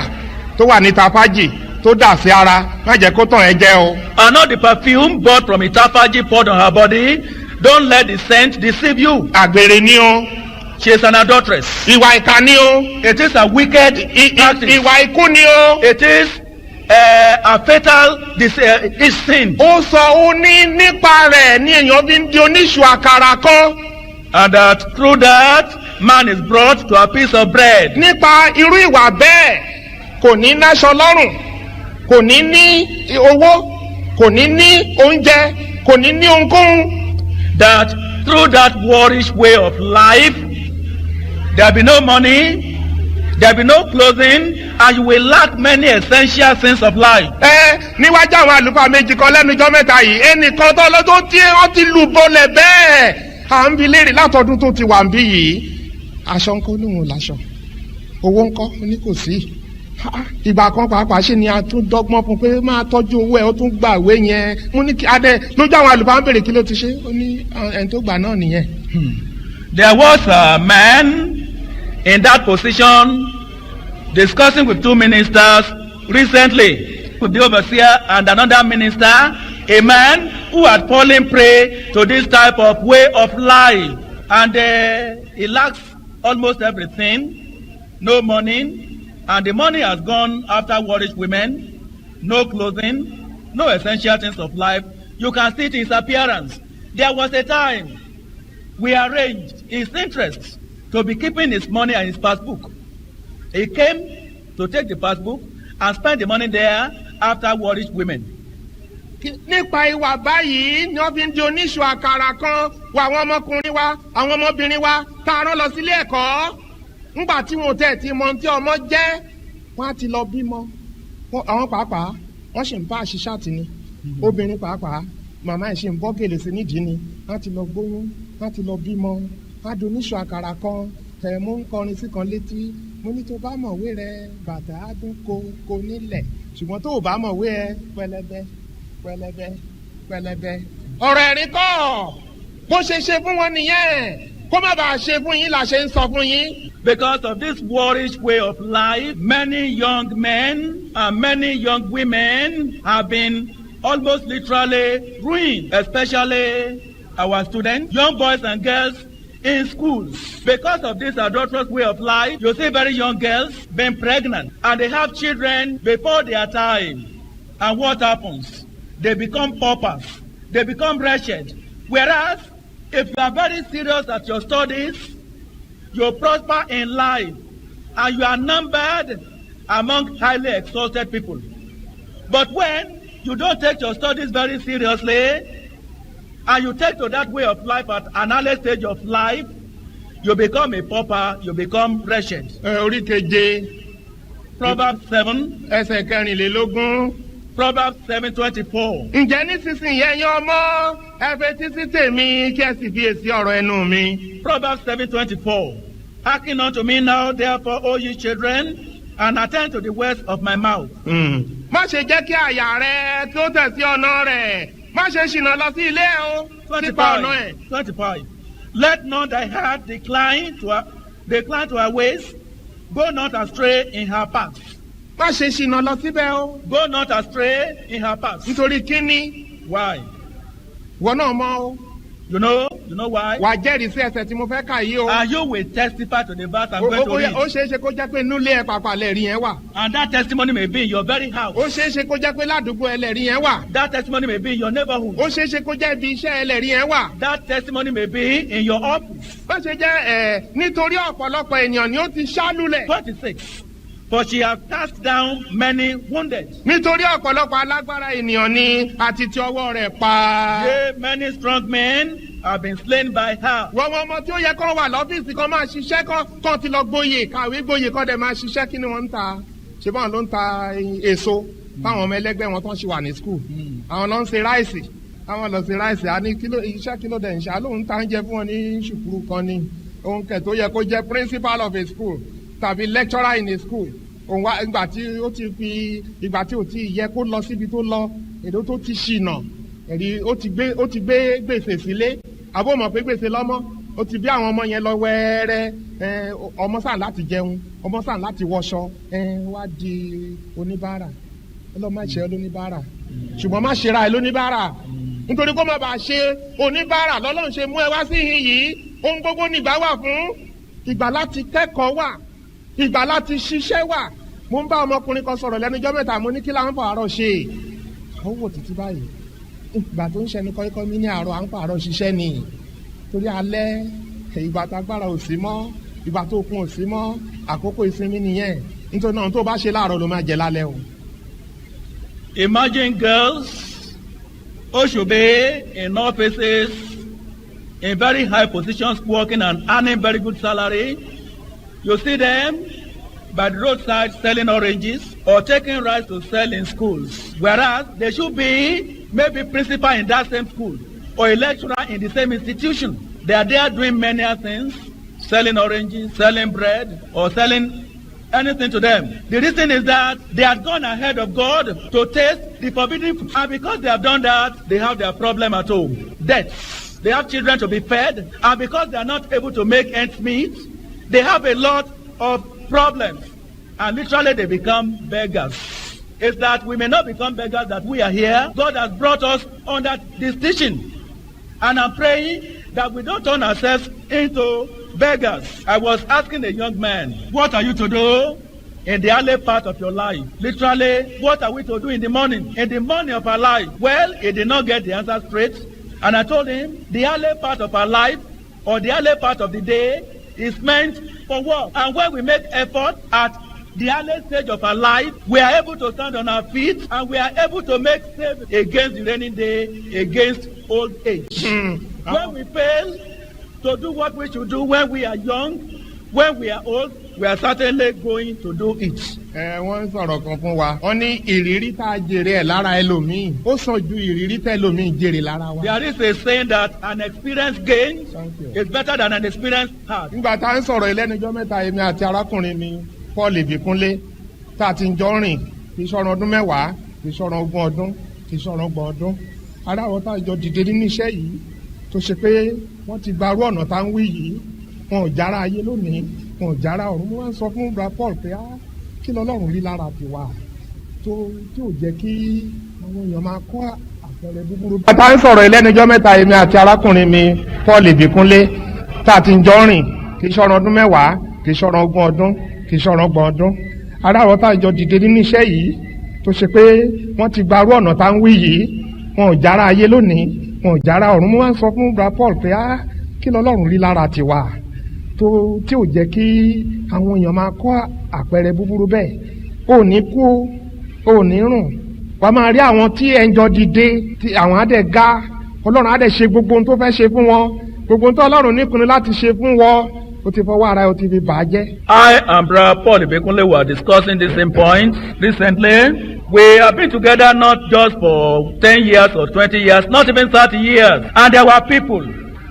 tó wà ní tafaji tó dà sí ara má jẹ́ kó tàn ẹ́ jẹ o. And not the perfume bought from Itafaji poured on her body. Don't let the scent deceive you. àgbèrè ni o. She is an adulteress. ìwà ìkà ni o. It is a wicked practice. ìwà ikú ni o. It is a fatal is sin. ó sọ ó ní nípa rẹ̀ ní èèyàn fi ń di oníṣù àkàrà kan. And that through that man is brought to a piece of bread. nípa irú ìwà bẹ́ẹ̀ kò ní náṣọ lọ́rùn kò ní ní owó kò ní ní oúnjẹ kò ní ní ohunkóhun. That through that whorish way of life, there be no money, there be no clothing, and you will lack many essential things of life. níwájú àwọn àlùfáà méjì kan lẹ́nu ijọ́ mẹ́ta yìí ẹnìkan tó lọ́dún tí wọ́n ti lù bọ́lẹ̀ bẹ́ẹ̀ à ń bi léèrè látọdún tó ti wà ń bí yìí aṣọ ńkọ́ níwọ̀n láṣọ owó ńkọ́ ní kò sí ìgbà kan pàápàá ṣe ni a tún dọ́gbọ́n fún pé máa tọ́jú owó ẹ̀ ó tún gbà wé yẹn mo ní kí adé lójú àwọn àlùfáà ń bèrè kí ló ti ṣe ó ní ẹni tó gbà náà nìyẹn. There was a man in that position discussing with two ministers recently, with the overseer and another minister, a man who had fallen prey to this type of way of life, and he lacks almost everything, no money, and the money has gone after whorish women, no clothing, no essential things of life. You can see it in his appearance. There was a time we arranged his interest to be keeping his money and his passbook. He came to take the passbook and spend the money there after whorish women. nípa ìwà báyìí ni wọ́n fi ń di oníṣù àkàrà kan wọ àwọn ọmọkùnrin wa àwọn ọmọbìnrin wa tá a rán lọ sílé ẹ̀kọ́ ńgbà tí wọn ò tẹ̀ tí mọ tí ọmọ jẹ́ wọ́n á ti lọ bímọ àwọn pàápàá wọ́n sì ń bá àṣìṣe àtìní obìnrin pàápàá màmá ẹ̀ ṣe ń bọ́ gèlè sí nídìí ni wọ́n á ti lọ gbóyún wọ́n á ti lọ bímọ wọ́n á di oníṣù àkàrà kan mú ń kọrin sí kan létí mo ní tó bá mọ̀wé rẹ bàtà á dún ko nílẹ̀ ṣùgbọ́n tó o bá mọ̀wé ẹ pẹlẹbẹ pẹlẹbẹ pẹlẹbẹ. ọ̀rọ̀ ẹ̀rín kọ́ bó ṣe ṣe fún wọn nìyẹn kó má bàa ṣe fún yín là ṣe ń sọ fún yín. Because of this whorish way of life, many young men and many young women have been almost literally ruined, especially our students, young boys and girls in schools. Because of this adulterous way of life, you see very young girls being pregnant and they have children before their time. And what happens? They become paupers. They become wretched. Whereas, if you are very serious at your studies, you prosper in life, and you are numbered among highly exalted people. But when you don't take your studies very seriously, and you take to that way of life at an early stage of life, you become a pauper, you become wretched. orí keje. Proverbs 7. ẹsẹ̀ kẹrìnlélógún. Proverbs 7:24. ǹjẹ́ nísinsìnyí ẹ̀yin ọmọ ẹ fetí sí tèmi kí ẹ sì fiyèsí ọ̀rọ̀ ẹnu mi. Proverbs 7:24. Hearken unto me now, therefore, O ye children, and attend to the words of my mouth. má ṣe jẹ́ kí àyà rẹ tó tẹ̀ sí ọ̀nà rẹ̀ má ṣe ṣìnà lọ sí ilé o nípa ọ̀nà ẹ̀. 25. Let not thy heart decline to her ways. Go not astray in her paths. má ṣe ṣìnà lọ síbẹ̀ o. Go not astray in her paths. nítorí kíni Why? wọ́n náà mọ̀ o. You know, You know why? wà á jẹ́rìí sí ẹsẹ̀ tí mo fẹ́ kà yìí o. And you will testify to the verse I'm going to ó read. ṣeé ṣe kó jẹ́ pé núlé ẹ̀ pàpà lẹ́rìí yẹn wà. And that testimony may be in your very house. ó ṣeé ṣe kó jẹ́ pé ládùúgbò ẹlẹ́rìí yẹn wà. That testimony may be in your neighborhood. ó ṣeé ṣe kó jẹ́ ibi iṣẹ́ ẹlẹ́rìí yẹn wà. That testimony may be in your office. bó ṣe jẹ́ nítorí ọ̀pọ̀lọpọ̀ ènìyàn ni ó ti ṣá lulẹ̀. 26. For she hath cast down many wounded. nítorí ọ̀pọ̀lọpọ̀ alágbára ènìyàn ni àti ti ọwọ́ rẹ̀ pa. Yea, many strong men have been slain by her. wọ́n ọmọ tí ó yẹ kó wà lọ́fíìsì kan máa ṣiṣẹ́ kan ti lọ gboyè kàwé gboyè kan dẹ̀ máa ṣiṣẹ́ kí ni wọ́n ń ta ṣé báwọn ló ń ta èso fáwọn ọmọ ẹlẹ́gbẹ́ wọn tó ń ṣe wà ní skul àwọn ló ń ṣe ráìsì àwọn lọ ṣe ráìsì á ní iṣẹ́ kí ló dẹ̀ ń ṣe àlóhùn tá ń jẹ fún wọn ní ṣùkúrú kan ní ohun kẹ̀ tó yẹ kó jẹ́ principal of a school tàbí lecturer in a school òun wá ìgbà tí ó ti ò tí yẹ kó lọ síbi tó lọ èdè tó ti ṣìnà ẹ̀rí ó ti gbé gbèsè sílé àbó mọ̀ pé gbèsè lọ́mọ ó ti bí àwọn ọmọ yẹn lọ wẹ́ẹ́rẹ́ ọmọ sàn láti jẹun ọmọ sàn láti wọṣọ wá di oníbàárà ọlọ́mọ má ṣe lóníbàárà ṣùgbọ́n má ṣe ra ẹ lóníbàárà nítorí kó má bàa ṣe oníbàárà lọ́lọ́run ṣe mú ẹ wá sí ìhìn yìí ohun gbogbo nígbà wà fún ìgbà láti kẹ́kọ̀ọ́ wà ìgbà láti ṣiṣẹ́ wà mo ń bá ọmọkùnrin kan sọ̀rọ̀ lẹ́nujọ́ mẹ́ta mo ní kí láwọn pààrọ̀ ṣe àwọn wò títí báyìí ìgbà tó ń ṣẹnu kọ́íkọ́ mi ní àárọ̀ à ń pààrọ̀ ṣiṣẹ́ ni torí alẹ́ ìgbà tágbára ò sí mọ́ ìgbà tó kún ò sí mọ́ àkókò ìsinmi nìyẹn nítorí náà tó bá ṣe láàárọ̀ ló máa jẹ lálẹ́ o. Imagine girls who should be in offices in very high positions working and earning very good salary. You see them by the roadside selling oranges or taking rice to sell in schools. Whereas they should be maybe principal in that same school or a lecturer in the same institution. They are there doing many things, selling oranges, selling bread, or selling anything to them. The reason is that they had gone ahead of God to taste the forbidden fruit. And because they have done that, they have their problem at home. Debts. They have children to be fed. And because they are not able to make ends meet, they have a lot of problems. And literally they become beggars. It's that we may not become beggars that we are here. God has brought us under this teaching. And I'm praying that we don't turn ourselves into beggars. I was asking a young man, what are you to do in the early part of your life? Literally, what are we to do in the morning? In the morning of our life? Well, he did not get the answer straight. And I told him, the early part of our life or the early part of the day is meant for work. And when we make effort at the early stage of our life, we are able to stand on our feet and we are able to make savings against the rainy day, against old age. When we fail to do what we should do when we are young, when we are old, we are certainly going to do it. Wọ́n sọ̀rọ̀ kan fún wa. Wọ́n ní ìrírí tá a jèrè ẹ̀ lára ẹlòmíì. Ó sàn ju ìrírí tá ẹlòmíì jèrè lára wa. There is a saying that an experience gained is better than an experience had. Nígbà tá a ń sọ̀rọ̀ ẹlẹ́nujọ́ mẹ́ta èmi àti arákùnrin mi Paul Ìbíkúnlé tá a ti ń jọ rìn kì í ṣọ̀rọ̀ ọdún mẹ́wàá kì í ṣọ̀rọ̀ ogún ọdún kì í ṣọ̀rọ̀ ọgbọ̀n ọdún. Aráwọ̀ tá a jọ dìde nínú iṣẹ́ yìí tó ṣe pé wọ́n ti gbarú ọ̀nà tá a ń wí yìí wọn ò jára ayé lónìí wọn ò jára ọ̀run. Mo máa ń sọ fún bra Paul pé kí lọ́lọ́run rí lára tiwa tí ò jẹ́ kí àwọn èèyàn máa kọ́ àpẹẹrẹ búburú. bàtà ń sọ̀rọ̀ ẹlẹ́nujọ́ mẹ́ta èmi àti arákùnrin mi Paul Ìbíkúnlé tá a ti ń jọ rìn kì í ṣọ̀rọ̀ ọdún mẹ́wàá kì í ṣọ̀rọ̀ ogún ọdún kì í ṣọ̀rọ̀ ọgbọ̀n ọdún. aráwọ̀ tá a jọ dìde nínú iṣẹ́ yìí tó ṣe pé wọ́n ti gbarú ọ̀nà tá a ń wí yìí wọn ò jára ayé lónìí wọn ò jára ọ̀run. Mo máa ń sọ fún bra Paul pé kí lọ́lọ́run rí lára tiwa tí ò jẹ́ kí àwọn èèyàn máa kọ́ àpẹẹrẹ búburú bẹ́ẹ̀. ò ní kú ò ní rùn wà á máa rí àwọn tí ẹ̀ ń jọ dìde tí àwọn á dẹ̀ ga ọlọ́run á dẹ̀ ṣe gbogbo ohun tó fẹ́ ṣe fún wọn gbogbo ohun tó ọlọ́run nípinnu láti ṣe fún wọn ó ti fọwọ́ ara ẹ̀ ó ti fi bà á jẹ́. I and Brother Paul Ìbíkúnlé were discussing the same point recently. We have been together not just for 10 years or 20 years, not even 30 years. And there were people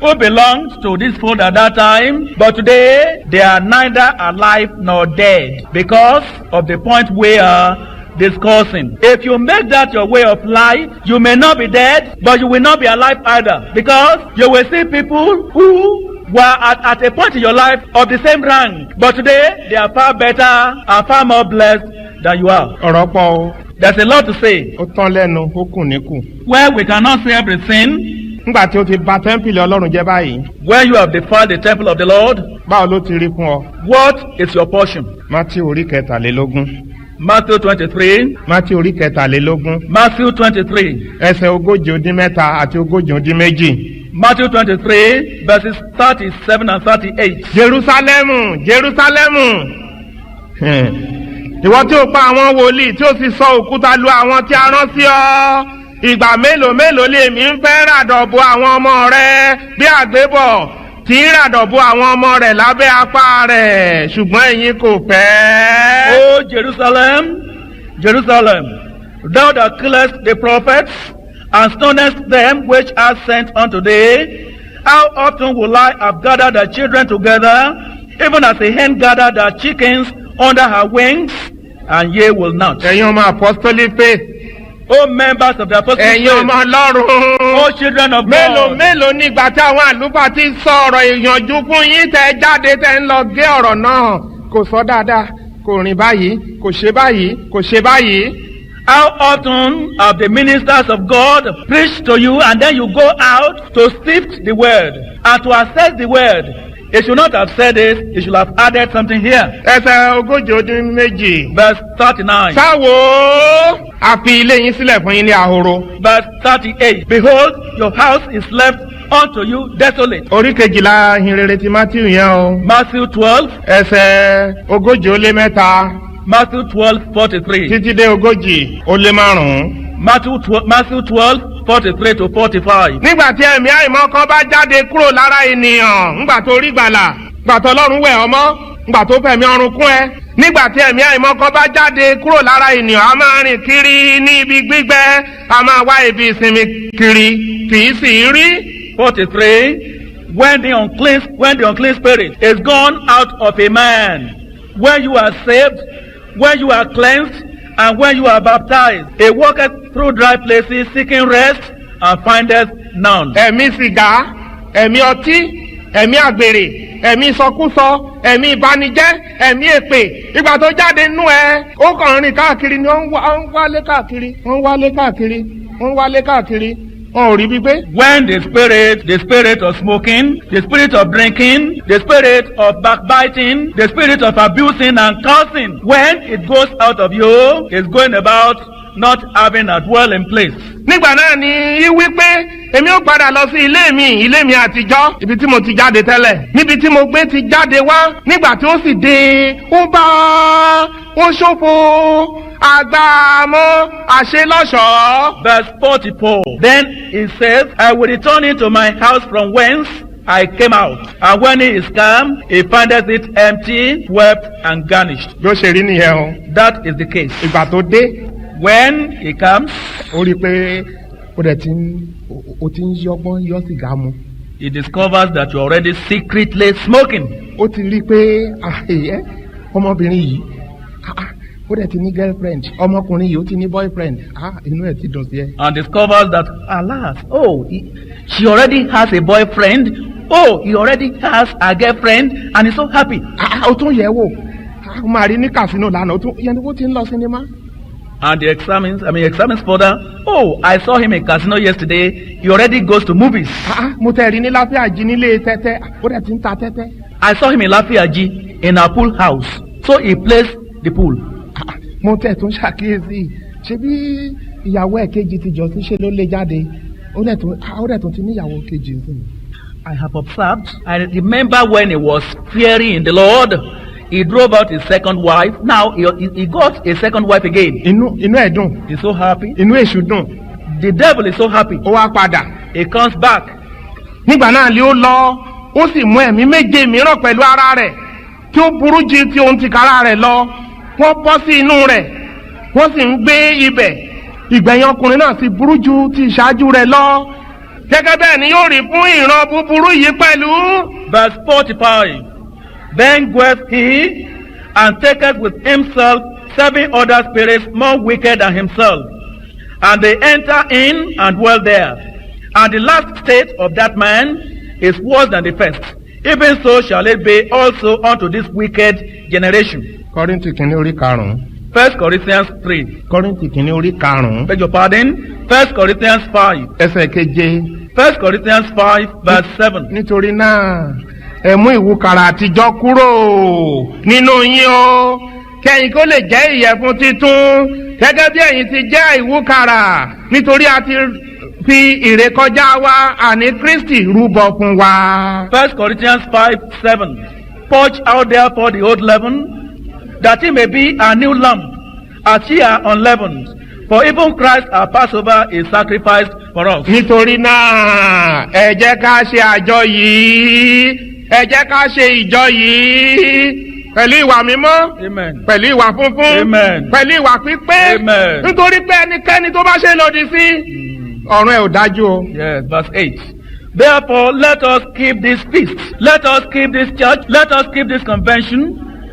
who belonged to this fold at that time, but today they are neither alive nor dead because of the point we are discussing. If you make that your way of life, you may not be dead, but you will not be alive either, because you will see people who were at a point in your life of the same rank, but today they are far better and far more blessed than you are. ọ̀rọ̀ pọ̀ o. There's a lot to say. ó tán lẹ́nu ó kù níkù. Well, we cannot say everything nígbà tí ó ti bà tẹ́ḿpìlì Ọlọ́run jẹ́ báyìí. When you have defiled the temple of the Lord, báwo ló ti rí fún ọ? what is your portion? Mátíù orí kẹtàlélógún. Matthew 23. Mátíù orí kẹtàlélógún. Matthew 23. ẹsẹ̀ ogójì ó dín mẹ́ta àti ogójì ó dín méjì. Matthew 23 verses 37 and 38. Jerúsálẹ́mù Jerúsálẹ́mù, ìwọ tí ó pa àwọn wòlíì tí ó sì sọ òkúta lu àwọn tí a rán sí ọ, ìgbà mélòó mélòó lèmi ń fẹ́ ràdọ̀bù àwọn ọmọ rẹ bí àgbébọ̀ tí ń ràdọ̀bù àwọn ọmọ rẹ̀ lábẹ́ apá rẹ̀, ṣùgbọ́n ẹ̀yin kò fẹ́. O Jerusalem, Jerusalem, thou that killest the prophets and stonest them which are sent unto thee, how often will I have gathered the children together, even as a hen gathered the chickens under her wings, and ye will not. Ẹ̀yin ọmọ Apostolic faith, O members of the Apostolic ẹ̀yin faith, ọmọ Ọlọ́run, O children of mélòó God, mélòó nígbà tí àwọn àlùfáà ti sọ ọ̀rọ̀ ìyànjú fún yín tẹ́ jáde tẹ́ ń lọ gé ọ̀rọ̀ náà, kò sọ dáadáa, kò rìn báyìí, kò ṣe báyìí, kò ṣe báyìí. how often have the ministers of God preached to you, and then you go out to sift the word and to assess the word? He should not have said it, he should have added something here. Ẹsẹ̀ ogójì ó dín méjì. Verse 39. Sáwo àfi ilé yín sílẹ̀ fún yín ní ahoro. Verse 38. Behold, your house is left unto you desolate. Orí kejìlá ìhìnrere ti Mátíù yẹn o. Matthew 12. Ẹsẹ̀ ogójì ó lé mẹ́ta. Matthew 12:43. Títí dé ogójì ó lé márùn-ún. Matthew 12:43 to 45. Nígbà tí ẹ̀mí àìmọ́ kan bá jáde kúrò lára ènìyàn, ńgbà tó rí gbàlà, ńgbà tó Ọlọ́run wẹ̀ ọmọ, ńgbà tó fẹ̀mí ọrùn kún ẹ. Nígbà tí ẹ̀mí àìmọ́ kan bá jáde kúrò lára ènìyàn, a máa rìn kiri ní ibi gbígbẹ́, a máa wá ibi ìsinmi kiri, kì í sì rí. 43. When the unclean spirit is gone out of a man, when you are saved, when you are cleansed, and when you are baptized, he walketh through dry places seeking rest and findeth none. Ẹ̀mí sìgá, ẹ̀mí ọtí, ẹ̀mí àgbèrè, ẹ̀mí sọkúsọ, ẹ̀mí ìbanijẹ́, ẹ̀mí èpè. Ìgbà tó jáde nú ẹ, ó kàn rìn káàkiri ni ó ń wálé káàkiri, ó ń wálé káàkiri, ó ń wálé káàkiri. Wọn ò rí bí pé. When the spirit of smoking, the spirit of drinking, the spirit of backbiting, the spirit of abusing and cursing, when it goes out of you, it's going about not having a dwelling place. Nígbà náà ni í wí pé èmi ó padà lọ sí ilé mi àtijọ́, ibi tí mo ti jáde tẹ́lẹ̀, níbi tí mo gbé ti jáde wá. Nígbà tí ó sì dé, ó ṣòfò àgbàmọ́ àṣelọ́ṣọ̀ọ́. Verse 44. Then he says, I will return into my house from whence I came out. And when he is come, he findeth it empty, swept, and garnished. Bí ó ṣe rí nìyẹn o. That is the case. Ìgbà tó dé. When he comes, ó rí i pé ó dẹ̀ ti ń yọ́gbọ́n yọ́ sìgá mu. He discovers that you're already secretly smoking. Ó ti rí i pé ọmọbìnrin yìí ó dẹ̀ ti ní girlfriend, ọmọkùnrin yìí ó ti ní boyfriend, inú ẹ̀ ti dùn sí ẹ. And discovers that, alas, she already has a boyfriend, he already has a girlfriend, and he's so happy. Ó tún yẹ̀ wò, ó máa rí ní casino lánàá, ó ti ń lọ sinimá. And he examines further. I saw him in casino yesterday. He already goes to movies. Mo tẹ̀ rí ní Láfíàjì nílé tẹ́tẹ́, ó dẹ̀ ti ń ta tẹ́tẹ́. I saw him in Láfíàjì in a pool house. So he plays the pool. Mo tẹ̀ tún ṣàkíyèsí, ṣé bí ìyàwó ẹ̀ kejì ti jọ sí ṣe ló lé jáde, ó dẹ̀ tún ti níyàwó kejì sí. I have observed. I remember when he was fearing in the Lord, he drove out his second wife. Now he got a second wife again. Inú ẹ̀ dùn. He's so happy. Inú èṣù dùn. The devil is so happy. Ó wá padà. He comes back. Nígbà náà lé ó lọ, ó sì mú ẹ̀mí méje mìíràn pẹ̀lú ara rẹ̀ tí ó burú ju ti ohun tìkára rẹ̀ lọ. Wọ́n bọ́ sí inú rẹ̀, wọ́n sì ń gbé ibẹ̀. Ìgbẹ̀yìn ọkùnrin náà sì burú ju ti ìṣáájú rẹ̀ lọ. Gẹ́gẹ́ bẹ́ẹ̀ ni yóò rí fún ìran búburú yìí pẹ̀lú. Verse 45. Then goeth he and taketh with himself 7 other spirits more wicked than himself, and they enter in and dwell there. And the last state of that man is worse than the first. Even so shall it be also unto this wicked generation. Kọ́ríńtì kìíní orí karùn-ún. 1 Corinthians 3. Kọ́ríńtì kìíní orí karùn-ún. Beg your pardon. 1 Corinthians 5. ẹsẹ̀ keje. 1 Corinthians 5 verse 7. nítorí náà ẹ mú ìwúkàrà àtijọ́ kúrò nínú yín o kẹ́yìn kó lè jẹ́ ìyẹ̀fun titun gẹ́gẹ́ bí ẹ̀yin ti jẹ́ ìwúkàrà nítorí a ti fi ìrékọjá wa àní Kristi rúbọ fún wa. 1 Corinthians 5 7. Purge out therefore the old leaven, that it may be a new lump, as ye are unleavened. For even Christ our Passover is sacrificed for us. nítorí náà ẹ jẹ́ ká ṣe àjọ yìí, ẹ jẹ́ ká ṣe ìjọ yìí pẹ̀lú ìwà mímọ́, Amen. pẹ̀lú ìwà funfun, Amen. pẹ̀lú ìwà pípé, Amen. nítorí pé ẹnikẹ́ni tó bá ṣe lòdì sí ọ̀run ẹ̀ ò dájú o. Yes, verse 8. Therefore, let us keep this feast. Let us keep this church. Let us keep this convention.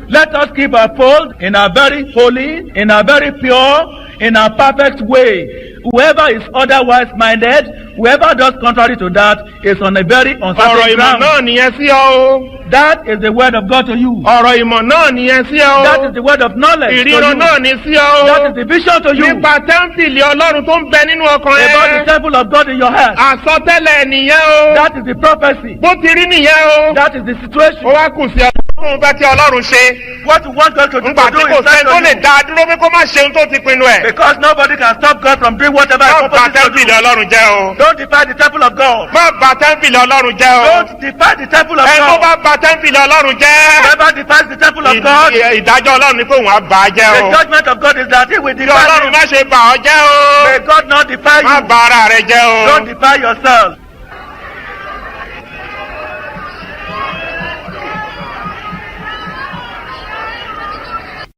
Let us keep our fold in a very holy, in a very pure, in a perfect way. Whoever is otherwise minded, whoever does contrary to that, is on a very ọ̀rọ̀ uncertain ìmọ̀ ground. náà nìyẹn sí ọ o. That is the word of God to you. ọ̀rọ̀ ìmọ̀ náà nìyẹn sí ọ o. That is the word of knowledge to ìríran you. náà ní sí ọ o. That is the vision to you. nípa tẹ́ḿpìlì ọlọ́run tó ń bẹ nínú ọkàn About the ẹ. temple of God in your heart. àsọtẹ́lẹ̀ nìyẹn o. That is the prophecy. bó ti rí nìyẹn o. That is the situation. ó wá kù sí ọlọ́run fẹ́ kí ọlọ́run ṣe. What you want God to do, ńgbà tí kò sẹ́ni tó lè dá a dúró pé kó má ṣe ohun tó ti pinnu ẹ̀. because nobody can stop God from doing whatever He má bà purposes to tẹ́ḿpìlì do. ọlọ́run jẹ́ o. Don't defy the temple of God. má bà tẹ́ḿpìlì ọlọ́run jẹ́ o. Don't defy the temple of ẹni tó God. bá bà tẹ́ḿpìlì ọlọ́run jẹ́. Whoever defies the temple of God, ìdájọ́ ọlọ́run ni pé òun á bà á jẹ́ the o. judgment of God is that He will kí defy ọlọ́run you. má ṣe bà ọ́ jẹ́ o. May God not defy má you. bà ara rẹ jẹ́ o. Don't defy yourself.